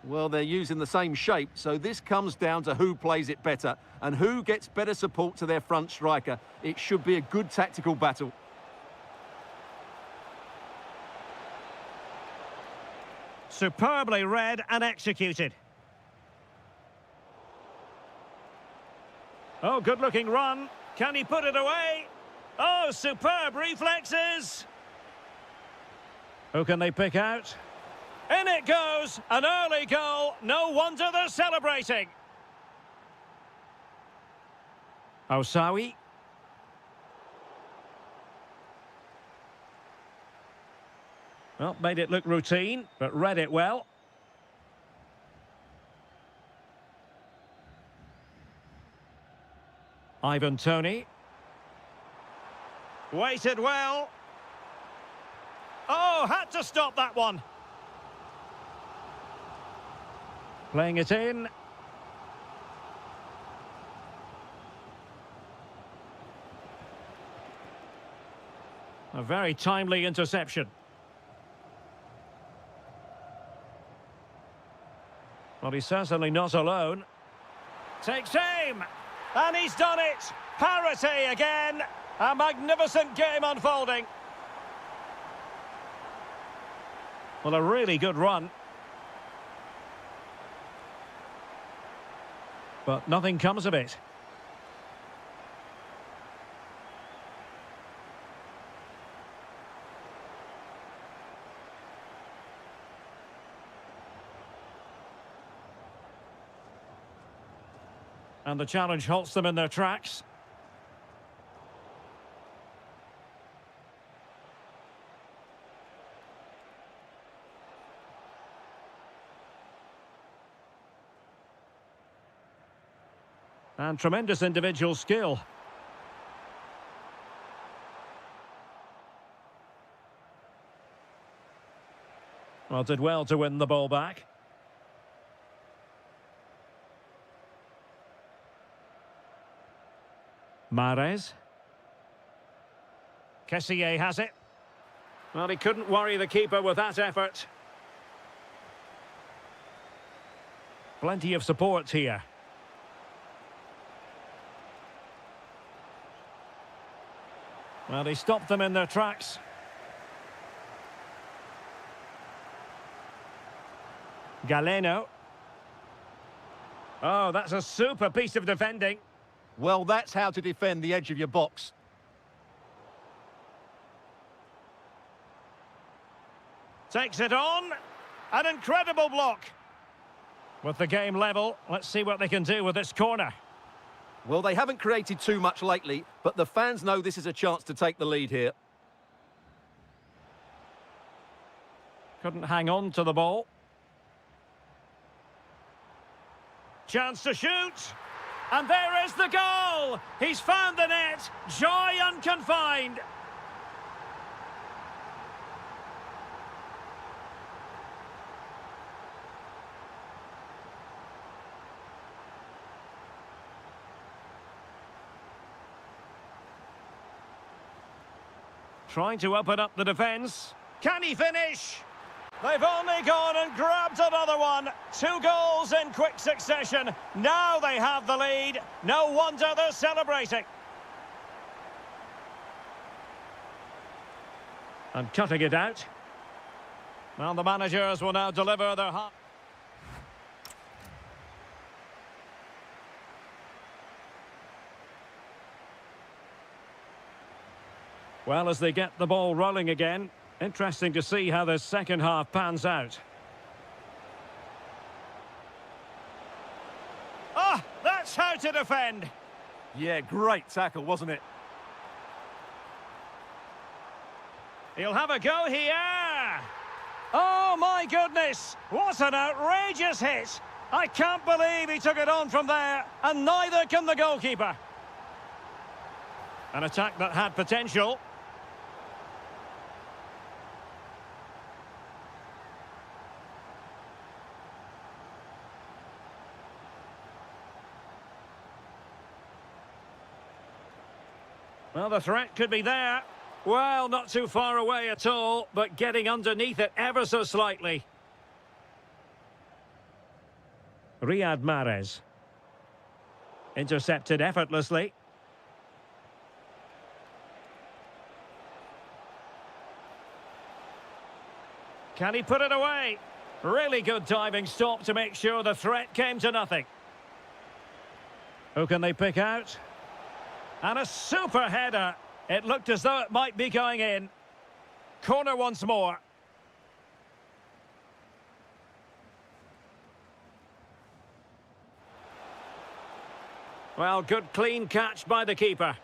well, they're using the same shape, so this comes down to who plays it better and who gets better support to their front striker. It should be a good tactical battle. Superbly read and executed. Oh, good-looking run. Can he put it away? Oh, superb reflexes. Who can they pick out? In it goes, an early goal. No wonder they're celebrating. Osawi. Well, made it look routine, but read it well. Ivan Toney. Waited well. Oh, had to stop that one. Playing it in. A very timely interception. Well, he's certainly not alone. Takes aim. And he's done it. Parity again. A magnificent game unfolding. Well, a really good run. But nothing comes of it. And the challenge halts them in their tracks. And tremendous individual skill. Well, did well to win the ball back. Mahrez. Kessié has it. Well, he couldn't worry the keeper with that effort. Plenty of support here. Well, he stopped them in their tracks. Galeno. Oh, that's a super piece of defending. Well, that's how to defend the edge of your box. Takes it on. An incredible block. With the game level, let's see what they can do with this corner. Well, they haven't created too much lately, but the fans know this is a chance to take the lead here. Couldn't hang on to the ball. Chance to shoot. And there is the goal! He's found the net! Joy unconfined! Trying to open up the defence. Can he finish? They've only gone and grabbed another one. 2 goals in quick succession. Now they have the lead. No wonder they're celebrating. And cutting it out. Well, the managers will now deliver their half. Well, as they get the ball rolling again, interesting to see how the second half pans out. Ah, that's how to defend. Yeah, great tackle, wasn't it? He'll have a go here. Oh, my goodness! What an outrageous hit! I can't believe he took it on from there, and neither can the goalkeeper. An attack that had potential. Well, the threat could be there. Well, not too far away at all, but getting underneath it ever so slightly. Riyad Mahrez. Intercepted effortlessly. Can he put it away? Really good diving stop to make sure the threat came to nothing. Who can they pick out? And a super header. It looked as though it might be going in. Corner once more. Well, good clean catch by the keeper.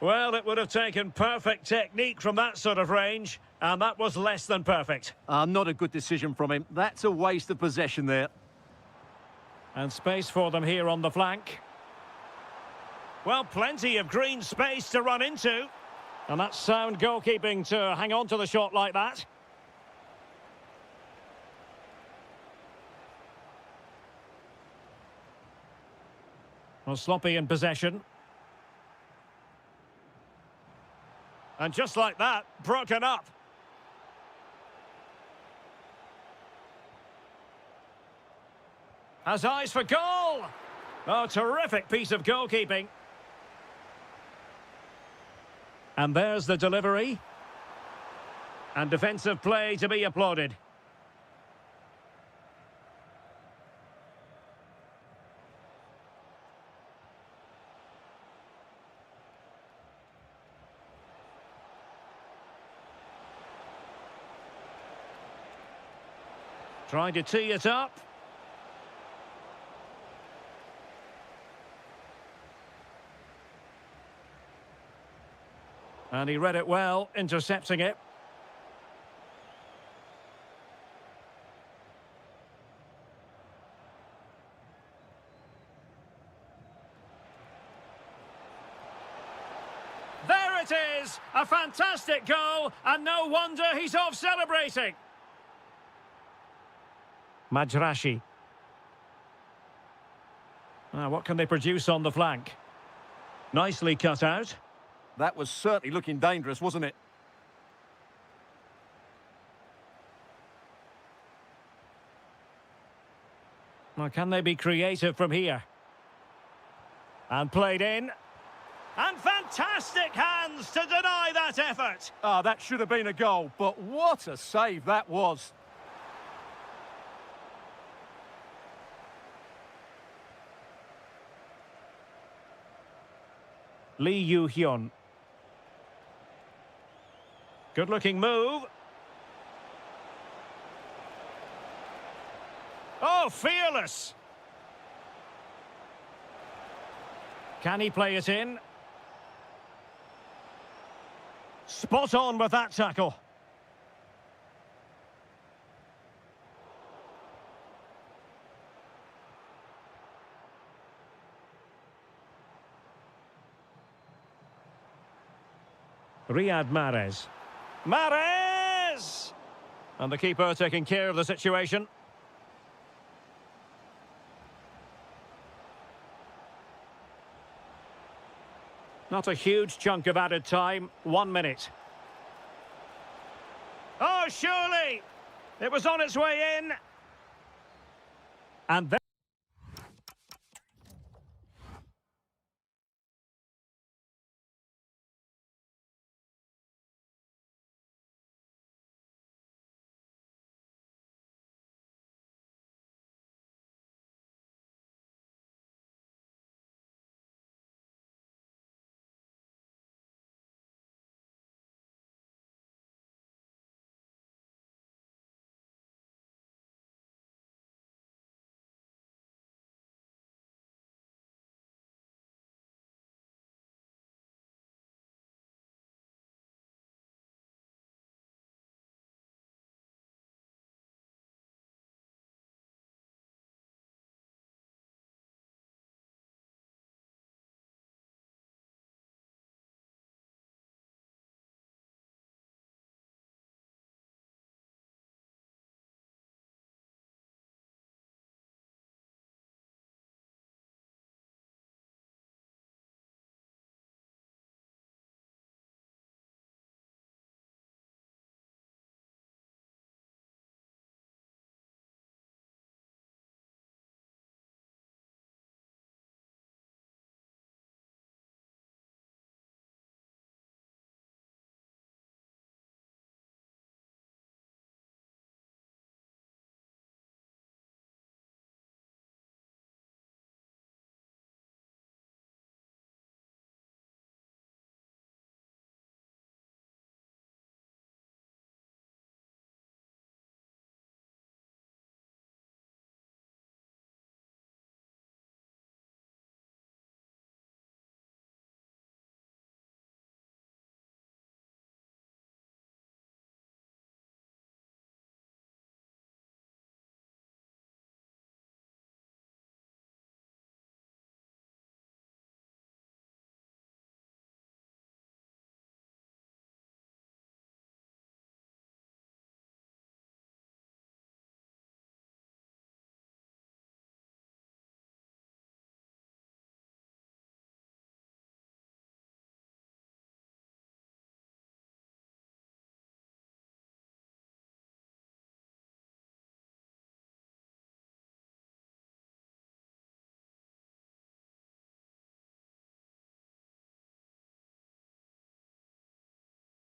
Well, it would have taken perfect technique from that sort of range, and that was less than perfect. Not a good decision from him. That's a waste of possession there. And space for them here on the flank. Well, plenty of green space to run into. And that's sound goalkeeping to hang on to the shot like that. Well, sloppy in possession. And just like that, broken up. Has eyes for goal. Oh, terrific piece of goalkeeping. And there's the delivery. And defensive play to be applauded. Trying to tee it up. And he read it well, intercepting it. There it is! A fantastic goal, and no wonder he's off celebrating. Majrashi. What can they produce on the flank? Nicely cut out. That was certainly looking dangerous, wasn't it? Well, can they be creative from here? And played in. And fantastic hands to deny that effort. That should have been a goal, but what a save that was. Lee Yu-hyun. Good-looking move. Oh, fearless. Can he play it in? Spot on with that tackle. Riyad Mahrez. Mahrez! And the keeper taking care of the situation. Not a huge chunk of added time. 1 minute. Oh, surely! It was on its way in. And then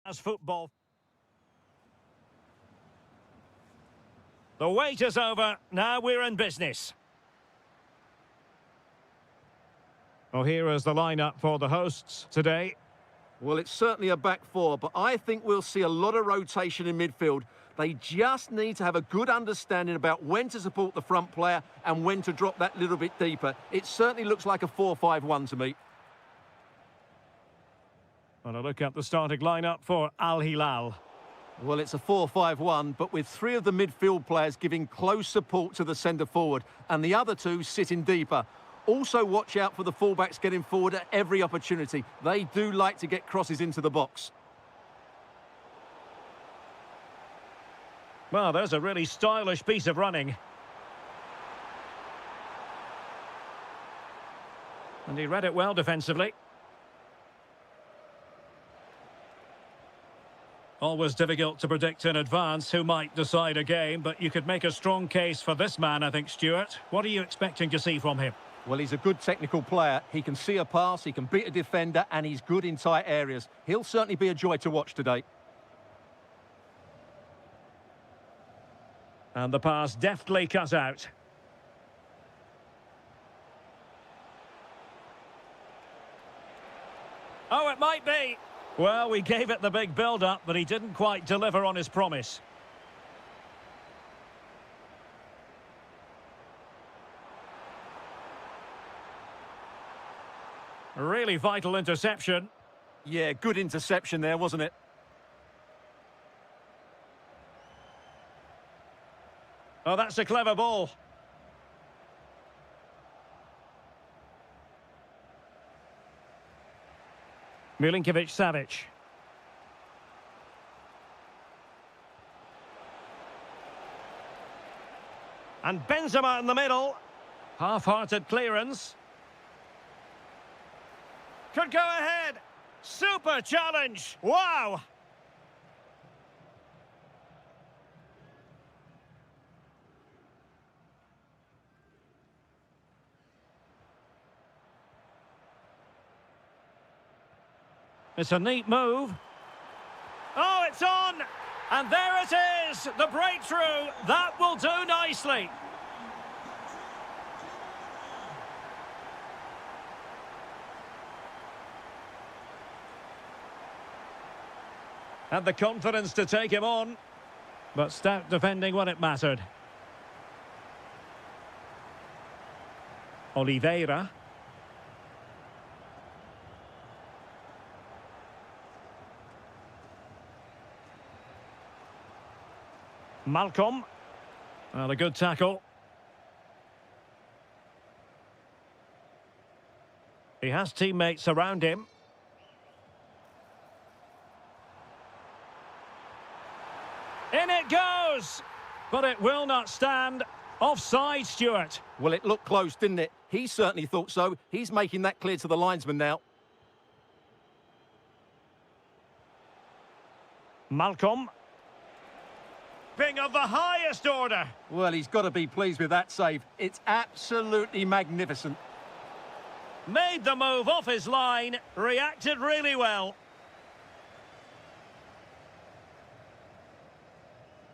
As football. The wait is over. Now we're in business. Well, here is the lineup for the hosts today. Well, it's certainly a back four, but I think we'll see a lot of rotation in midfield. They just need to have a good understanding about when to support the front player and when to drop that little bit deeper. It certainly looks like a 4-5-1 to me. And a look at the starting lineup for Al-Hilal. Well, it's a 4-5-1, but with three of the midfield players giving close support to the centre forward and the other two sitting deeper. Also watch out for the fullbacks getting forward at every opportunity. They do like to get crosses into the box. Well, there's a really stylish piece of running. And he read it well defensively. Always difficult to predict in advance who might decide a game, but you could make a strong case for this man, I think, Stuart. What are you expecting to see from him? Well, he's a good technical player. He can see a pass, he can beat a defender, and he's good in tight areas. He'll certainly be a joy to watch today. And the pass deftly cut out. Oh, it might be. Well, we gave it the big build-up, but he didn't quite deliver on his promise. A really vital interception. Yeah, good interception there, wasn't it? Oh, that's a clever ball. Milinkovic-Savic. And Benzema in the middle. Half-hearted clearance. Could go ahead. Super challenge. Wow. It's a neat move. Oh, it's on! And there it is! The breakthrough! That will do nicely! Had the confidence to take him on, but stout defending when it mattered. Oliveira. Malcolm. Well, a good tackle. He has teammates around him. In it goes! But it will not stand. Offside, Stuart. Well, it looked close, didn't it? He certainly thought so. He's making that clear to the linesman now. Malcolm. Being of the highest order. Well, he's got to be pleased with that save. It's absolutely magnificent. Made the move off his line. Reacted really well.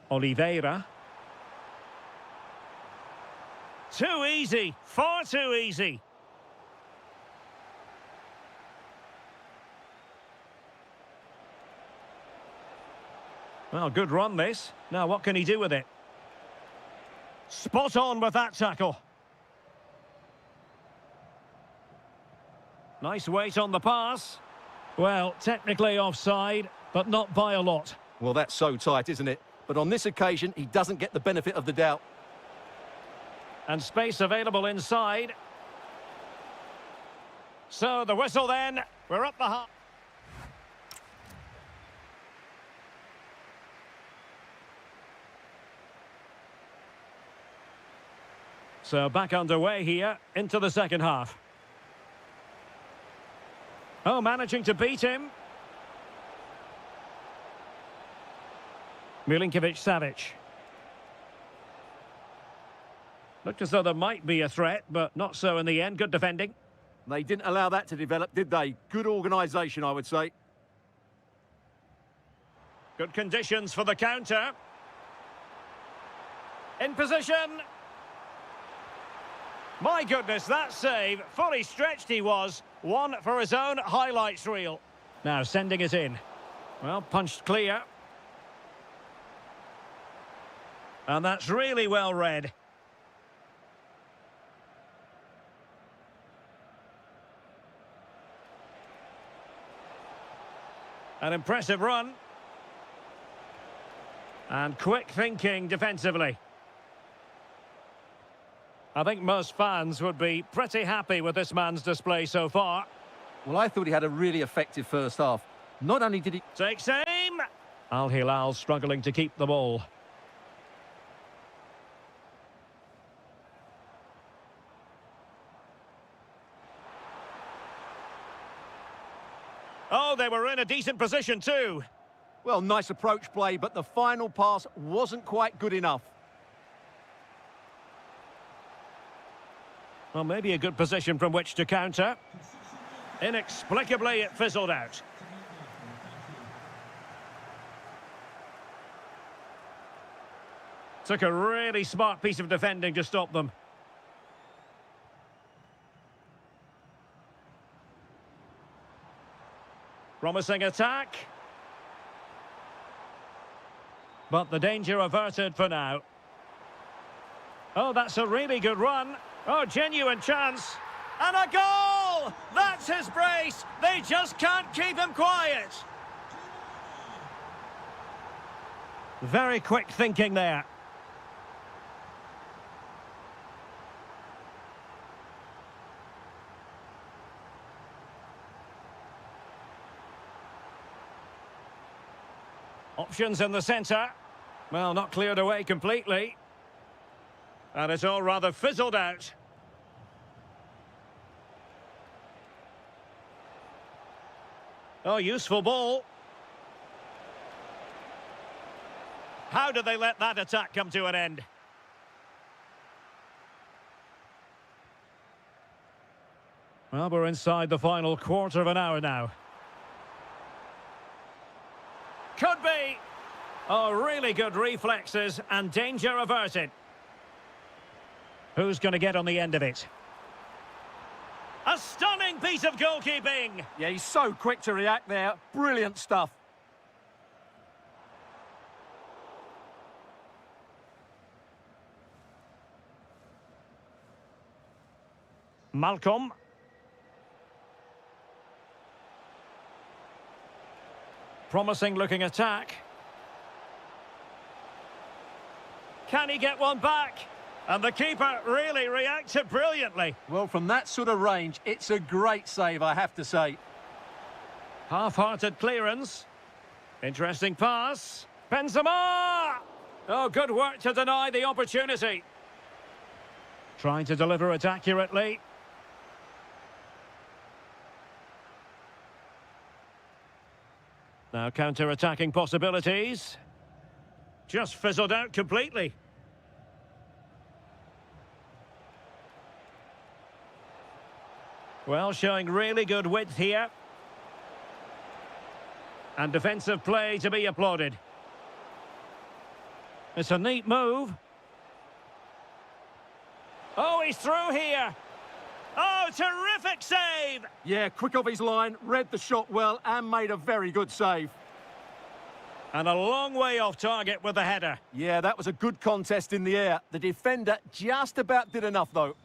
Oliveira. Too easy. Far too easy. Well, good run this. Now, what can he do with it? Spot on with that tackle. Nice weight on the pass. Well, technically offside, but not by a lot. Well, that's so tight, isn't it? But on this occasion, he doesn't get the benefit of the doubt. And space available inside. So, the whistle then. We're up the half. So back underway here into the second half. Oh, managing to beat him. Milinkovic-Savic. Looked as though there might be a threat, but not so in the end. Good defending. They didn't allow that to develop, did they? Good organisation, I would say. Good conditions for the counter. In position. My goodness, that save. Fully stretched he was. One for his own highlights reel. Now sending it in. Well, punched clear. And that's really well read. An impressive run. And quick thinking defensively. I think most fans would be pretty happy with this man's display so far. Well, I thought he had a really effective first half. Not only did he... Takes aim. Al-Hilal struggling to keep the ball. Oh, they were in a decent position too. Well, nice approach play, but the final pass wasn't quite good enough. Well, maybe a good position from which to counter. Inexplicably, it fizzled out. Took a really smart piece of defending to stop them. Promising attack. But the danger averted for now. Oh, that's a really good run. Oh, genuine chance. And a goal! That's his brace. They just can't keep him quiet. Very quick thinking there. Options in the centre. Well, not cleared away completely. And it's all rather fizzled out. Oh, useful ball. How did they let that attack come to an end? Well, we're inside the final quarter of an hour now. Could be. Oh, really good reflexes and danger averted. Who's going to get on the end of it? A stunning piece of goalkeeping. Yeah, he's so quick to react there. Brilliant stuff. Malcolm. Promising looking attack. Can he get one back? And the keeper really reacted brilliantly. Well, from that sort of range, it's a great save, I have to say. Half-hearted clearance. Interesting pass. Benzema! Oh, good work to deny the opportunity. Trying to deliver it accurately. Now counter-attacking possibilities. Just fizzled out completely. Well, showing really good width here. And defensive play to be applauded. It's a neat move. Oh, he's through here. Oh, terrific save! Yeah, quick off his line, read the shot well and made a very good save. And a long way off target with the header. Yeah, that was a good contest in the air. The defender just about did enough, though.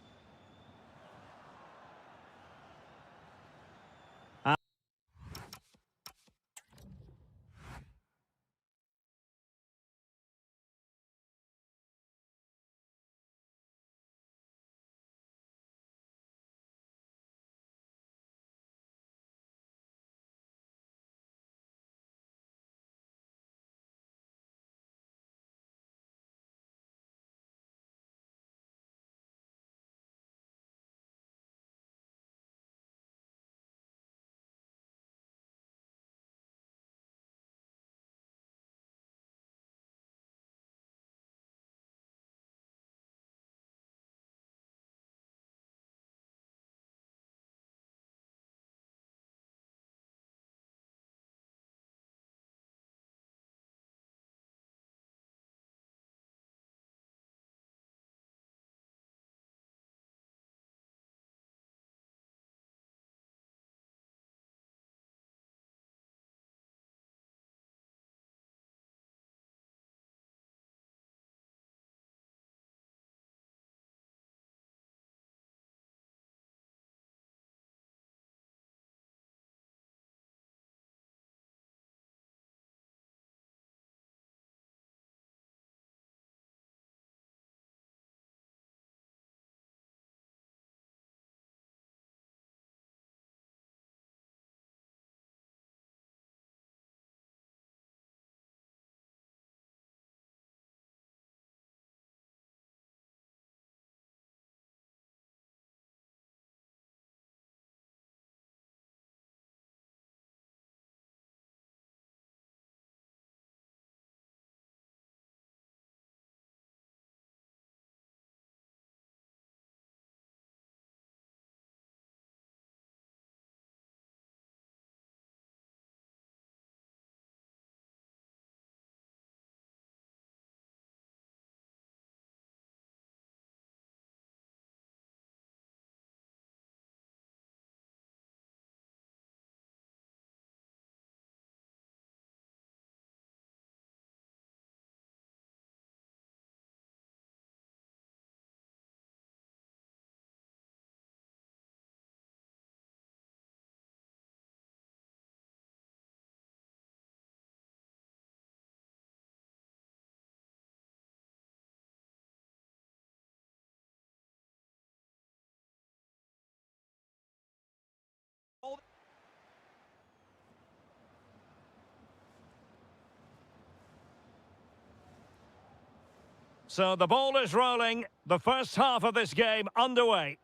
So the ball is rolling. The first half of this game underway.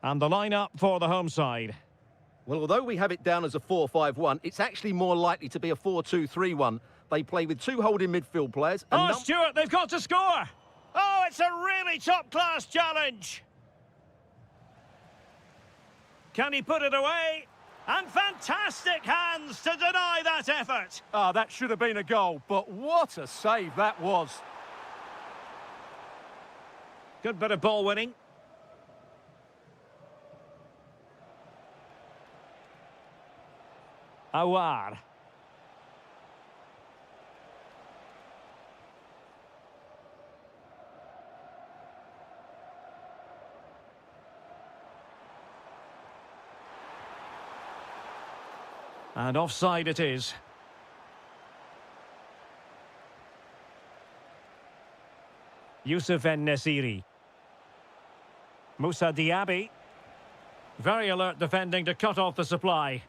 And the lineup for the home side. Well, although we have it down as a 4-5-1, it's actually more likely to be a 4-2-3-1. They play with two holding midfield players. Oh, Stuart, they've got to score! Oh, it's a really top-class challenge! Can he put it away? And fantastic hands to deny that effort! Ah, that should have been a goal, but what a save that was. Good bit of ball winning. Awar. And offside it is. Youssef En-Nesyri. Moussa Diaby. Very alert defending to cut off the supply.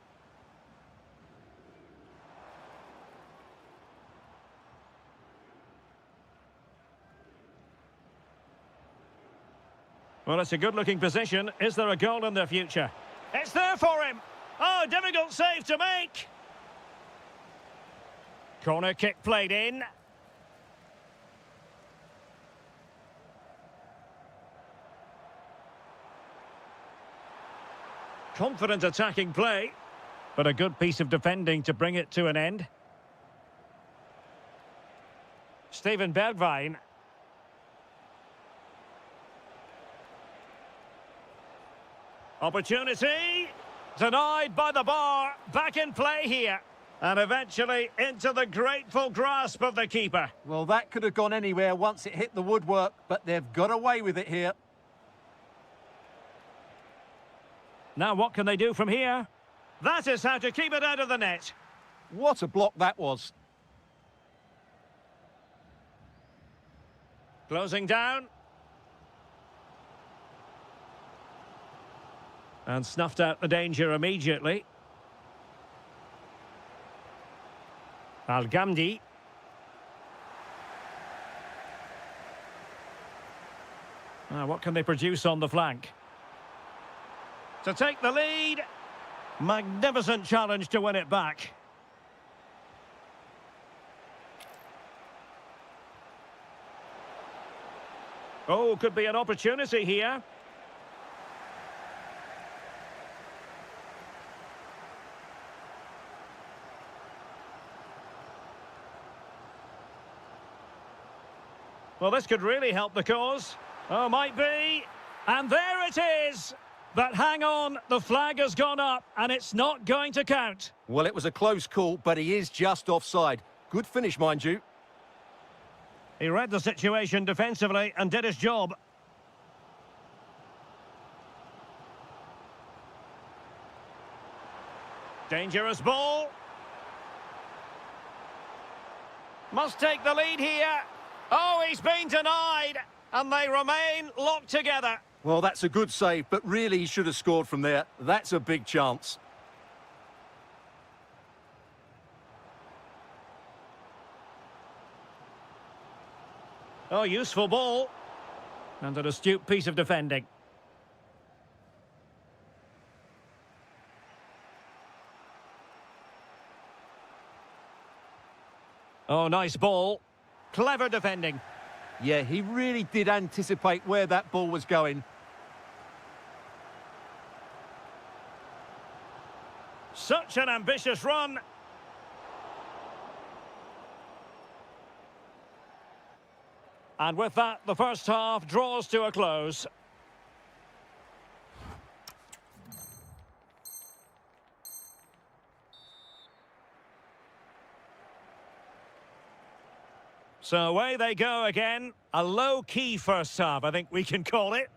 Well, it's a good-looking position. Is there a goal in their future? It's there for him! Oh, difficult save to make! Corner kick played in. Confident attacking play, but a good piece of defending to bring it to an end. Steven Bergwijn. Opportunity, denied by the bar, back in play here. And eventually into the grateful grasp of the keeper. Well, that could have gone anywhere once it hit the woodwork, but they've got away with it here. Now what can they do from here? That is how to keep it out of the net. What a block that was. Closing down. And snuffed out the danger immediately. Al-Ghamdi. What can they produce on the flank? To take the lead. Magnificent challenge to win it back. Oh, could be an opportunity here. Well, this could really help the cause. Oh, might be. And there it is. But hang on, the flag has gone up and it's not going to count. Well, it was a close call, but he is just offside. Good finish, mind you. He read the situation defensively and did his job. Dangerous ball. Must take the lead here. Oh, he's been denied. And they remain locked together. Well, that's a good save, but really he should have scored from there. That's a big chance. Oh, useful ball. And an astute piece of defending. Oh, nice ball. Clever defending. Yeah, he really did anticipate where that ball was going. Such an ambitious run. And with that, the first half draws to a close. So away they go again. A low-key first half, I think we can call it.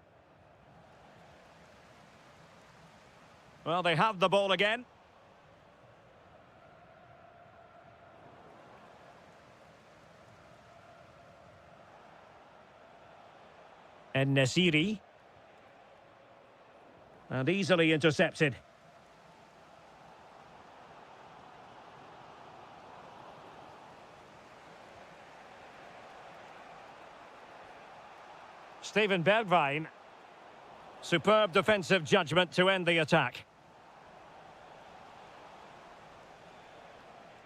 Well, they have the ball again. En-Nesyri. And easily intercepted. Steven Bergwijn. Superb defensive judgment to end the attack.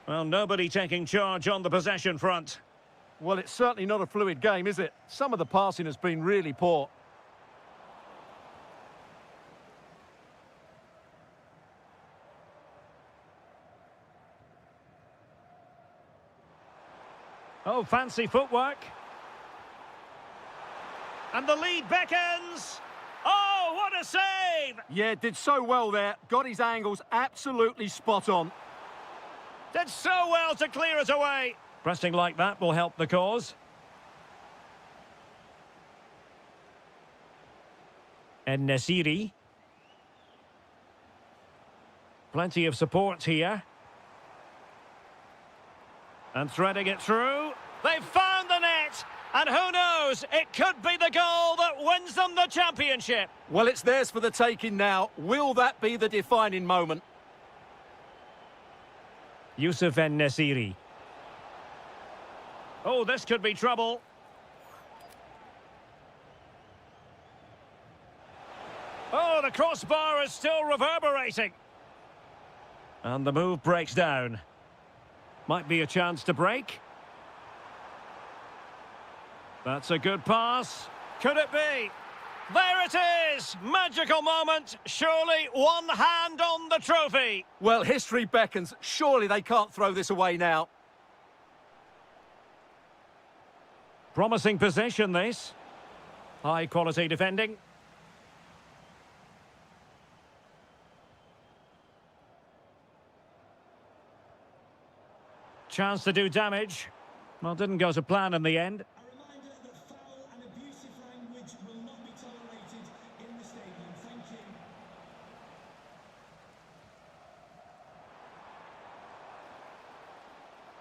Well, nobody taking charge on the possession front. Well, it's certainly not a fluid game, is it? Some of the passing has been really poor. Oh, fancy footwork. And the lead beckons. Oh, what a save! Yeah, did so well there. Got his angles absolutely spot on. Did so well to clear it away. Pressing like that will help the cause. En-Nesyri. Plenty of support here. And threading it through. They've found the net. And who knows, it could be the goal that wins them the championship. Well, it's theirs for the taking now. Will that be the defining moment? Yusuf En-Nesyri. Oh, this could be trouble. Oh, the crossbar is still reverberating. And the move breaks down. Might be a chance to break. That's a good pass. Could it be? There it is! Magical moment. Surely one hand on the trophy. Well, history beckons. Surely they can't throw this away now. Promising position, this. High quality defending. Chance to do damage. Well, didn't go to plan in the end. A reminder that foul and abusive language will not be tolerated in the stadium. Thank you.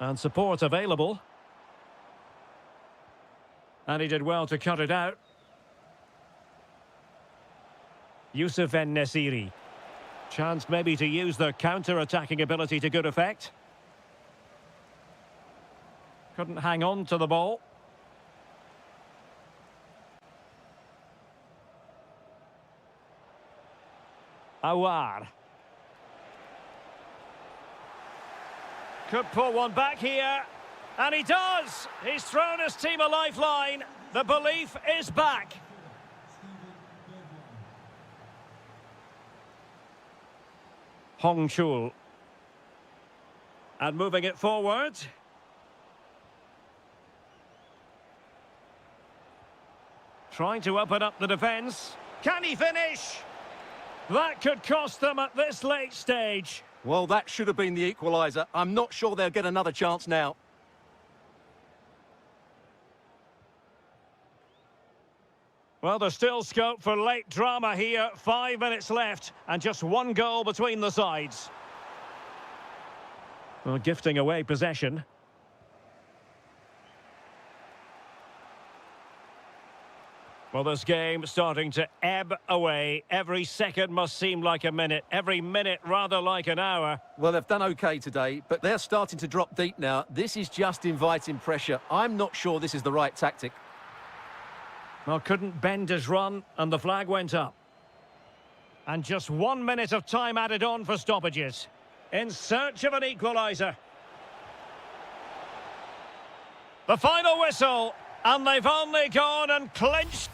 And support available. And he did well to cut it out. Yusuf En-Nesyri. Chance maybe to use the counter-attacking ability to good effect. Couldn't hang on to the ball. Awar. Could pull one back here. And he does! He's thrown his team a lifeline. The belief is back. Hong Chul. And moving it forward. Trying to open up the defence. Can he finish? That could cost them at this late stage. Well, that should have been the equaliser. I'm not sure they'll get another chance now. Well, there's still scope for late drama here. 5 minutes left and just one goal between the sides. Well, gifting away possession. Well, this game starting to ebb away. Every second must seem like a minute. Every minute rather like an hour. Well, they've done okay today, but they're starting to drop deep now. This is just inviting pressure. I'm not sure this is the right tactic. Well, couldn't bend his run, and the flag went up. And just 1 minute of time added on for stoppages. In search of an equaliser. The final whistle, and they've only gone and clinched.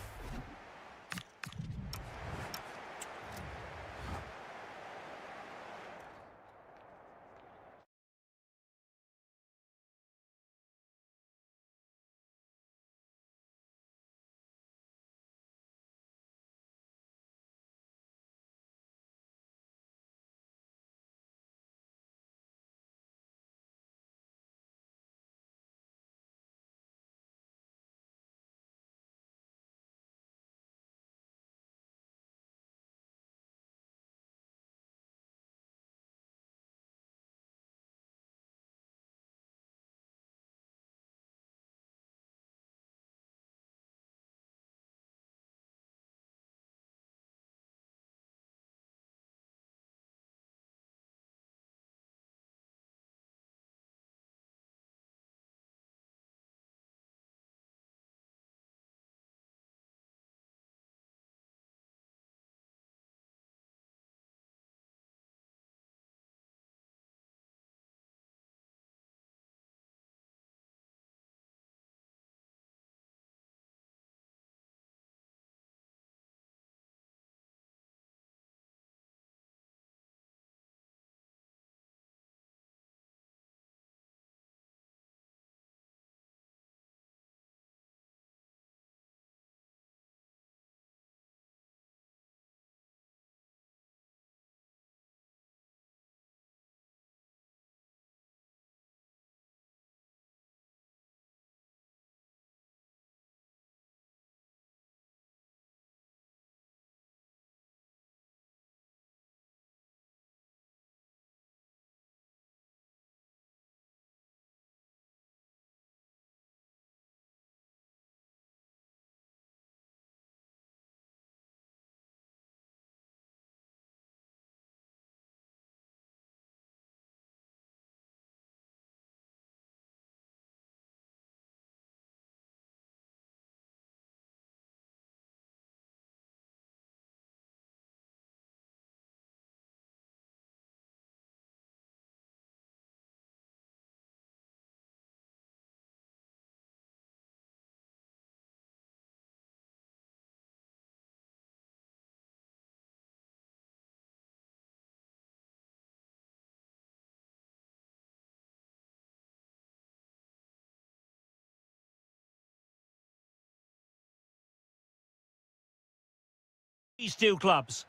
these two clubs.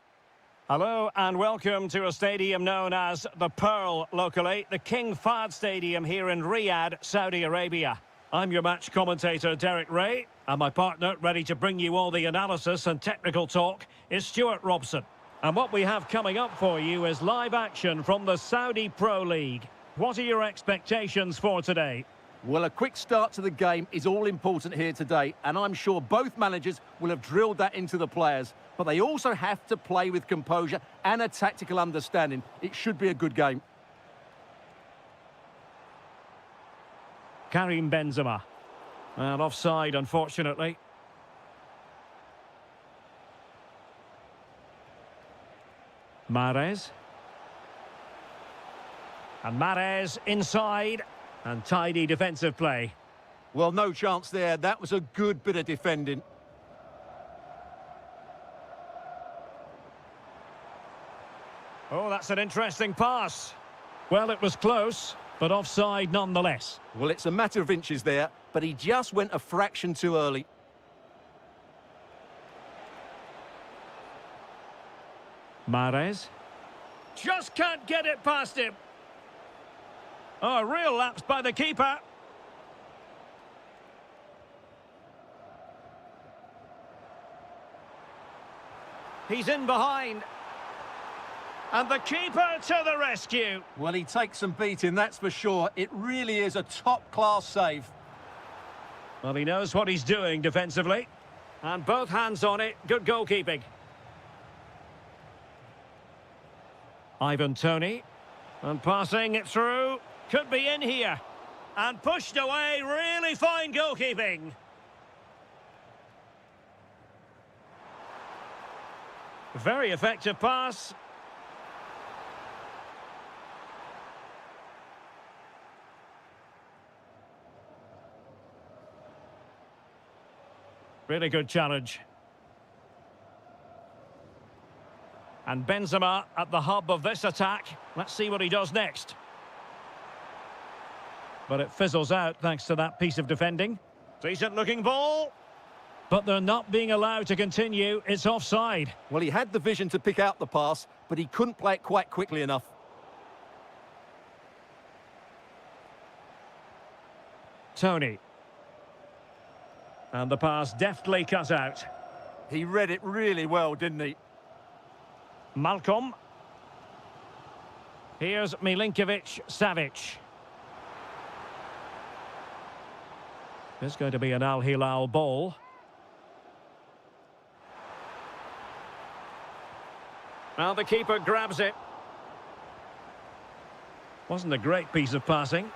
Hello and welcome to a stadium known as the Pearl locally, the King Fahd Stadium here in Riyadh, Saudi Arabia. I'm your match commentator Derek Ray, and my partner ready to bring you all the analysis and technical talk is Stuart Robson. And what we have coming up for you is live action from the Saudi Pro League. What are your expectations for today? Well, a quick start to the game is all important here today, and I'm sure both managers will have drilled that into the players. But they also have to play with composure and a tactical understanding. It should be a good game. Karim Benzema. And offside, unfortunately. Mahrez. And Mahrez inside. And tidy defensive play. Well, no chance there. That was a good bit of defending. Oh, that's an interesting pass. Well, it was close, but offside nonetheless. Well, it's a matter of inches there, but he just went a fraction too early. Mahrez. Just can't get it past him. Oh, a real lapse by the keeper. He's in behind. And the keeper to the rescue. Well, he takes some beating, that's for sure. It really is a top-class save. Well, he knows what he's doing defensively. And both hands on it. Good goalkeeping. Ivan Toney. And passing it through. Could be in here. And pushed away. Really fine goalkeeping. Very effective pass. Really good challenge. And Benzema at the hub of this attack. Let's see what he does next. But it fizzles out thanks to that piece of defending. Decent looking ball. But they're not being allowed to continue. It's offside. Well, he had the vision to pick out the pass, but he couldn't play it quite quickly enough. Toney. And the pass deftly cut out. He read it really well, didn't he? Malcolm. Here's Milinkovic-Savic. There's going to be an Al-Hilal ball. Now the keeper grabs it. Wasn't a great piece of passing.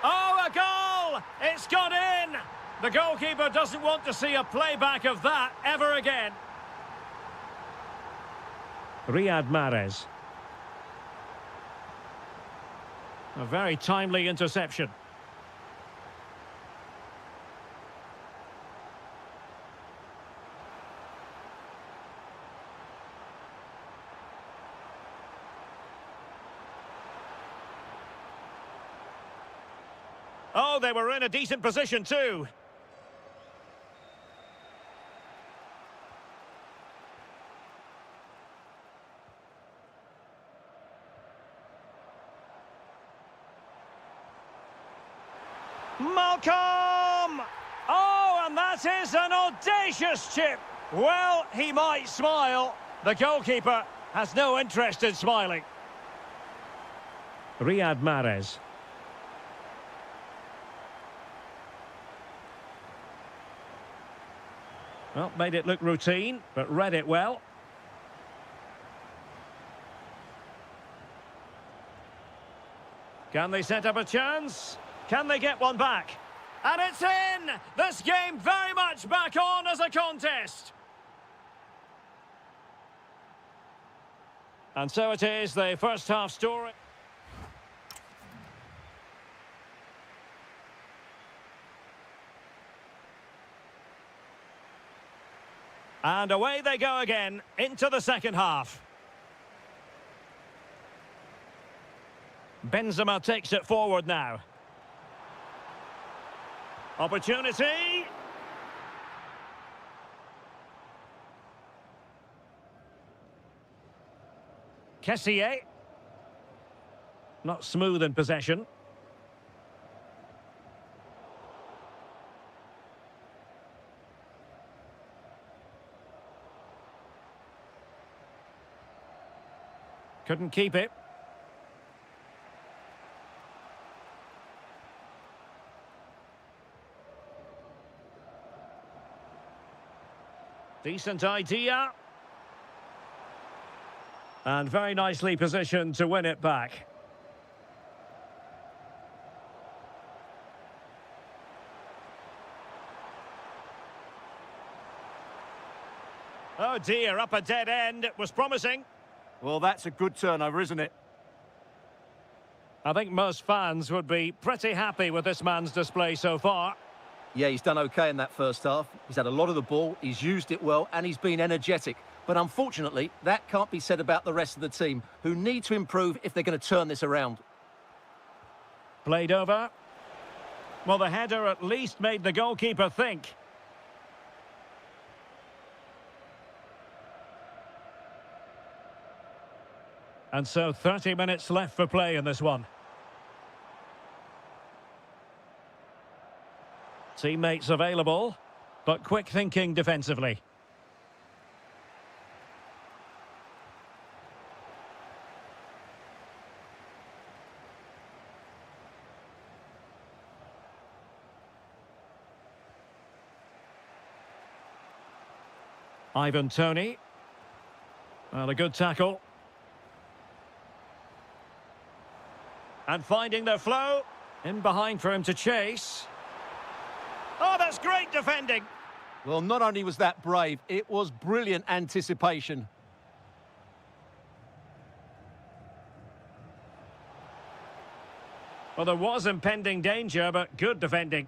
Oh, a goal! It's gone in! The goalkeeper doesn't want to see a playback of that ever again. Riyad Mahrez. A very timely interception. Oh, they were in a decent position too. Malcolm! Oh, and that is an audacious chip. Well, he might smile. The goalkeeper has no interest in smiling. Riyad Mahrez. Well, made it look routine, but read it well. Can they set up a chance? Can they get one back? And it's in! This game very much back on as a contest. And so it is, the first half story. And away they go again, into the second half. Benzema takes it forward now. Opportunity. Kessié. Not smooth in possession. Couldn't keep it. Decent idea. And very nicely positioned to win it back. Oh dear, up a dead end. It was promising. Well, that's a good turnover, isn't it? I think most fans would be pretty happy with this man's display so far. Yeah, he's done okay in that first half. He's had a lot of the ball, he's used it well, and he's been energetic. But unfortunately, that can't be said about the rest of the team, who need to improve if they're going to turn this around. Played over. Well, the header at least made the goalkeeper think. And so 30 minutes left for play in this one. Teammates available, but quick thinking defensively. Ivan Toney. Well, a good tackle. And finding their flow. In behind for him to chase. Oh, that's great defending. Well, not only was that brave, it was brilliant anticipation. Well, there was impending danger, but good defending.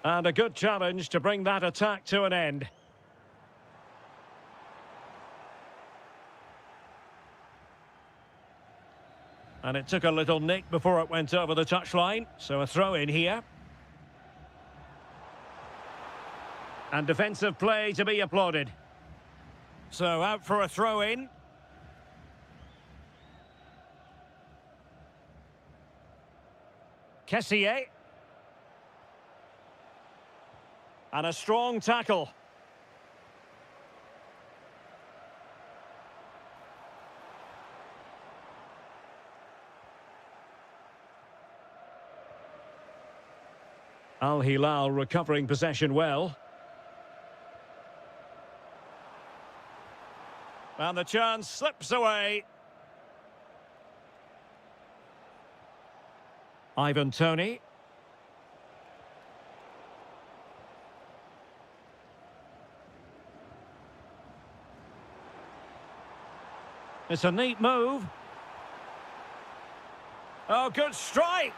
And a good challenge to bring that attack to an end. And it took a little nick before it went over the touchline, so a throw in here. And defensive play to be applauded. So out for a throw in. Kessié. And a strong tackle. Al-Hilal recovering possession well. And the chance slips away. Ivan Toney. It's a neat move. Oh, good strike!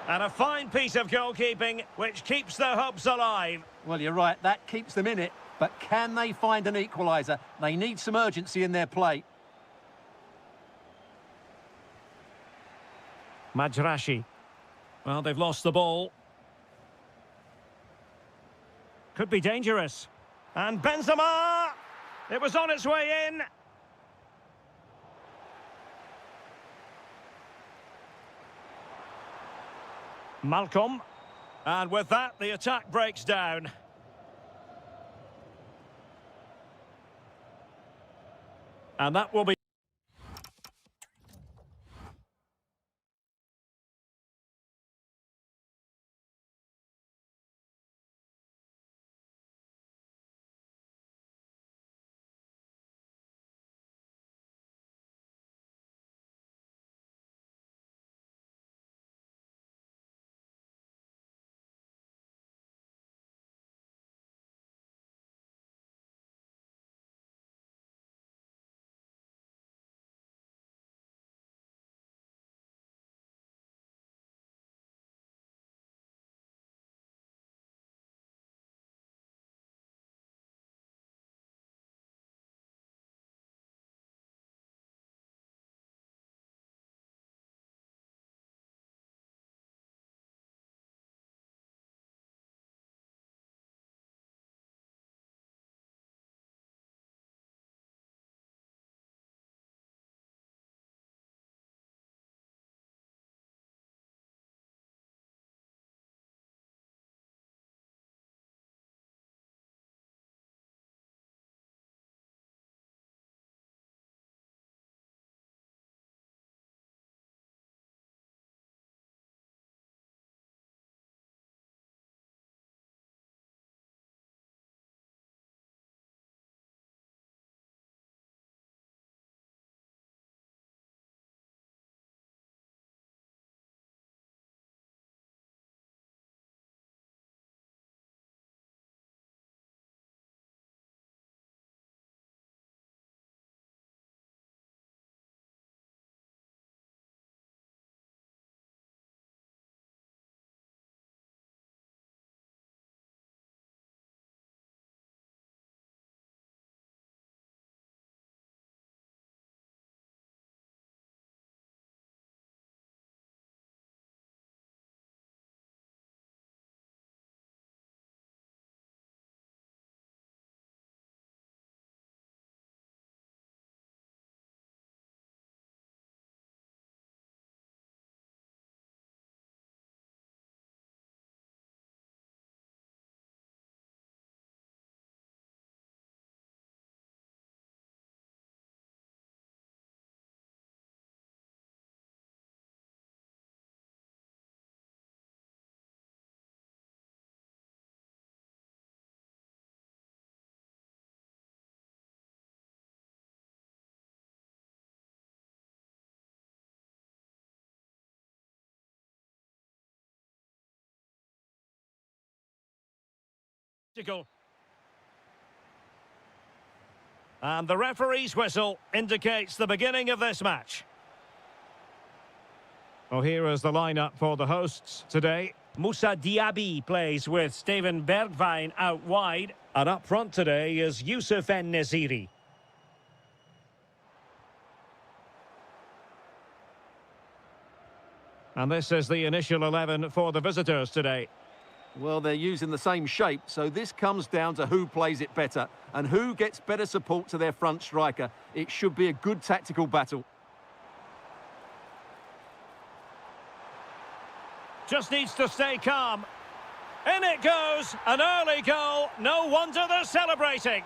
And a fine piece of goalkeeping, which keeps their hopes alive. Well, you're right, that keeps them in it. But can they find an equaliser? They need some urgency in their play. Majrashi. Well, they've lost the ball. Could be dangerous. And Benzema! It was on its way in. Malcolm. And with that, the attack breaks down. And that will be... spectacle. And the referee's whistle indicates the beginning of this match. Well, here is the lineup for the hosts today. Moussa Diaby plays with Steven Bergwijn out wide. And up front today is Youssef En-Nesyri. And this is the initial 11 for the visitors today. Well, they're using the same shape, so this comes down to who plays it better and who gets better support to their front striker. It should be a good tactical battle. Just needs to stay calm. In it goes, an early goal. No wonder they're celebrating.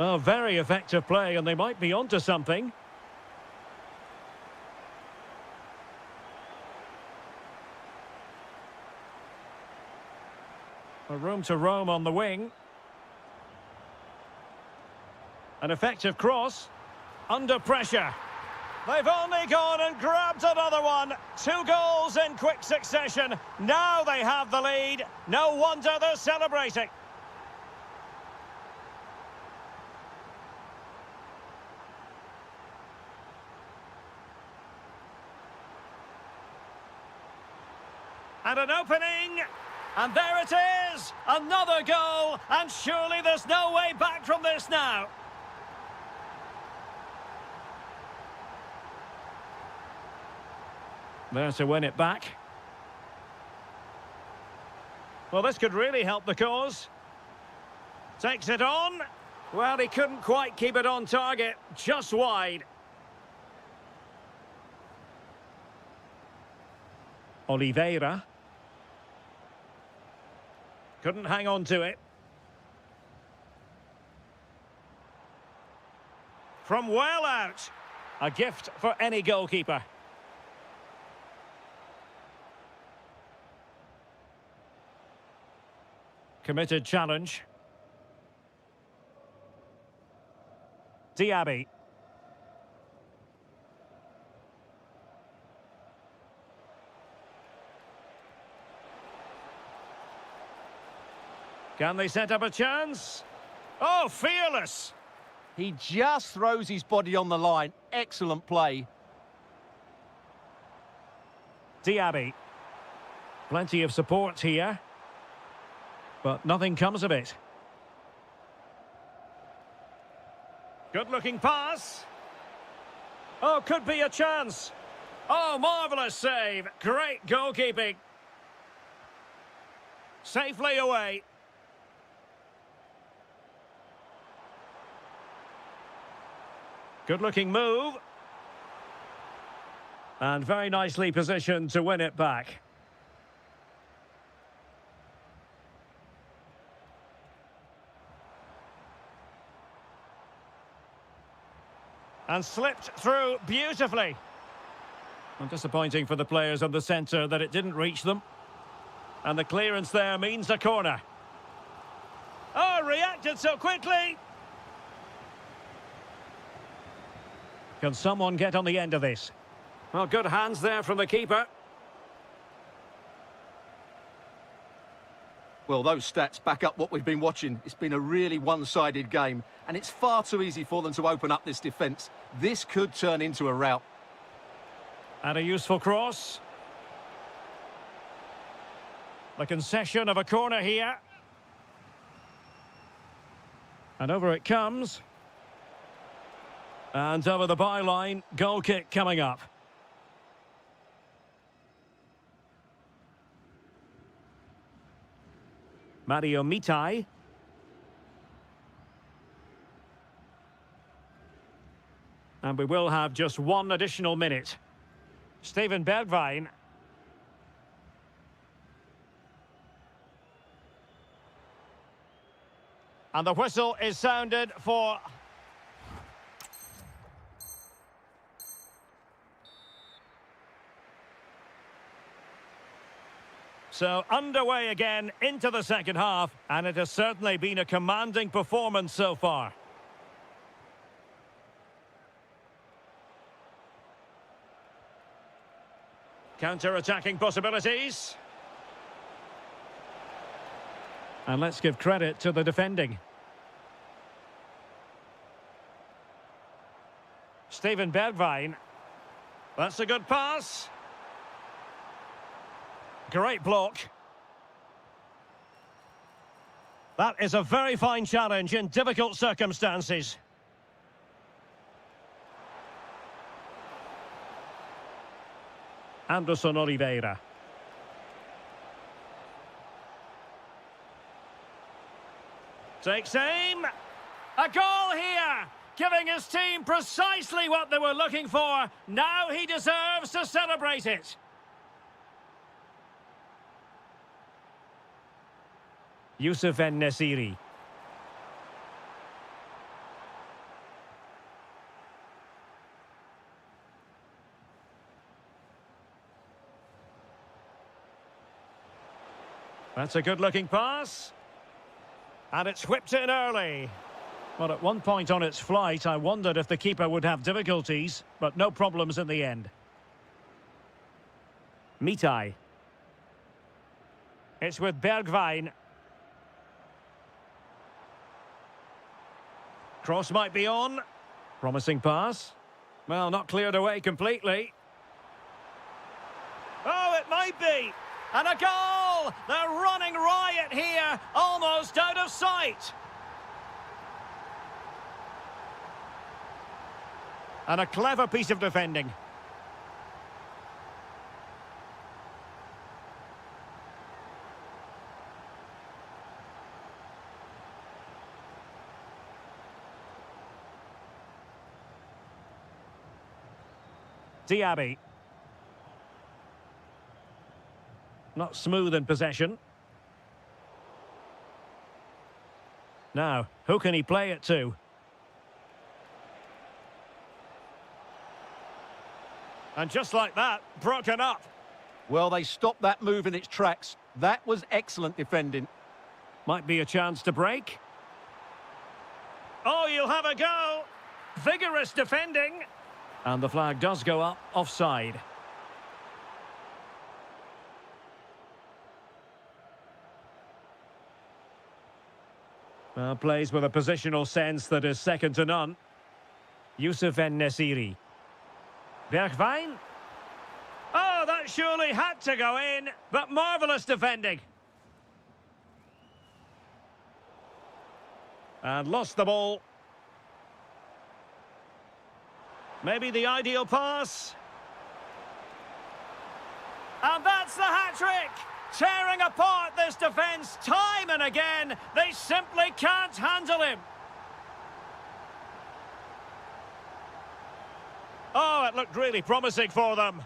Oh, very effective play, and they might be onto something. A room to roam on the wing. An effective cross. Under pressure. They've only gone and grabbed another one. 2 goals in quick succession. Now they have the lead. No wonder they're celebrating. And an opening. And there it is. Another goal. And surely there's no way back from this now. There to win it back. Well, this could really help the cause. Takes it on. Well, he couldn't quite keep it on target. Just wide. Oliveira. Couldn't hang on to it. From well out. A gift for any goalkeeper. Committed challenge. Diaby. Can they set up a chance? Oh, fearless! He just throws his body on the line. Excellent play. Diaby. Plenty of support here. But nothing comes of it. Good-looking pass. Oh, could be a chance. Oh, marvellous save. Great goalkeeping. Safely away. Good-looking move. And very nicely positioned to win it back. And slipped through beautifully. And disappointing for the players on the centre that it didn't reach them. And the clearance there means a corner. Oh, reacted so quickly. Can someone get on the end of this? Well, good hands there from the keeper. Well, those stats back up what we've been watching. It's been a really one-sided game, and it's far too easy for them to open up this defence. This could turn into a rout. And a useful cross. The concession of a corner here. And over it comes. And over the byline, goal kick coming up. Mario Mitai. And we will have just one additional minute. Steven Bergwijn. And the whistle is sounded for... So underway again into the second half, and it has certainly been a commanding performance so far. Counter-attacking possibilities. And let's give credit to the defending. Steven Bergwijn. That's a good pass. Great block. That is a very fine challenge in difficult circumstances. Anderson Oliveira. Takes aim. A goal here, giving his team precisely what they were looking for. Now he deserves to celebrate it. Youssef En-Nesyri. That's a good-looking pass. And it's whipped in early. Well, at one point on its flight, I wondered if the keeper would have difficulties, but no problems in the end. Mitai. It's with Bergwijn. Cross might be on. Promising pass. Well, not cleared away completely. Oh, it might be. And a goal! They're running riot here, almost out of sight. And a clever piece of defending. Diaby. Not smooth in possession. Now, who can he play it to? And just like that, broken up. Well, they stopped that move in its tracks. That was excellent defending. Might be a chance to break. Oh, you'll have a go. Vigorous defending. And the flag does go up, offside. Plays with a positional sense that is second to none. Youssef En-Nesyri. Bergwijn. Oh, that surely had to go in, but marvellous defending. And lost the ball. Maybe the ideal pass. And that's the hat-trick! Tearing apart this defence time and again. They simply can't handle him. Oh, it looked really promising for them.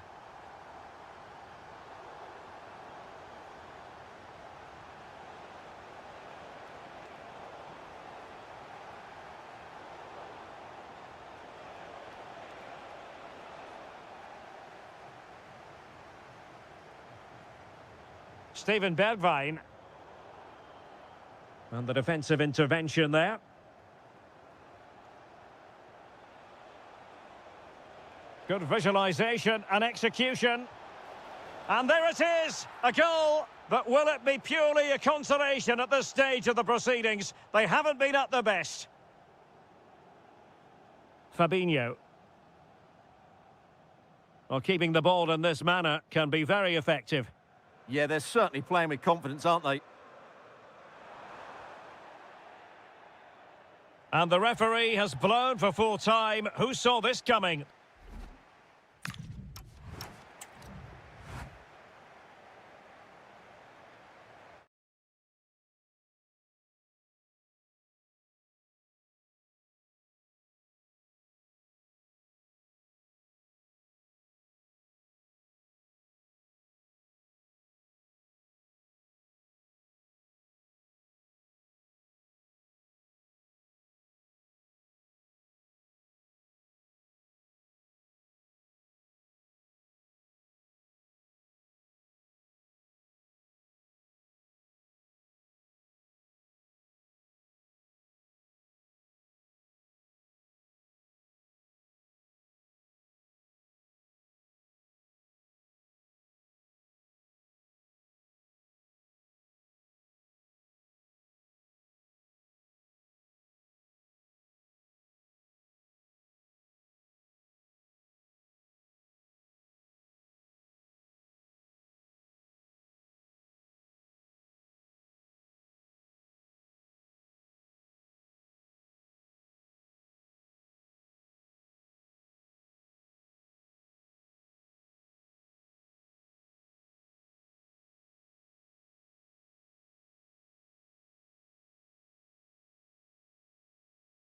Steven Bergwijn. And the defensive intervention there. Good visualisation and execution. And there it is, a goal. But will it be purely a consolation at this stage of the proceedings? They haven't been at their best. Fabinho. Well, keeping the ball in this manner can be very effective. Yeah, they're certainly playing with confidence, aren't they? And the referee has blown for full time. Who saw this coming?